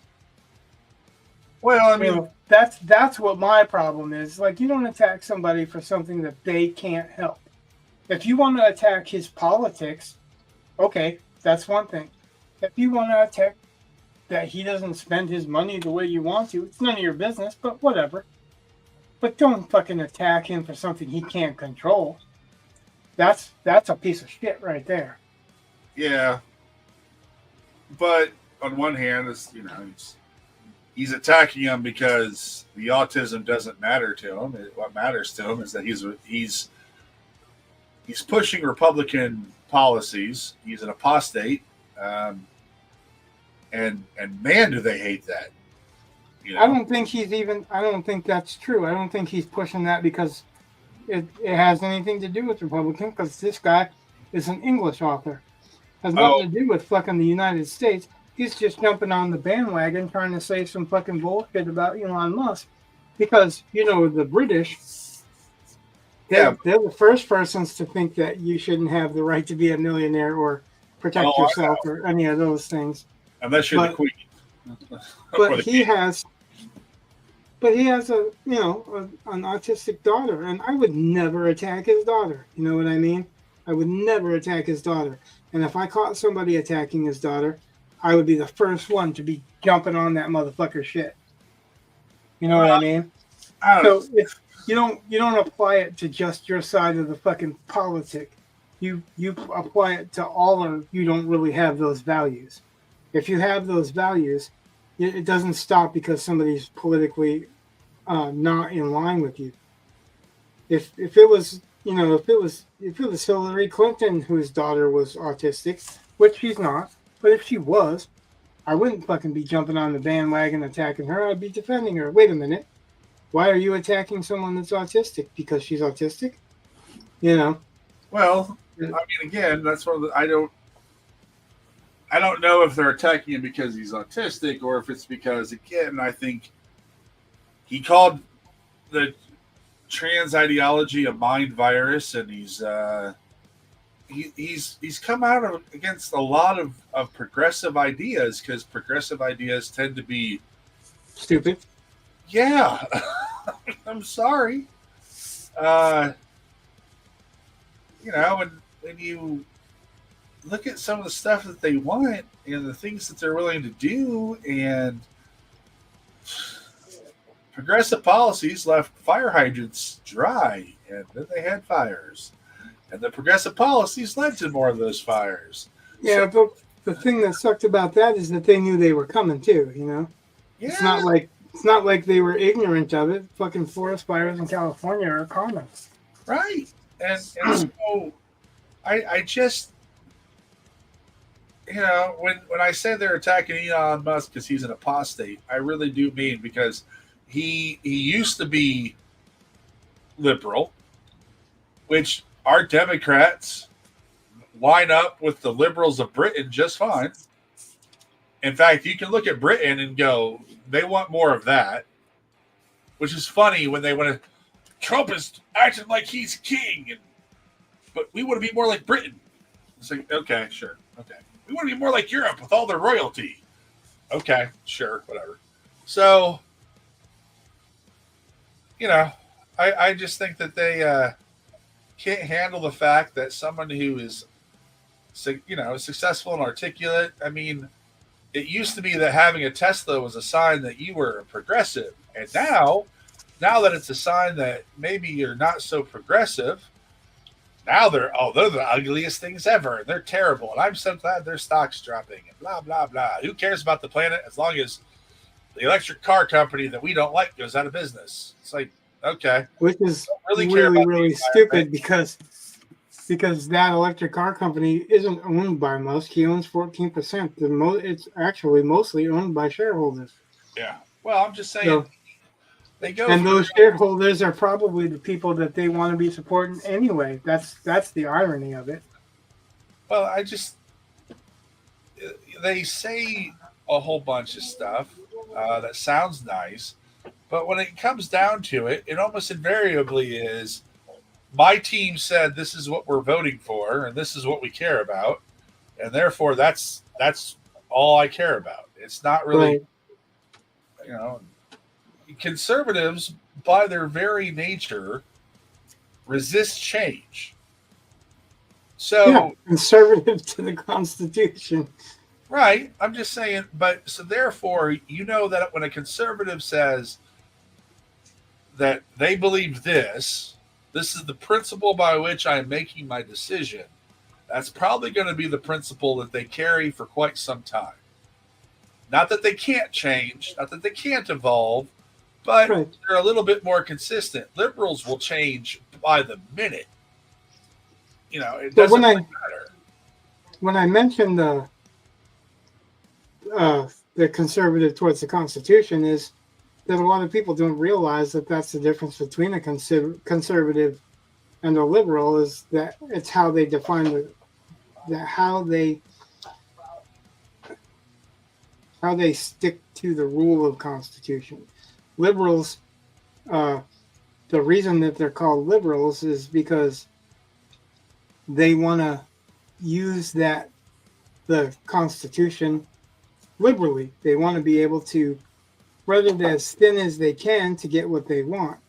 Well, I mean, that's what my problem is. Like, you don't attack somebody for something that they can't help. If you want to attack his politics, okay, that's one thing. If you want to attack that he doesn't spend his money the way you want to, it's none of your business, but whatever. But don't fucking attack him for something he can't control. That's a piece of shit right there. Yeah. But on one hand, he's attacking him because the autism doesn't matter to him. What matters to him is that he's pushing Republican policies. He's an apostate, and man, do they hate that. I don't think that's true. I don't think he's pushing that because it has anything to do with Republican, because this guy is an English author. Has nothing to do with fucking the United States. He's just jumping on the bandwagon trying to say some fucking bullshit about Elon Musk. Because, the British, they're the first persons to think that you shouldn't have the right to be a millionaire or protect yourself or any of those things. Unless you're the queen. But he has an autistic daughter, and I would never attack his daughter. You know what I mean? I would never attack his daughter. And if I caught somebody attacking his daughter, I would be the first one to be jumping on that motherfucker shit. You know what I mean? So if you don't apply it to just your side of the fucking politic, you apply it to all, or you don't really have those values. If you have those values, it doesn't stop because somebody's politically not in line with you. If it was Hillary Clinton whose daughter was autistic, which she's not, but if she was, I wouldn't fucking be jumping on the bandwagon attacking her. I'd be defending her. Wait a minute, why are you attacking someone that's autistic? Because she's autistic? Well, I mean, again, that's one of the I don't know if they're attacking him because he's autistic or if it's because, again, I think he called the trans ideology a mind virus, and he's come out against a lot of progressive ideas, because progressive ideas tend to be stupid. Yeah, I'm sorry. When you look at some of the stuff that they want and the things that they're willing to do, and progressive policies left fire hydrants dry, and then they had fires, and the progressive policies led to more of those fires. Yeah, but the thing that sucked about that is that they knew they were coming too, Yeah, It's not like they were ignorant of it. Fucking forest fires in California are common. right. And so I just, when I say they're attacking Elon Musk because he's an apostate, I really do mean because he used to be liberal, which our Democrats line up with the liberals of Britain just fine. In fact, you can look at Britain and go, they want more of that, which is funny when they want to. Trump is acting like he's king, but we want to be more like Britain. It's like, okay, sure, okay. We want to be more like Europe with all their royalty. Okay, sure, whatever. So, I just think that they can't handle the fact that someone who is, successful and articulate. I mean, it used to be that having a Tesla was a sign that you were a progressive, and now that it's a sign that maybe you're not so progressive, now they're the ugliest things ever, and they're terrible, and I'm so glad their stock's dropping, and blah blah blah. Who cares about the planet as long as the electric car company that we don't like goes out of business? It's like, okay, Which is really care about really stupid because that electric car company isn't owned by Musk. He owns 14%. It's actually mostly owned by shareholders. Yeah. Well, I'm just saying. So, they go and those shareholders are probably the people that they want to be supporting anyway. That's the irony of it. Well, they say a whole bunch of stuff that sounds nice, but when it comes down to it, it almost invariably is, my team said this is what we're voting for and this is what we care about, and therefore that's all I care about. It's not really, Right. Conservatives by their very nature resist change. So conservative to the Constitution. right, I'm just saying, but so therefore, that when a conservative says that they believe this is the principle by which I'm making my decision, that's probably going to be the principle that they carry for quite some time. Not that they can't change, not that they can't evolve, but they're a little bit more consistent. Liberals will change by the minute. It doesn't matter. When I mentioned the conservative towards the Constitution, is that a lot of people don't realize that that's the difference between a conservative and a liberal, is that it's how they define how they stick to the rule of Constitution. Liberals, the reason that they're called liberals is because they want to use the Constitution liberally. They want to be able to spread it as thin as they can to get what they want.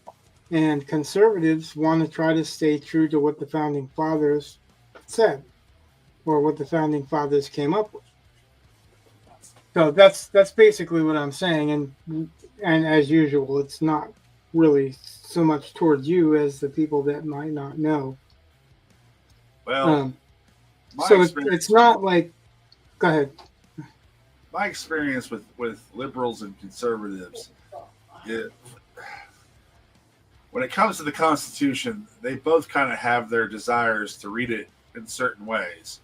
And conservatives want to try to stay true to what the founding fathers said, or what the founding fathers came up with. So that's basically what I'm saying, and as usual, it's not really so much towards you as the people that might not know. Well, so it's not like. Go ahead. My experience with liberals and conservatives, when it comes to the Constitution, they both kind of have their desires to read it in certain ways.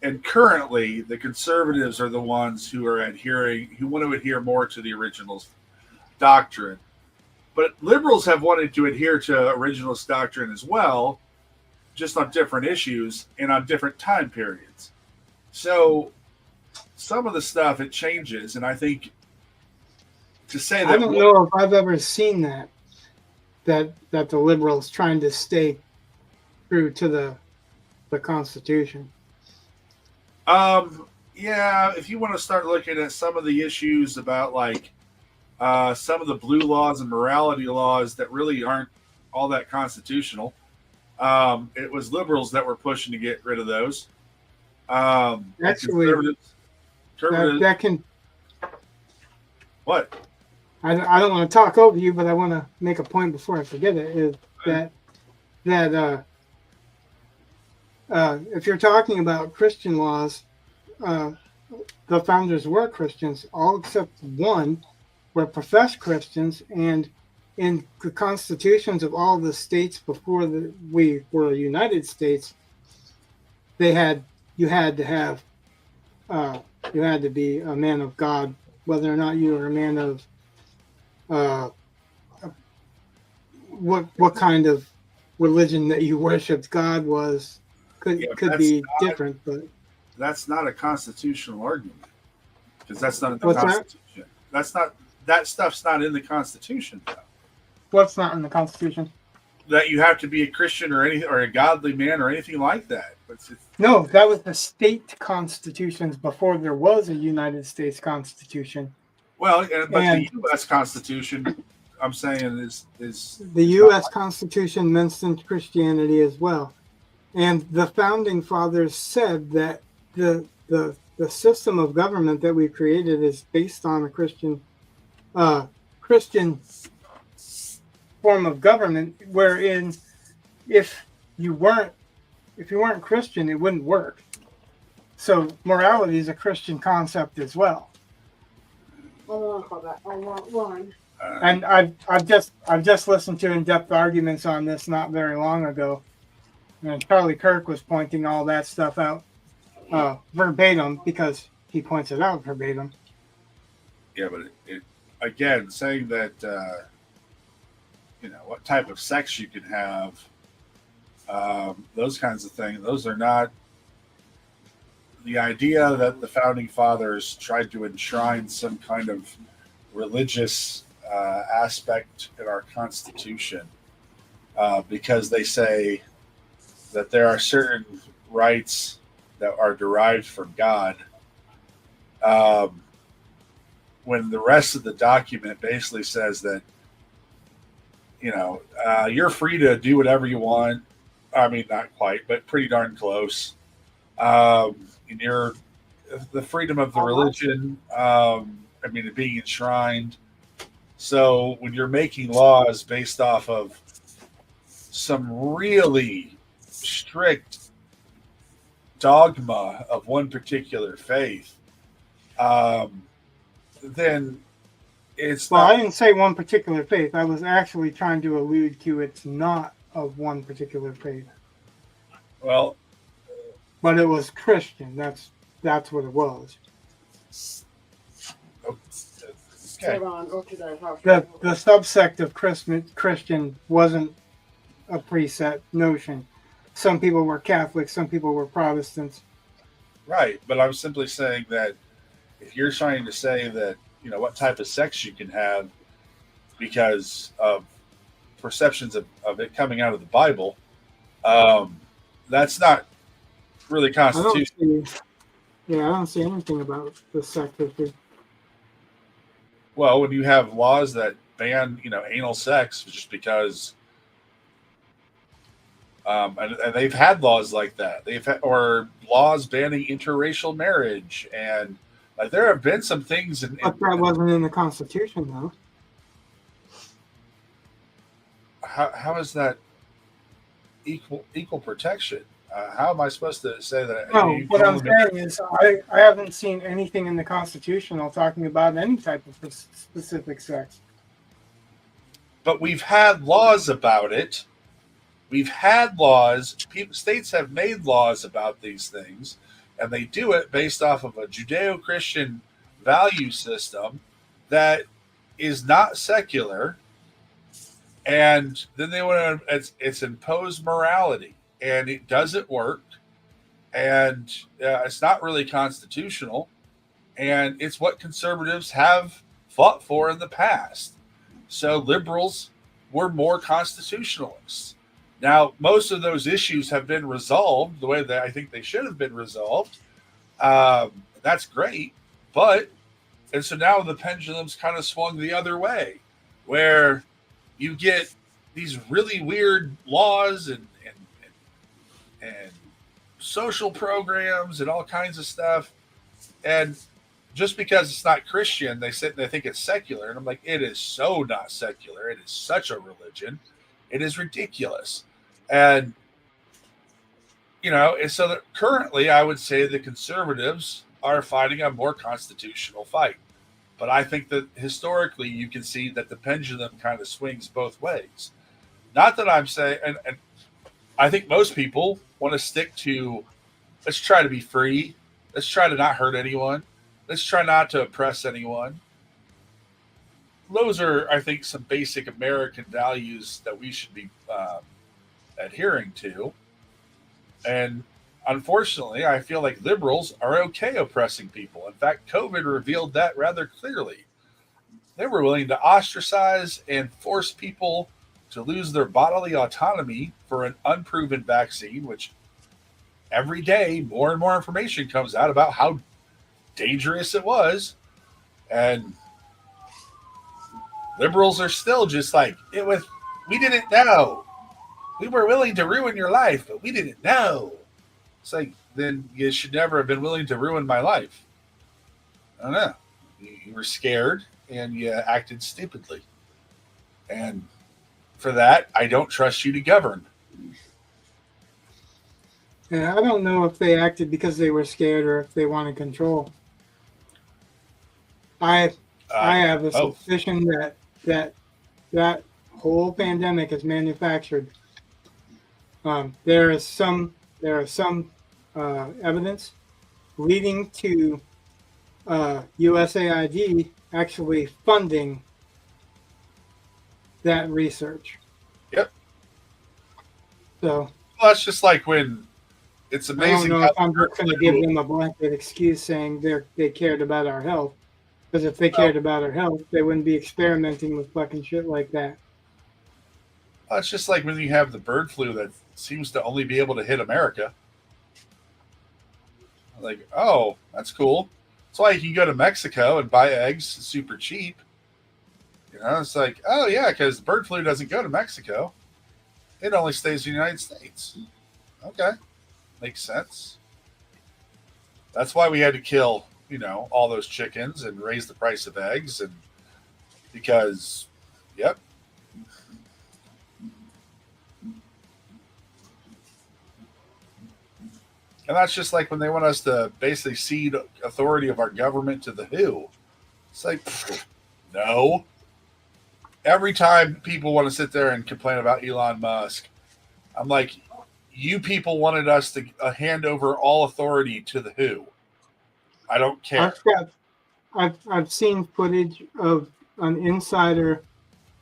And currently, the conservatives are the ones who want to adhere more to the original doctrine. But liberals have wanted to adhere to originalist doctrine as well, just on different issues and on different time periods. So some of the stuff, it changes. And I think to say that, I don't know if I've ever seen that the liberals trying to stay true to the Constitution. Yeah, if you want to start looking at some of the issues about like some of the blue laws and morality laws that really aren't all that constitutional, it was liberals that were pushing to get rid of those. Actually, conservatives, that can. What? I don't want to talk over you, but I want to make a point before I forget it. Is that if you're talking about Christian laws, the founders were Christians. All except one were professed Christians, and in the constitutions of all the states before we were United States, they had you had to have uh, you had to be a man of God, whether or not you were a man of uh, what kind of religion that you worshipped. God was Yeah, could be different, but that's not a constitutional argument because that's not in the what's that? Constitution. That stuff's not in the Constitution though. What's not in the Constitution? That you have to be a Christian or anything or a godly man or anything like that. It's No, that was the state constitutions before there was a United States Constitution. well, but And the U.S. Constitution, I'm saying, is the U.S. Constitution mentioned Christianity as well. And the founding fathers said that the system of government that we created is based on a Christian form of government, wherein if you weren't Christian, it wouldn't work. So morality is a Christian concept as well. I want that. I want one. And I've just listened to in-depth arguments on this not very long ago, and Charlie Kirk was pointing all that stuff out verbatim because he points it out verbatim. Yeah, but it again saying that what type of sex you can have, those kinds of things. Those are not the idea that the founding fathers tried to enshrine some kind of religious aspect in our Constitution because they say that there are certain rights that are derived from God. When the rest of the document basically says that, you're free to do whatever you want. I mean, not quite, but pretty darn close. And the freedom of the religion, being enshrined. So when you're making laws based off of some really strict dogma of one particular faith, then it's Well, not. I didn't say one particular faith. I was actually trying to allude to it's not of one particular faith. Well, but it was Christian. That's what it was. okay. Hold on, go to their house. The subsect of Christian wasn't a preset notion. Some people were Catholics, some people were Protestants. Right, but I'm simply saying that if you're trying to say that, what type of sex you can have because of perceptions of it coming out of the Bible, that's not really constitutional. I don't see anything about the sex issue. Well, when you have laws that ban, anal sex just because, and they've had laws like that. Or laws banning interracial marriage, and like there have been some things. But that wasn't in the Constitution, though. How is that equal protection? How am I supposed to say that? No, what I'm saying is I haven't seen anything in the Constitution talking about any type of specific sex. But we've had laws about it. We've had laws. States have made laws about these things, and they do it based off of a Judeo-Christian value system that is not secular. And then they want to, it's imposed morality, and it doesn't work, and it's not really constitutional, and it's what conservatives have fought for in the past. So liberals were more constitutionalists. Now, most of those issues have been resolved the way that I think they should have been resolved. That's great, and so now the pendulum's kind of swung the other way, where you get these really weird laws and social programs and all kinds of stuff. And just because it's not Christian, they think it's secular. And I'm like, it is so not secular. It is such a religion. It is ridiculous. And, and so that currently I would say the conservatives are fighting a more constitutional fight. But I think that historically you can see that the pendulum kind of swings both ways. Not that I'm saying, and I think most people want to stick to, let's try to be free. Let's try to not hurt anyone. Let's try not to oppress anyone. Those are, I think, some basic American values that we should be adhering to. And unfortunately, I feel like liberals are okay oppressing people. In fact, COVID revealed that rather clearly. They were willing to ostracize and force people to lose their bodily autonomy for an unproven vaccine, which every day more and more information comes out about how dangerous it was. And liberals are still just like, we didn't know. We were willing to ruin your life, but we didn't know. It's like, then you should never have been willing to ruin my life. I don't know. You were scared and you acted stupidly. And for that, I don't trust you to govern. Yeah, I don't know if they acted because they were scared or if they wanted control. I have a suspicion that whole pandemic is manufactured. There is some evidence leading to USAID actually funding that research. Yep. So well, that's just like when it's amazing. I don't know if I'm just going to give them a blanket excuse saying they cared about our health. Because if they cared about our health, they wouldn't be experimenting with fucking shit like that. Well, it's just like when you have the bird flu that seems to only be able to hit America. Like, oh, that's cool. That's why you can go to Mexico and buy eggs super cheap. You know, it's like, oh yeah, because bird flu doesn't go to Mexico. It only stays in the United States. Okay. Makes sense. That's why we had to kill, all those chickens and raise the price of eggs, and because, yep. And that's just like when they want us to basically cede authority of our government to the WHO. It's like, no. Every time people want to sit there and complain about Elon Musk, I'm like, you people wanted us to hand over all authority to the WHO. I don't care. I've seen footage of an insider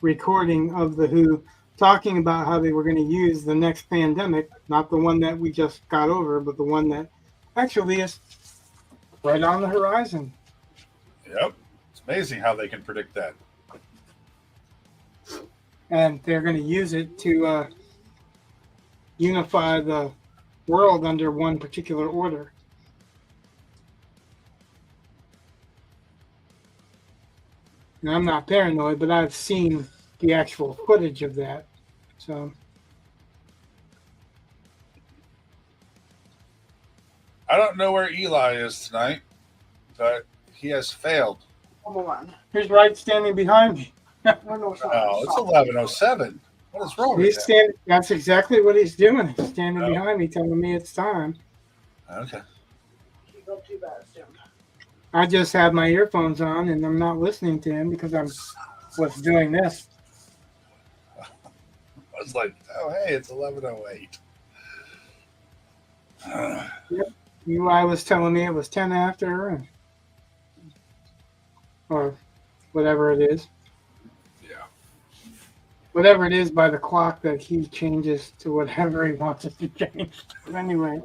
recording of the WHO talking about how they were going to use the next pandemic, not the one that we just got over, but the one that actually is right on the horizon. Yep. It's amazing how they can predict that. And they're going to use it to unify the world under one particular order. Now, I'm not paranoid, but I've seen the actual footage of that. So I don't know where Eli is tonight, but he has failed. Come on. he's right standing behind me. Oh, it's 11:07. What is wrong with that? That's exactly what he's doing. He's standing behind me telling me it's time. Okay. I just have my earphones on and I'm not listening to him because I was doing this. I was like, oh, hey, it's 11:08. Yep. Eli was telling me it was 10 after, or whatever it is. Yeah. Whatever it is by the clock that he changes to whatever he wants it to change. But anyway.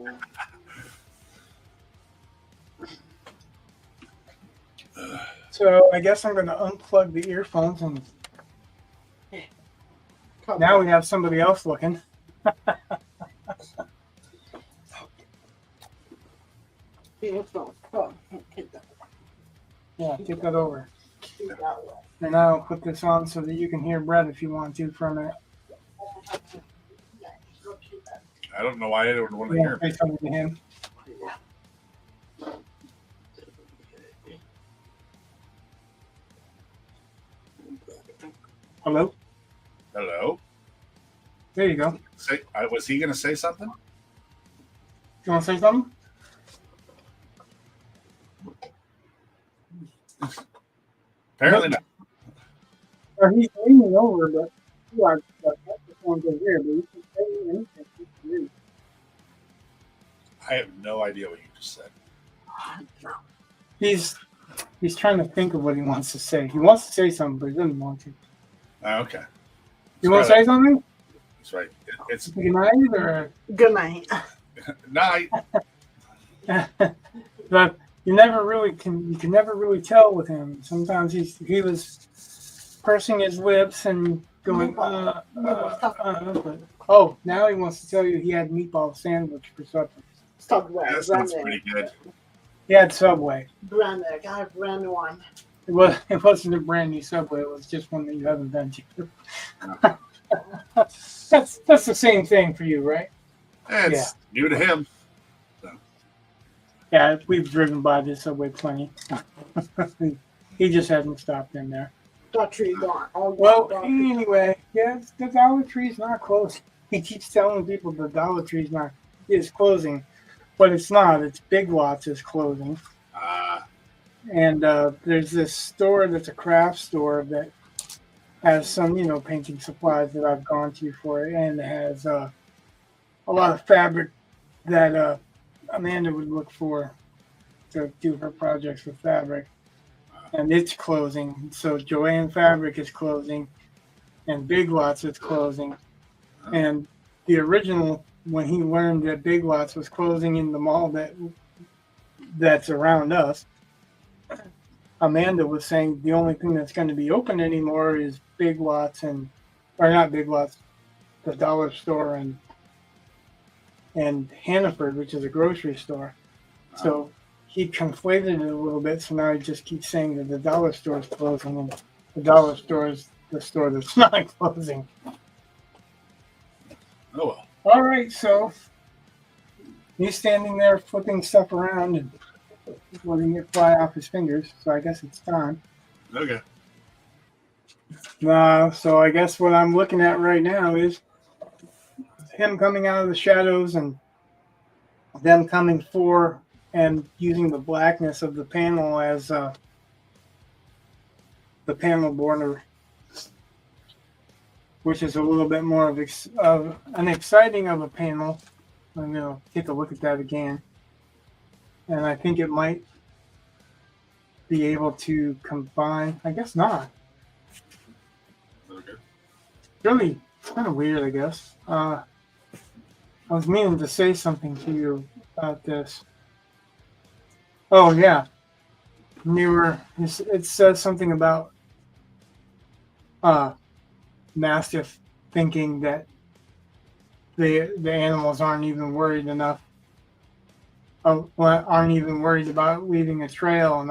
So I guess I'm going to unplug the earphones, and now we have somebody else looking. Yeah, take that over. And I'll put this on so that you can hear Brett if you want to for a minute. I don't know why I don't want to hear Say something to him. Hello? Hello? There you go. Was he going to say something? You want to say something? Apparently not. Or he's leaning over, but you are the microphone's over here, but you can say anything you can do. I have no idea what you just said. He's trying to think of what he wants to say. He wants to say something, but he doesn't want to. Okay. You want to say something? That's right. It's Good night or Good night. night. but you can never really tell with him. Sometimes he was pursing his lips and going but, oh, now he wants to tell you he had meatball sandwich for supper. Subway. Yeah, that sounds pretty good. He had Subway. Brand new. Got a brand new one. It wasn't a brand new Subway, it was just one that you haven't been to. That's the same thing for you, right? It's new to him. So. Yeah, we've driven by this Subway plenty. He just hasn't stopped in there. That tree's gone. Oh, Well, God. anyway, yes, the Dollar Tree's not closing. He keeps telling people the Dollar Tree's is closing, but it's not. It's Big Lots is closing. And there's this store that's a craft store that has some, painting supplies that I've gone to for it, and it has a lot of fabric that Amanda would look for to do her projects with fabric. And it's closing. So Joanne Fabric is closing, and Big Lots is closing. And the original, when he learned that Big Lots was closing in the mall that's around us, Amanda was saying the only thing that's going to be open anymore is Big Lots or not Big Lots, the dollar store and Hannaford, which is a grocery store. So he conflated it a little bit, so now he just keeps saying that the dollar store is closing, and the dollar store is the store that's not closing. Oh well. All right, so he's standing there flipping stuff around and letting it fly off his fingers, so I guess it's time. Okay. So I guess what I'm looking at right now is him coming out of the shadows and them coming for and using the blackness of the panel as the panel border, which is a little bit more of an exciting of a panel. I'm going to take a look at that again. And I think it might be able to combine. I guess not. Okay. Really, it's kind of weird, I guess. I was meaning to say something to you about this. Oh, yeah. It says something about Mastiff thinking that the animals aren't even worried enough. Aren't even worried about leaving a trail. And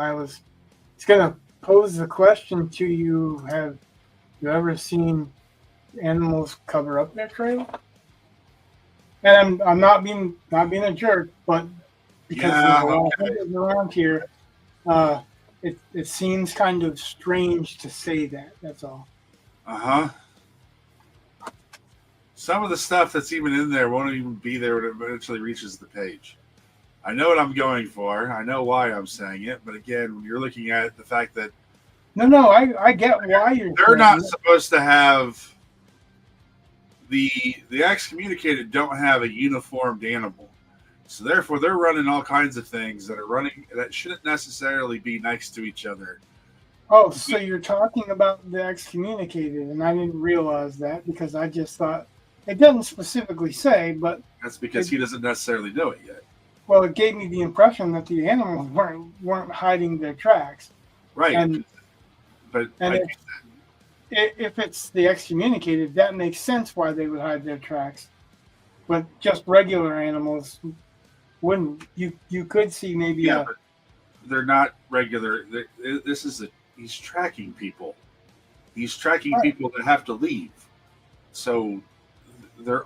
it's going to pose the question to you, have you ever seen animals cover up their trail? And I'm not being a jerk, but because there's a lot of hunters around here, it seems kind of strange to say that. That's all. Some of the stuff that's even in there won't even be there when it eventually reaches the page. I know what I'm going for. I know why I'm saying it, but again, when you're looking at the fact that no, I get why you're. They're not supposed to have the excommunicated don't have a uniformed animal, so therefore they're running all kinds of things that shouldn't necessarily be next to each other. Oh, so you're talking about the excommunicated, and I didn't realize that because I just thought it doesn't specifically say, but that's because he doesn't necessarily know it yet. Well, it gave me the impression that the animals weren't hiding their tracks, right? If it's the excommunicated, that makes sense why they would hide their tracks. But just regular animals wouldn't. You could see maybe but they're not regular. He's tracking people. He's tracking people that have to leave. So they're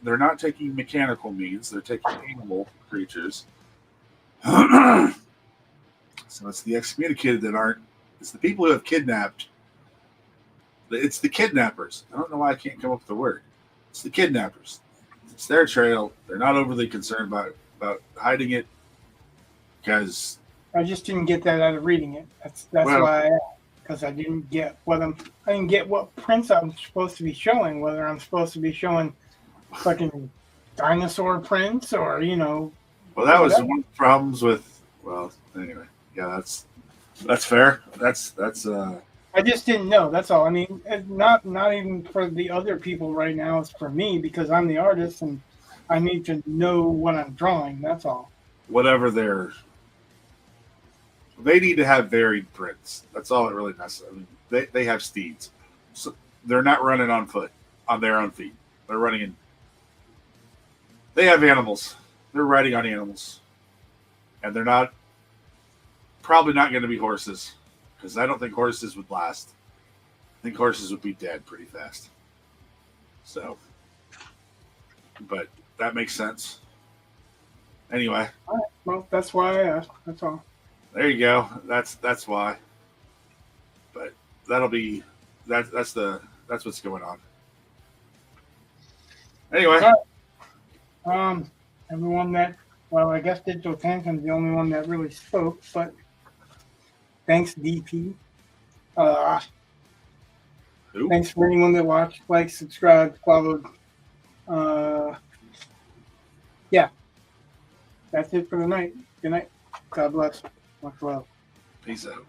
not taking mechanical means. They're taking animal creatures. So it's the excommunicated that aren't. It's the people who have kidnapped. It's the kidnappers. I don't know why I can't come up with the word. It's the kidnappers. It's their trail. They're not overly concerned about hiding it because I just didn't get that out of reading it. That's why I asked. because I didn't get what prints I'm supposed to be showing. Whether I'm supposed to be showing fucking dinosaur prints or Well, that was whatever. one of the problems with. Well, anyway, yeah, that's fair. That's I just didn't know. That's all. I mean, not even for the other people right now. It's for me because I'm the artist and I need to know what I'm drawing. That's all. whatever they need to have varied prints. That's all it really necessary. I mean, they have steeds, so they're not running on foot, on their own feet. They're running in. They have animals. They're riding on animals, and they're probably not going to be horses, because I don't think horses would last. I think horses would be dead pretty fast. So, but that makes sense. Anyway, All right. Well, that's why I asked. That's all. there you go. That's why. But that'll be that's what's going on. Anyway, Everyone that, well, I guess Digital Tantrum's the only one that really spoke, but thanks, DP. who? Thanks for anyone that watched, liked, subscribed, followed. Yeah, that's it for the night. Good night. God bless. Much love. Peace out.